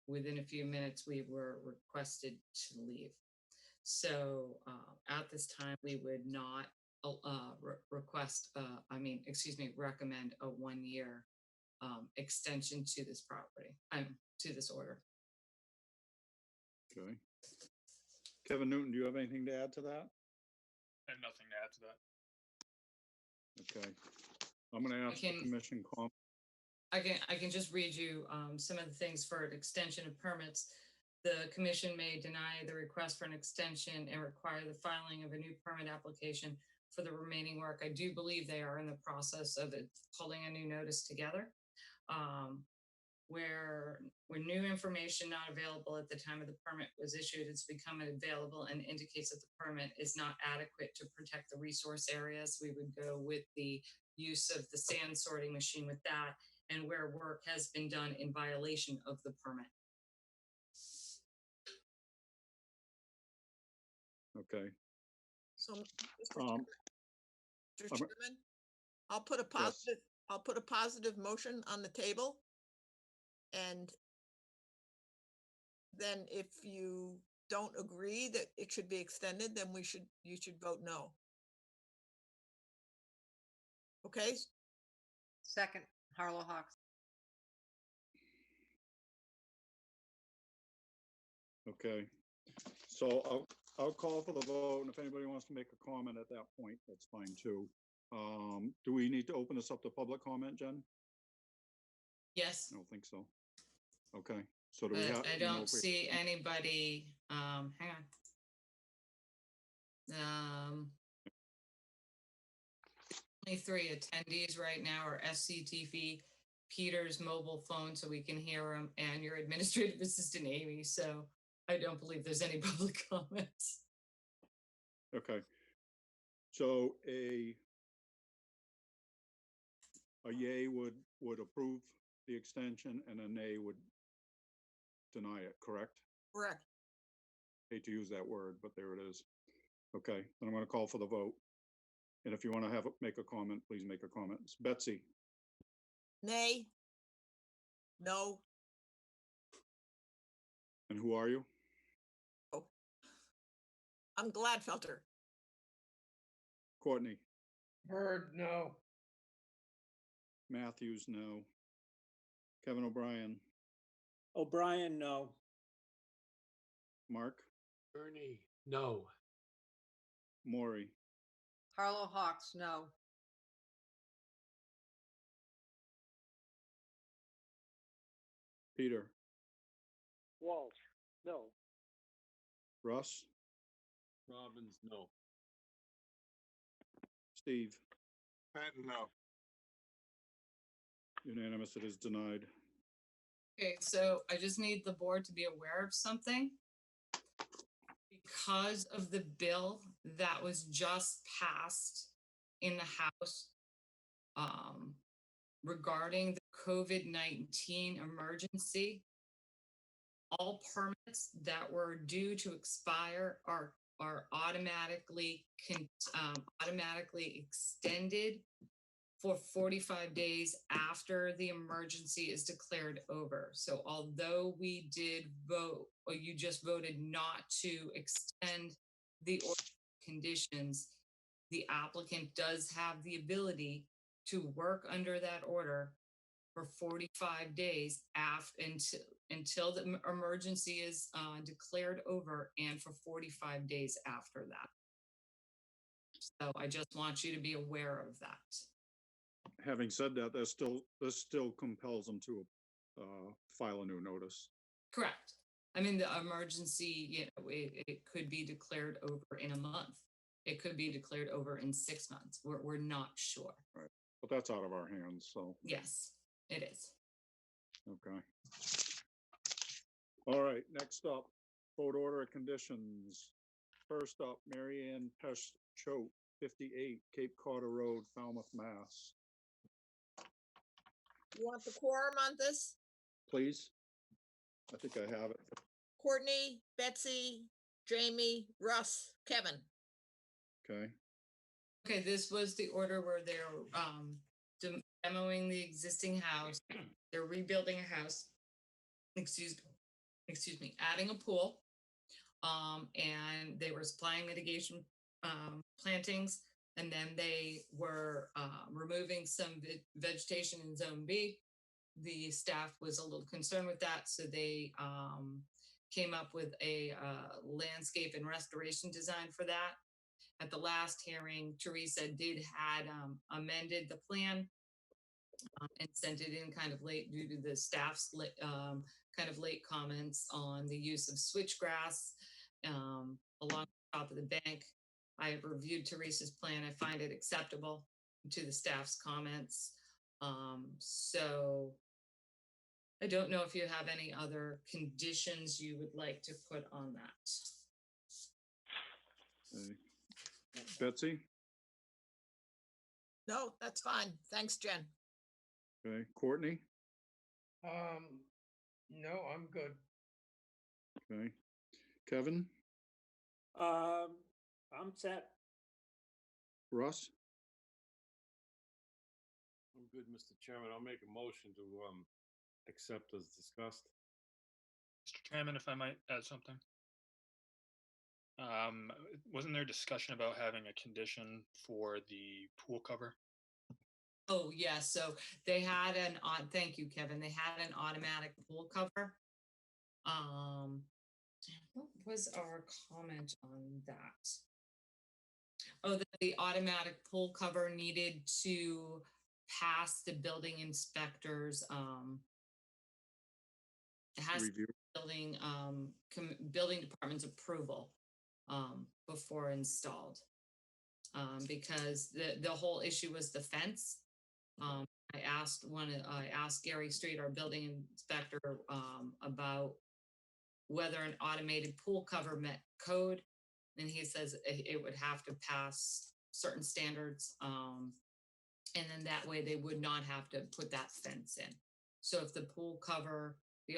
within a few minutes, we were requested to leave. So at this time, we would not recommend a one-year extension to this property, to this order. Okay. Kevin Newton, do you have anything to add to that? I have nothing to add to that. Okay. I'm going to ask the commission comment. I can just read you some of the things for an extension of permits. The commission may deny the request for an extension and require the filing of a new permit application for the remaining work. I do believe they are in the process of pulling a new notice together. Where new information not available at the time of the permit was issued, it's become available and indicates that the permit is not adequate to protect the resource areas. We would go with the use of the sand sorting machine with that, and where work has been done in violation of the permit. Okay. So, Mr. Chairman, I'll put a positive motion on the table. And then if you don't agree that it should be extended, then you should vote no. Okay? Second, Harlow Hawks. Okay. So I'll call for the vote, and if anybody wants to make a comment at that point, that's fine too. Do we need to open this up to public comment, Jen? Yes. I don't think so. Okay, so do we have? I don't see anybody, hang on. Only 3 attendees right now are SCTV, Peter's mobile phone, so we can hear him, and your administrative assistant, Amy, so I don't believe there's any public comments. Okay. So a yay would approve the extension and a nay would deny it, correct? Correct. Hate to use that word, but there it is. Okay, then I'm going to call for the vote. And if you want to make a comment, please make a comment. It's Betsy. Nay. No. And who are you? Oh, I'm Gladfelter. Courtney. Bird, no. Matthews, no. Kevin O'Brien. O'Brien, no. Mark. Bernie, no. Maury. Harlow Hawks, no. Peter. Walsh, no. Russ. Robbins, no. Steve. Patton, no. Unanimous, it is denied. Okay, so I just need the board to be aware of something. Because of the bill that was just passed in the House regarding the COVID-19 emergency, all permits that were due to expire are automatically extended for 45 days after the emergency is declared over. So although we did vote, or you just voted not to extend the order of conditions, the applicant does have the ability to work under that order for 45 days until the emergency is declared over, and for 45 days after that. So I just want you to be aware of that. Having said that, this still compels them to file a new notice. Correct. I mean, the emergency, it could be declared over in a month. It could be declared over in 6 months. We're not sure. Right. But that's out of our hands, so. Yes, it is. Okay. All right, next up, vote order of conditions. First up, Mary Ann Pesh Choate, 58 Cape Cod Road, Falmouth, Mass. You want the quorum on this? Please. I think I have it. Courtney, Betsy, Jamie, Russ, Kevin. Okay. Okay, this was the order where they're demoing the existing house. They're rebuilding a house. Excuse me, adding a pool. And they were supplying mitigation plantings, and then they were removing some vegetation in Zone B. The staff was a little concerned with that, so they came up with a landscape and restoration design for that. At the last hearing, Teresa had amended the plan and sent it in kind of late due to the staff's kind of late comments on the use of switchgrass along the top of the bank. I have reviewed Teresa's plan. I find it acceptable to the staff's comments. So I don't know if you have any other conditions you would like to put on that. Okay. Betsy? No, that's fine. Thanks, Jen. Okay. Courtney? No, I'm good. Okay. Kevin? I'm set. Russ? I'm good, Mr. Chairman. I'll make a motion to accept as discussed. Mr. Chairman, if I might add something. Wasn't there discussion about having a condition for the pool cover? Oh, yeah, so they had thank you, Kevin. They had an automatic pool cover. What was our comment on that? Oh, the automatic pool cover needed to pass the building inspectors. It has Review. building department's approval before installed. Because the whole issue was the fence. I asked Gary Street, our building inspector, about whether an automated pool cover met code, and he says it would have to pass certain standards, and then that way they would not have to put that fence in. So if the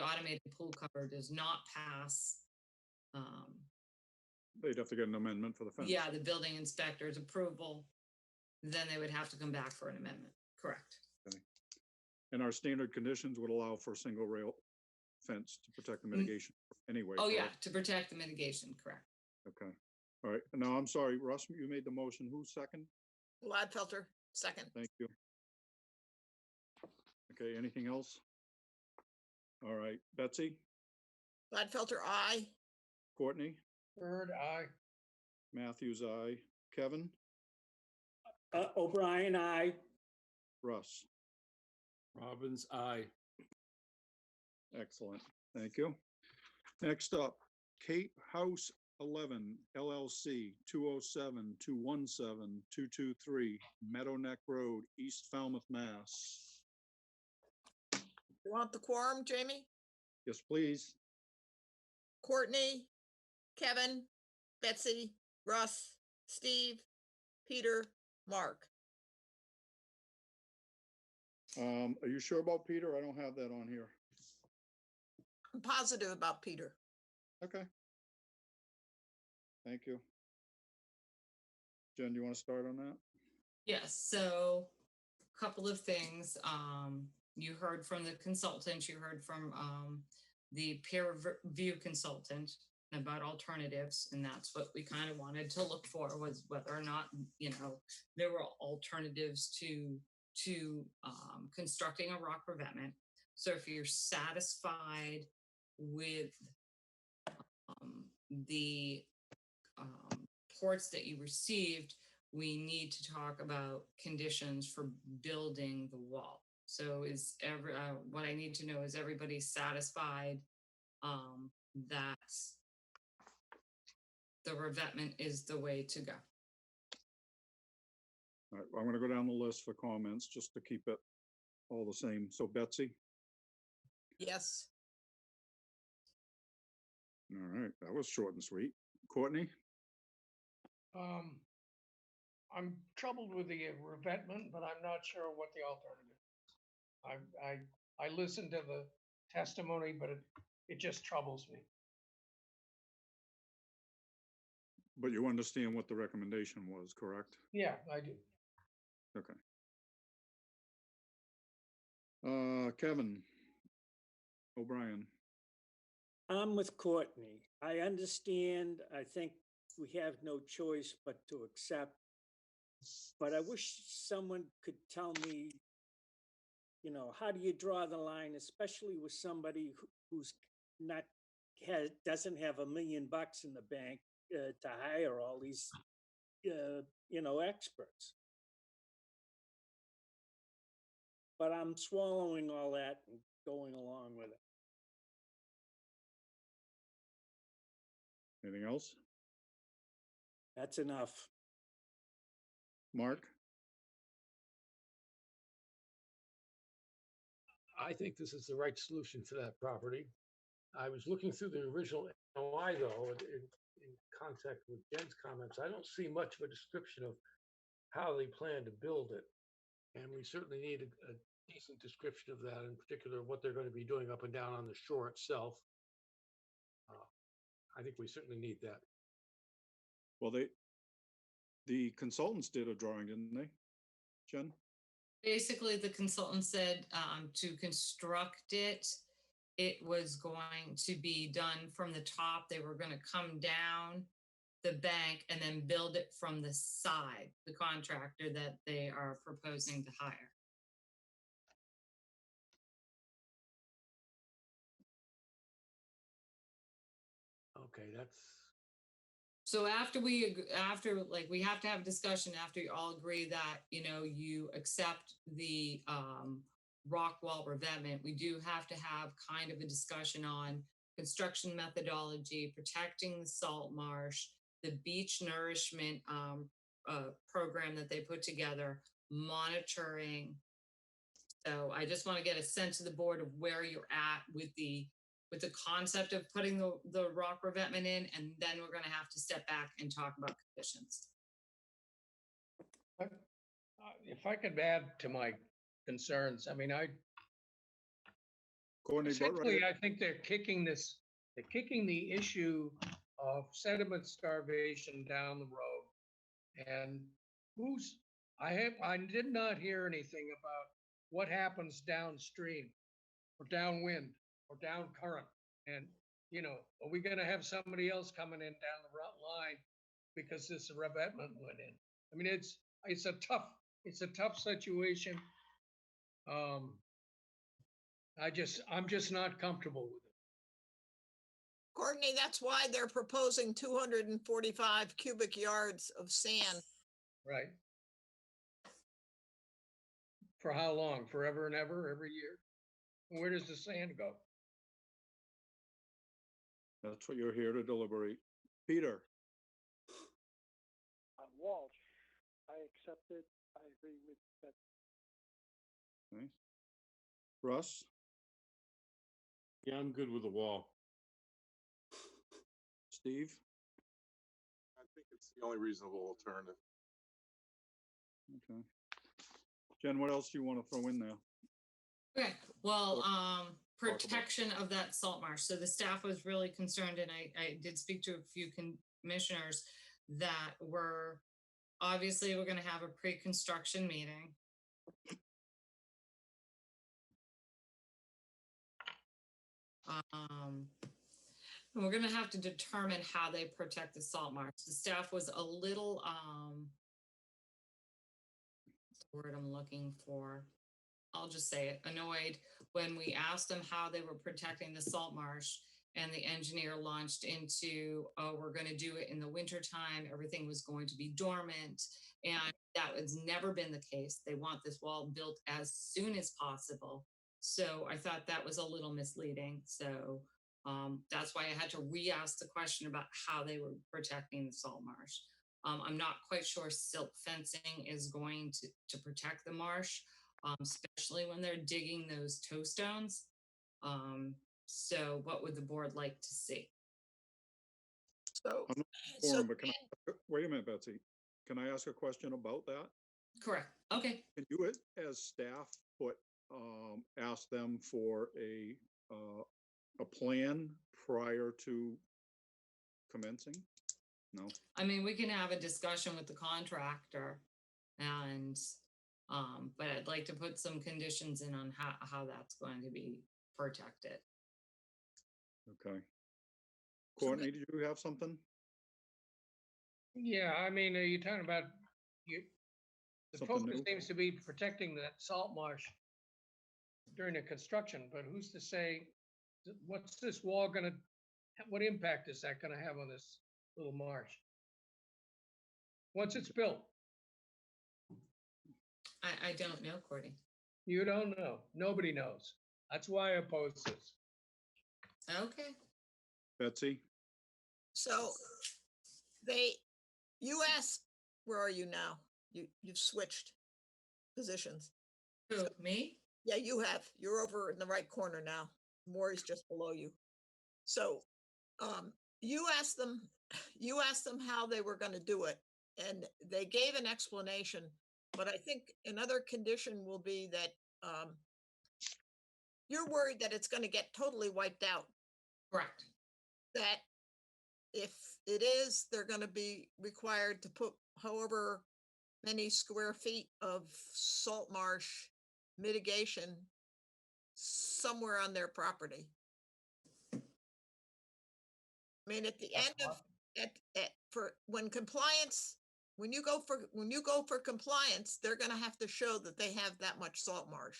automated pool cover does not pass, They'd have to get an amendment for the fence. yeah, the building inspector's approval, then they would have to come back for an amendment. Correct. Okay. And our standard conditions would allow for a single rail fence to protect the mitigation anyway. Oh, yeah, correct? to protect the mitigation, correct. Okay. All right. Now, I'm sorry, Russ, you made the motion. Who's second? Gladfelter, second. Thank you. Okay, anything else? All right, Betsy, Gladfelter, aye. Courtney, Bird, aye. Matthews, aye. Kevin, O'Brien, aye. Russ. Robbins, aye. Excellent. Thank you. Next up, Cape House 11 LLC, 207-217-223 Meadow Neck Road, East Falmouth, Mass. You want the quorum, Jamie? Yes, please. Courtney, Kevin, Betsy, Russ, Steve, Peter, Mark. Are you sure about Peter? I don't have that on here. I'm positive about Peter. Okay. Thank you. Jen, do you want to start on that? Yes, so a couple of things. You heard from the consultant, you heard from the peer review consultant about alternatives, and that's what we kind of wanted to look for, was whether or not, you know, there were alternatives to constructing a rock revetment. So if you're satisfied with the reports that you received, we need to talk about conditions for building the wall. So is what I need to know, is everybody satisfied that the revetment is the way to go? All right, I'm going to go down the list for comments just to keep it all the same. So Betsy? Yes. All right, that was short and sweet. Courtney? I'm troubled with the revetment, but I'm not sure what the alternative is. I listened to the testimony, but it just troubles me. But you understand what the recommendation was, correct? Yeah, I do. Okay. Kevin O'Brien. I'm with Courtney. I understand. I think we have no choice but to accept. But I wish someone could tell me, you know, how do you draw the line, especially with somebody who's not doesn't have $1 million in the bank to hire all these, you know, experts. But I'm swallowing all that and going along with it. Anything else? That's enough. Mark? I think this is the right solution for that property. I was looking through the original NOI though, in contact with Jen's comments. I don't see much of a description of how they plan to build it. And we certainly need a decent description of that, in particular, what they're going to be doing up and down on the shore itself. I think we certainly need that. Well, the consultants did a drawing, didn't they, Jen? Basically, the consultant said to construct it, it was going to be done from the top. They were going to come down the bank and then build it from the side, the contractor that they are proposing to hire. Okay, that's. So after we have to have a discussion after you all agree that, you know, you accept the rock wall revetment, we do have to have kind of a discussion on construction methodology, protecting the salt marsh, the beach nourishment program that they put together, monitoring. So I just want to get a sense of the board of where you're at with the concept of putting the rock revetment in, and then we're going to have to step back and talk about conditions. If I could add to my concerns, I mean, Courtney, essentially, I think they're kicking the issue of sediment starvation down the road. And I did not hear anything about what happens downstream or downwind or down current. And, you know, are we going to have somebody else coming in down the line because this revetment went in? I mean, it's a tough situation. I'm just not comfortable with it. Courtney, that's why they're proposing 245 cubic yards of sand. Right. For how long? Forever and ever, every year? Where does the sand go? That's what you're here to deliberate. Peter? Walsh, I accept it. I agree with that. Okay. Russ? Yeah, I'm good with the wall. Steve? I think it's the only reasonable alternative. Okay. Jen, what else do you want to throw in there? Okay, well, protection of that salt marsh. So the staff was really concerned, and I did speak to a few commissioners that we're gonna have a pre-construction meeting. And we're gonna have to determine how they protect the salt marsh. The staff was a little, what's the word I'm looking for? I'll just say it, annoyed when we asked them how they were protecting the salt marsh, and the engineer launched into, oh, we're gonna do it in the wintertime, everything was going to be dormant, and that has never been the case. They want this wall built as soon as possible. So I thought that was a little misleading. So that's why I had to re-ask the question about how they were protecting the salt marsh. I'm not quite sure silt fencing is going to protect the marsh, especially when they're digging those toe stones. So what would the board like to see? So, I'm not so informed, but wait a minute, Betsy. Can I ask a question about that? Correct. Okay. Can you, as staff, ask them for a plan prior to commencing? No? I mean, we can have a discussion with the contractor and, but I'd like to put some conditions in on how that's going to be protected. Okay. Courtney, did you have something? Yeah, I mean, are you talking about, the Something focus new? seems to be protecting that salt marsh during the construction, but who's to say, what's this wall gonna, what impact is that gonna have on this little marsh? Once it's built, I don't know, Courtney. you don't know. Nobody knows. That's why I oppose this. Okay. Betsy? So you asked, where are you now? You've switched positions. Who, me? Yeah, you have. You're over in the right corner now. Maury's just below you. So you asked them how they were going to do it, and they gave an explanation. But I think another condition will be that you're worried that it's going to get totally wiped out. Correct. That if it is, they're going to be required to put however many square feet of salt marsh mitigation somewhere on their property. I mean, at the end of when you go for compliance, they're going to have to show that they have that much salt marsh.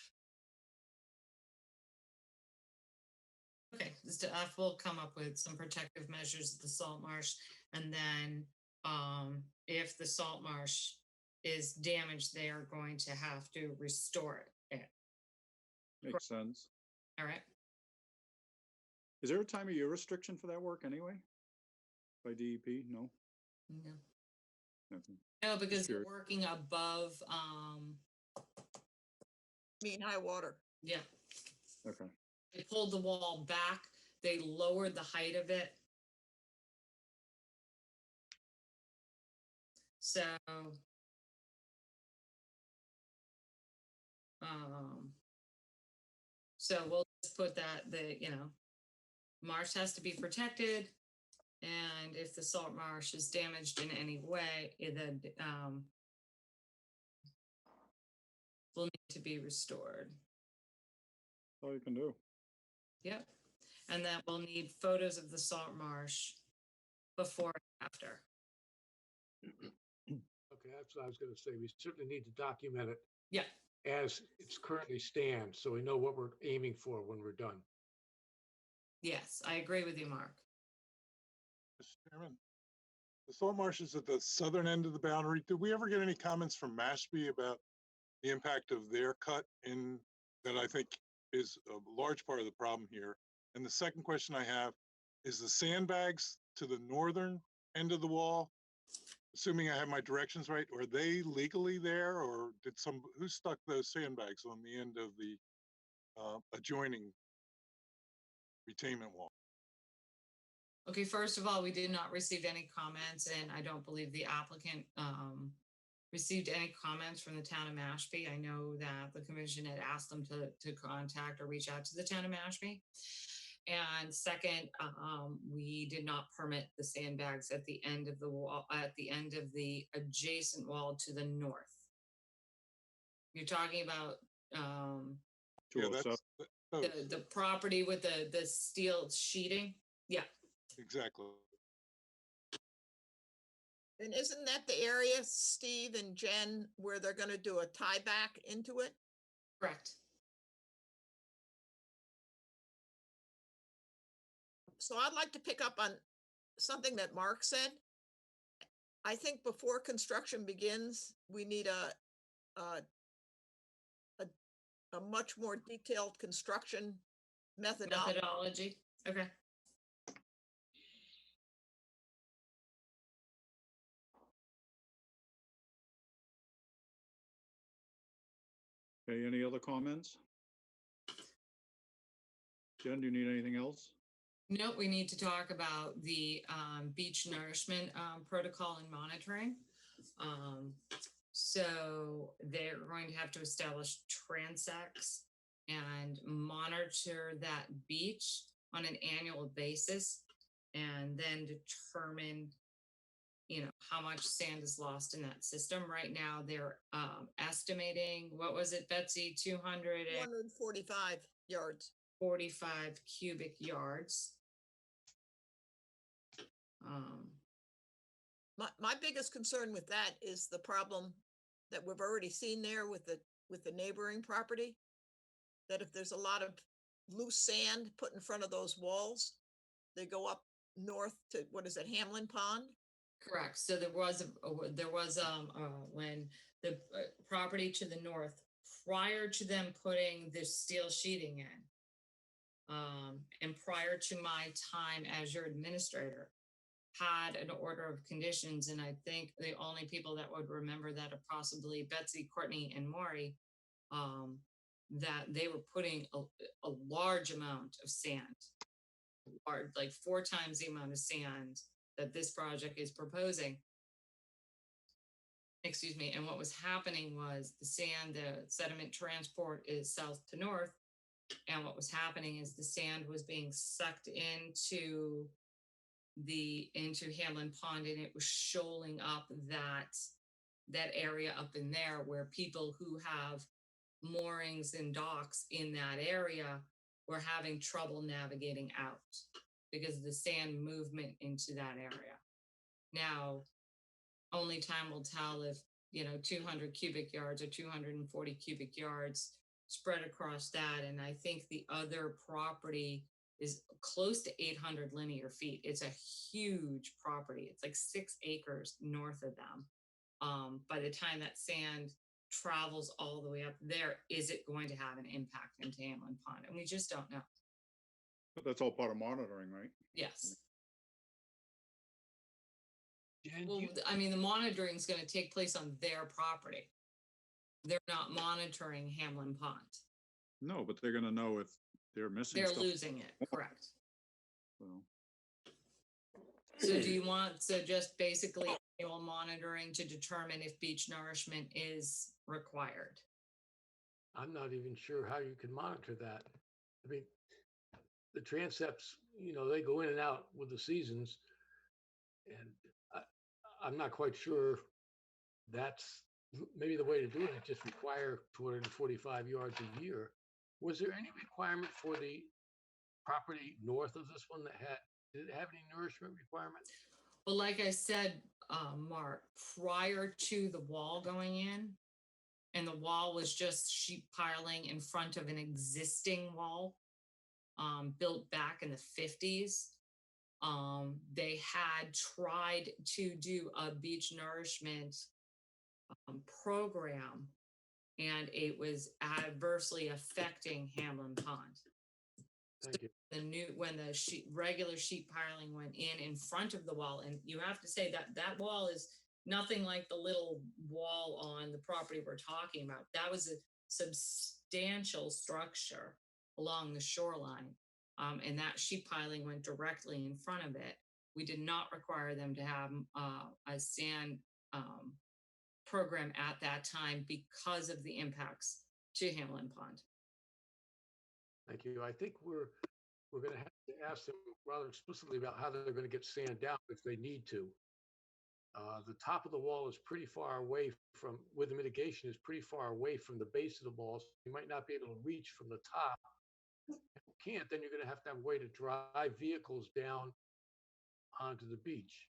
Okay, the staff will come up with some protective measures of the salt marsh, and then if the salt marsh is damaged, they are going to have to restore it. Makes sense. All right. Is there a time of year restriction for that work anyway? By DEP? No? No. Nothing. No, because Just you're curious. working above, Mean high water. yeah, Okay. they pulled the wall back, they lowered the height of it. So, so we'll just put that, marsh has to be protected. And if the salt marsh is damaged in any way, then will need to be restored. That's all you can do. Yep. And that we'll need photos of the salt marsh before and after. Okay, that's what I was gonna say. We certainly need to document it Yeah. as it's currently stands, so we know what we're aiming for when we're done. Yes, I agree with you, Mark. Mr. Chairman, the salt marsh is at the southern end of the boundary. Did we ever get any comments from Mashpee about the impact of their cut in that I think is a large part of the problem here? And the second question I have is the sandbags to the northern end of the wall, assuming I have my directions right, are they legally there, or who stuck those sandbags on the end of the adjoining retainment wall? Okay, first of all, we did not receive any comments, and I don't believe the applicant received any comments from the town of Mashpee. I know that the commission had asked them to contact or reach out to the town of Mashpee. And second, we did not permit the sandbags at the end of the wall, at the end of the adjacent wall to the north. You're talking about, Yeah, that's, 207. the property with the steel sheeting? Yeah, exactly. And isn't that the area, Steve and Jen, where they're gonna do a tie back into it? correct. So I'd like to pick up on something that Mark said. I think before construction begins, we need a much more detailed construction methodology. Methodology, okay. Okay, any other comments? Jen, do you need anything else? No, we need to talk about the beach nourishment protocol and monitoring. So they're going to have to establish transects and monitor that beach on an annual basis, and then determine, you know, how much sand is lost in that system. Right now, they're estimating, what was it, Betsy, 245 yards. 245 cubic yards. My biggest concern with that is the problem that we've already seen there with the neighboring property. That if there's a lot of loose sand put in front of those walls, they go up north to, what is it, Hamlin Pond? Correct. So there was when the property to the north, prior to them putting the steel sheeting in, and prior to my time as your administrator, had an order of conditions, and I think the only people that would remember that are possibly Betsy, Courtney, and Maury, that they were putting a large amount of sand, like 4 times the amount of sand that this project is proposing. Excuse me. And what was happening was the sediment transport is south to north. And what was happening is the sand was being sucked into Hamlin Pond, and it was shoaling up that area up in there where people who have moorings and docks in that area were having trouble navigating out because of the sand movement into that area. Now, only time will tell if, 200 cubic yards or 240 cubic yards spread across that. And I think the other property is close to 800 linear feet. It's a huge property. It's like 6 acres north of them. By the time that sand travels all the way up there, is it going to have an impact into Hamlin Pond? And we just don't know. But that's all part of monitoring, right? Yes. Jen, Well, I mean, the monitoring is going to take place on their property. They're not monitoring Hamlin Pond. No, but they're gonna know if they're missing They're stuff. losing it, correct. So, So do you want, just basically annual monitoring to determine if beach nourishment is required? I'm not even sure how you can monitor that. I mean, the transepts, they go in and out with the seasons. And I'm not quite sure that's maybe the way to do it, just require 245 yards a year. Was there any requirement for the property north of this one did it have any nourishment requirement? Well, like I said, Mark, prior to the wall going in, and the wall was just sheet piling in front of an existing wall, built back in the 50s. They had tried to do a beach nourishment program, and it was adversely affecting Hamlin Pond. Thank you. When the regular sheet piling went in front of the wall, and you have to say that wall is nothing like the little wall on the property we're talking about. That was a substantial structure along the shoreline, and that sheet piling went directly in front of it. We did not require them to have a sand program at that time because of the impacts to Hamlin Pond. Thank you. I think we're we're gonna have to ask them rather explicitly about how they're gonna get sand down if they need to. The top of the wall is pretty far away from, where the mitigation is pretty far away from the base of the wall. So you might not be able to reach from the top. If you can't, then you're gonna have to have a way to drive vehicles down onto the beach.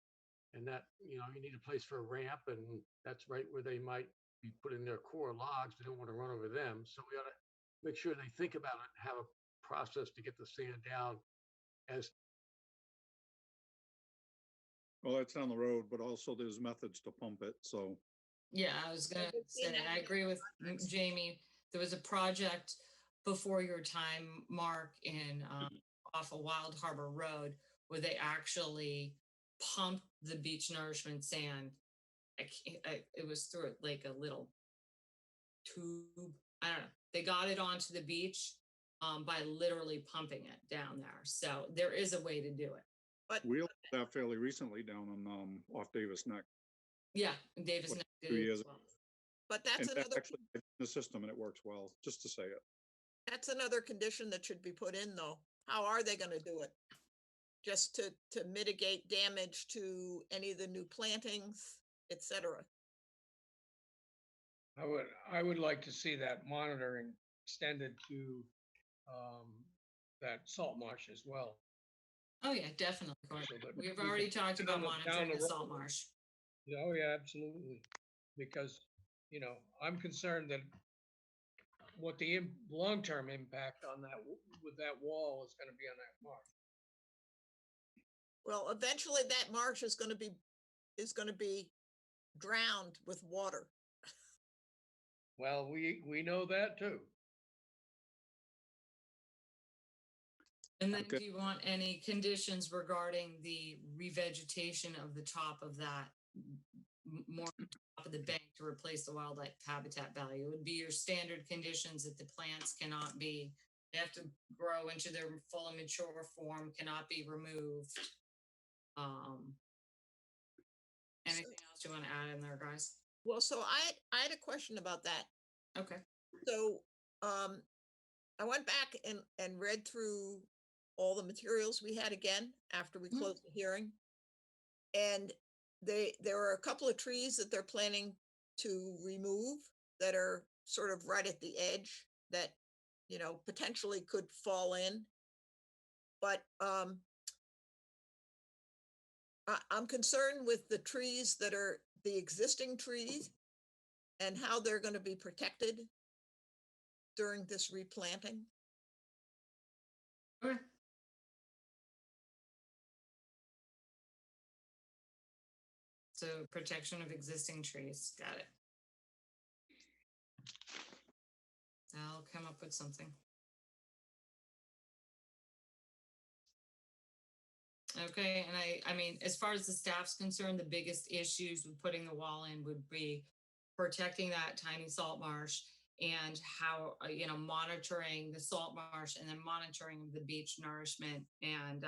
And that, you need a place for a ramp, and that's right where they might be putting their core logs. They don't want to run over them. So we ought to make sure they think about it and have a process to get the sand down as Well, that's down the road, but also there's methods to pump it, so. Yeah, I was gonna we've seen say, that I in agree with projects. Jamie. There was a project before your time, Mark, in off of Wild Harbor Road, where they actually pumped the beach nourishment sand. It was through like a little tube. I don't know. They got it onto the beach by literally pumping it down there. So there is a way to do it. But We looked at that fairly recently down on, off Davis Neck. Yeah, Davis What, Neck did 2 it years as ago? well. but that's And another, actually, it's in the system and it works well, just to say it. that's another condition that should be put in though. How are they gonna do it? Just to mitigate damage to any of the new plantings, et cetera. I would like to see that monitoring extended to that salt marsh as well. Oh yeah, definitely. Gordon. So that We've we already can- talked about down monitoring the the salt road. marsh. Yeah, oh yeah, absolutely. Because, I'm concerned that what the long-term impact on that, with that wall is gonna be on that marsh. Well, eventually that marsh is gonna be drowned with water. Well, we know that too. And then Okay. do you want any conditions regarding the revegetation of the top of that, more on top of the bank to replace the wildlife habitat value? It would be your standard conditions that the plants cannot be, they have to grow into their full and mature form, cannot be removed. Anything else you want to add in there, guys? Well, so I had a question about that. Okay. So, I went back and read through all the materials we had again after we closed the hearing. And there are a couple of trees that they're planning to remove that are sort of right at the edge that, potentially could fall in. But, I'm concerned with the trees that are the existing trees and how they're gonna be protected during this replanting. Okay. So protection of existing trees, got it. I'll come up with something. Okay, and I mean, as far as the staff's concerned, the biggest issues with putting the wall in would be protecting that tiny salt marsh and how, monitoring the salt marsh and then monitoring the beach nourishment and,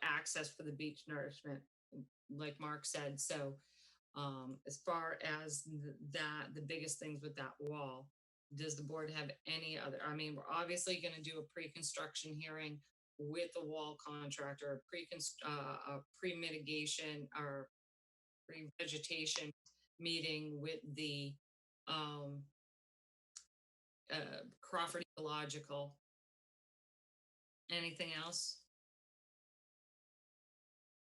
access for the beach nourishment, like Mark said. So, as far as the biggest things with that wall, does the board have any other, I mean, we're obviously going to do a pre-construction hearing with the wall contractor, a pre-mitigation or pre-vegetation meeting with the Crawford Ecological. Anything else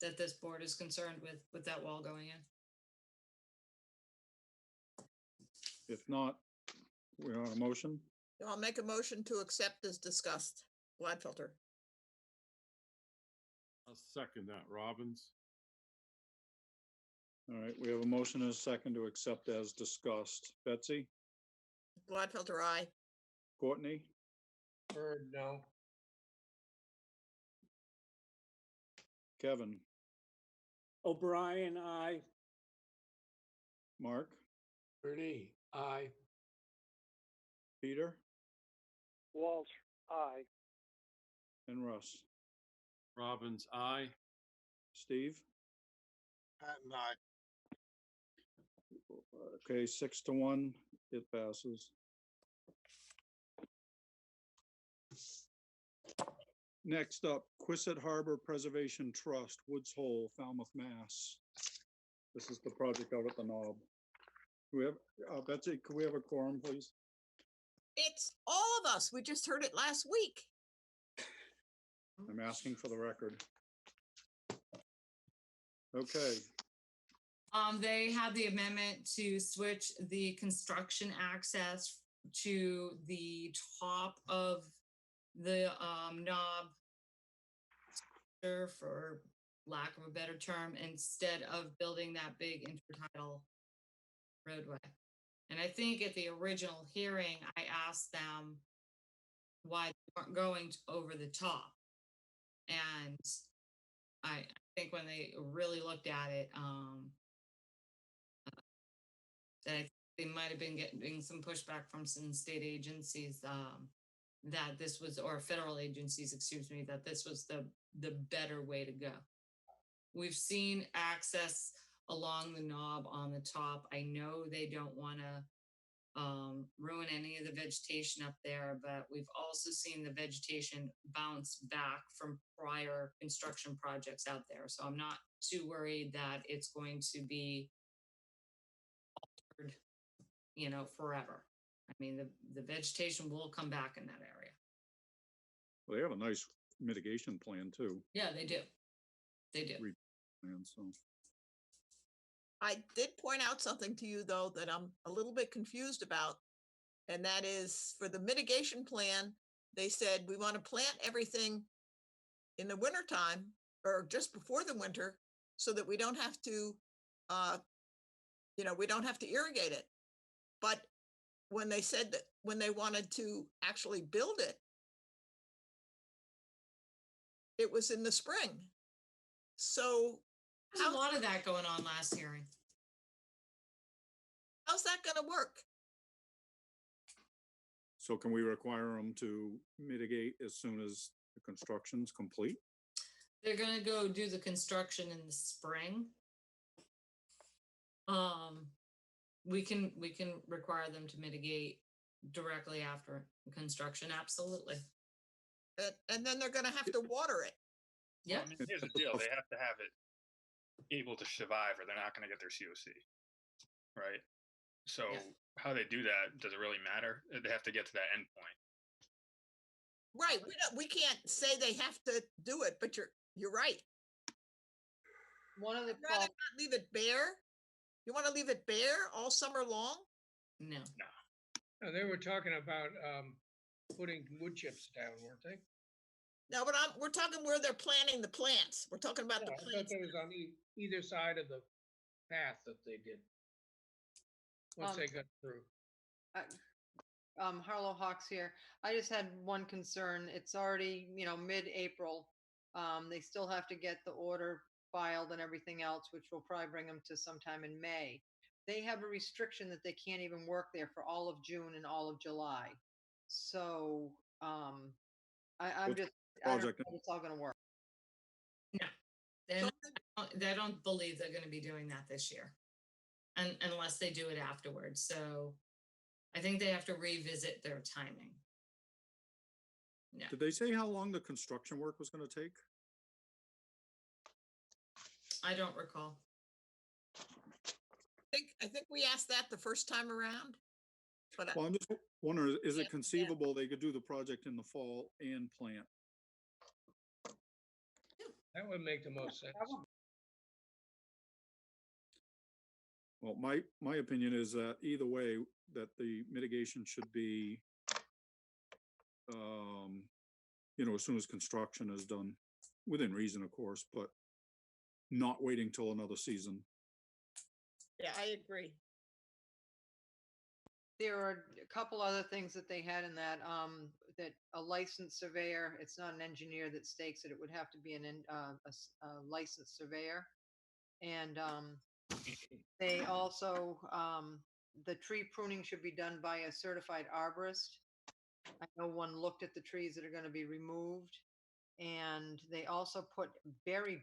that this board is concerned with that wall going in? If not, we're on a motion. I'll make a motion to accept as discussed. Gladfelter. I'll second that, Robbins. All right, we have a motion and a second to accept as discussed. Betsy, Gladfelter, aye. Courtney, Bird, no. Kevin, O'Brien, aye. Mark, Ernie, aye. Peter, Walsh, aye. and Russ. Robbins, aye. Steve? Patton, aye. Okay, 6-1, it passes. Next up, Quistit Harbor Preservation Trust, Woods Hole, Falmouth, Mass. This is the project out at the Knob. We have, Betsy, could we have a quorum, please? It's all of us. We just heard it last week. I'm asking for the record. Okay, They had the amendment to switch the construction access to the top of the knob, for lack of a better term, instead of building that big intertidal roadway. And I think at the original hearing, I asked them why they weren't going over the top. And I think when they really looked at it, that they might have been getting some pushback from some state agencies, that this was, or federal agencies, excuse me, that this was the better way to go. We've seen access along the knob on the top. I know they don't want to ruin any of the vegetation up there, but we've also seen the vegetation bounce back from prior construction projects out there. So I'm not too worried that it's going to be altered, forever. I mean, the vegetation will come back in that area. well, they have a nice mitigation plan too. Yeah, they do. They do. And so, I did point out something to you, though, that I'm a little bit confused about. And that is for the mitigation plan, they said we want to plant everything in the wintertime or just before the winter so that we don't have to, we don't have to irrigate it. But when they said that, when they wanted to actually build it, it was in the spring. So There's a lot of that going on last hearing. how's that going to work? so can we require them to mitigate as soon as the construction's complete? They're gonna go do the construction in the spring. We can require them to mitigate directly after construction, absolutely. And then they're going to have to water it. Yeah. I mean, here's the deal: they have to have it able to survive, or they're not going to get their COC, right? So how they do that, does it really matter? They have to get to that end point. Right. We can't say they have to do it, but you're right. One of the I'd rather not leave it bare. You want to leave it bare all summer long? No. No, they were talking about putting wood chips down, weren't they? No, but we're talking where they're planting the plants. We're talking about the I thought plants. that was on either side of the path that they did. Once they got through. Harlow Hawks here. I just had one concern. It's already, mid-April. They still have to get the order filed and everything else, which will probably bring them to sometime in May. They have a restriction that they can't even work there for all of June and all of July. So I'm just, I don't know Project. how it's all going to work. No. They don't believe they're going to be doing that this year, and unless they do it afterwards. So I think they have to revisit their timing. Yeah. Did they say how long the construction work was going to take? I don't recall. I think we asked that the first time around. But Well, I'm just wondering, is it conceivable they could do the project in the fall and plant? That would make the most sense. Well, my opinion is that either way, that the mitigation should be, as soon as construction is done, within reason, of course, but not waiting till another season. yeah, I agree. There are a couple other things that they had in that, that a licensed surveyor, it's not an engineer that stakes it, it would have to be a licensed surveyor. And they also, the tree pruning should be done by a certified arborist. I know one looked at the trees that are going to be removed. And they also put berry,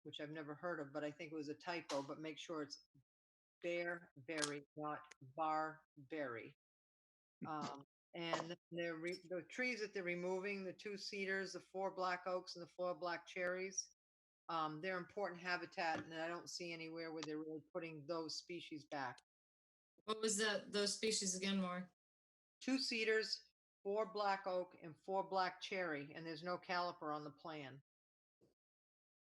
which I've never heard of, but I think it was a typo, but make sure it's bearberry, not barberry. And the trees that they're removing, the 2 cedars, the 4 black oaks, and the 4 black cherries, they're important habitat, and I don't see anywhere where they're really putting those species back. What was those species again, Maureen? 2 cedars, 4 black oak, and 4 black cherry, and there's no caliper on the plan.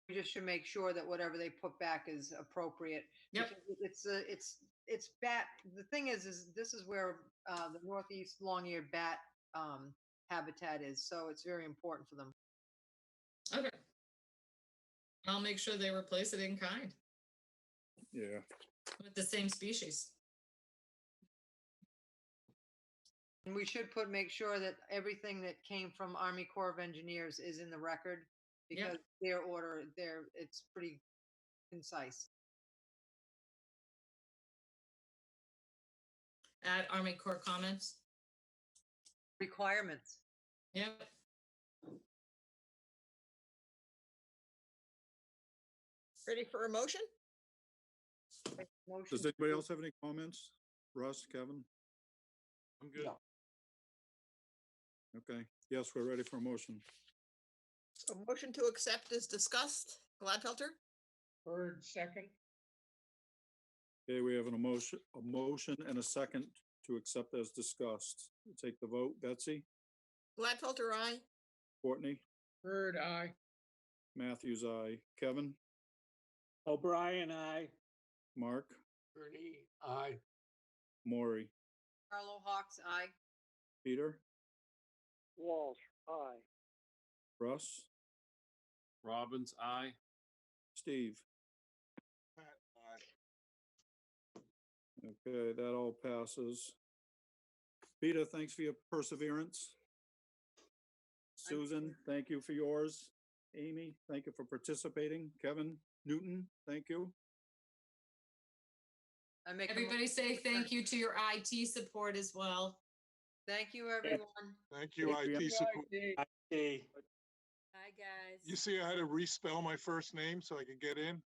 We just should make sure that whatever they put back is appropriate. Yep. Because it's bat. The thing is this is where the northeast long-eared bat habitat is, so it's very important for them. Okay. I'll make sure they replace it in kind Yeah. with the same species. And we should make sure that everything that came from Army Corps of Engineers is in the record, because their order, it's pretty concise. Add Army Corps comments. Requirements. Yep. Ready for a motion? Does anybody else have any comments? Russ, Kevin? I'm good. Okay, yes, we're ready for a motion. So motion to accept is discussed. Gladfelter? Bird, second. Okay, we have a motion and a second to accept as discussed. We'll take the vote. Betsy, Gladfelter, aye. Courtney, Bird, aye. Matthews, aye. Kevin, O'Brien, aye. Mark, Ernie, aye. Maury, Carlo Hawks, aye. Peter, Walsh, aye. Russ, Robbins, aye. Steve. Pat, aye. Okay, that all passes. Peter, thanks for your perseverance. Susan, thank you for yours. Amy, thank you for participating. Kevin Newton, thank you. Everybody say thank you to your IT support as well. Thank you, everyone. Thank you, IT support. IT. Hi, guys. You see, I had to respell my first name so I could get in.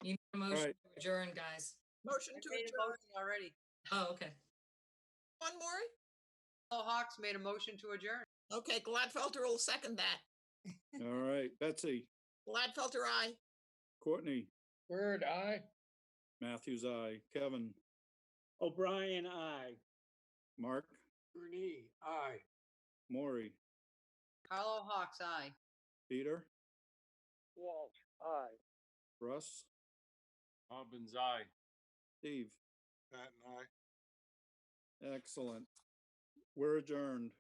You need a motion right. to adjourn, guys. Motion I to made a adjourn. motion already. Oh, okay. One more? Carlo Hawks made a motion to adjourn. Okay, Gladfelter will second that. All right, Betsy, Gladfelter, aye. Courtney, Bird, aye. Matthews, aye. Kevin, O'Brien, aye. Mark, Ernie, aye. Maury, Carlo Hawks, aye. Peter, Walsh, aye. Russ, Robbins, aye. Steve. Pat and I. Excellent. We're adjourned.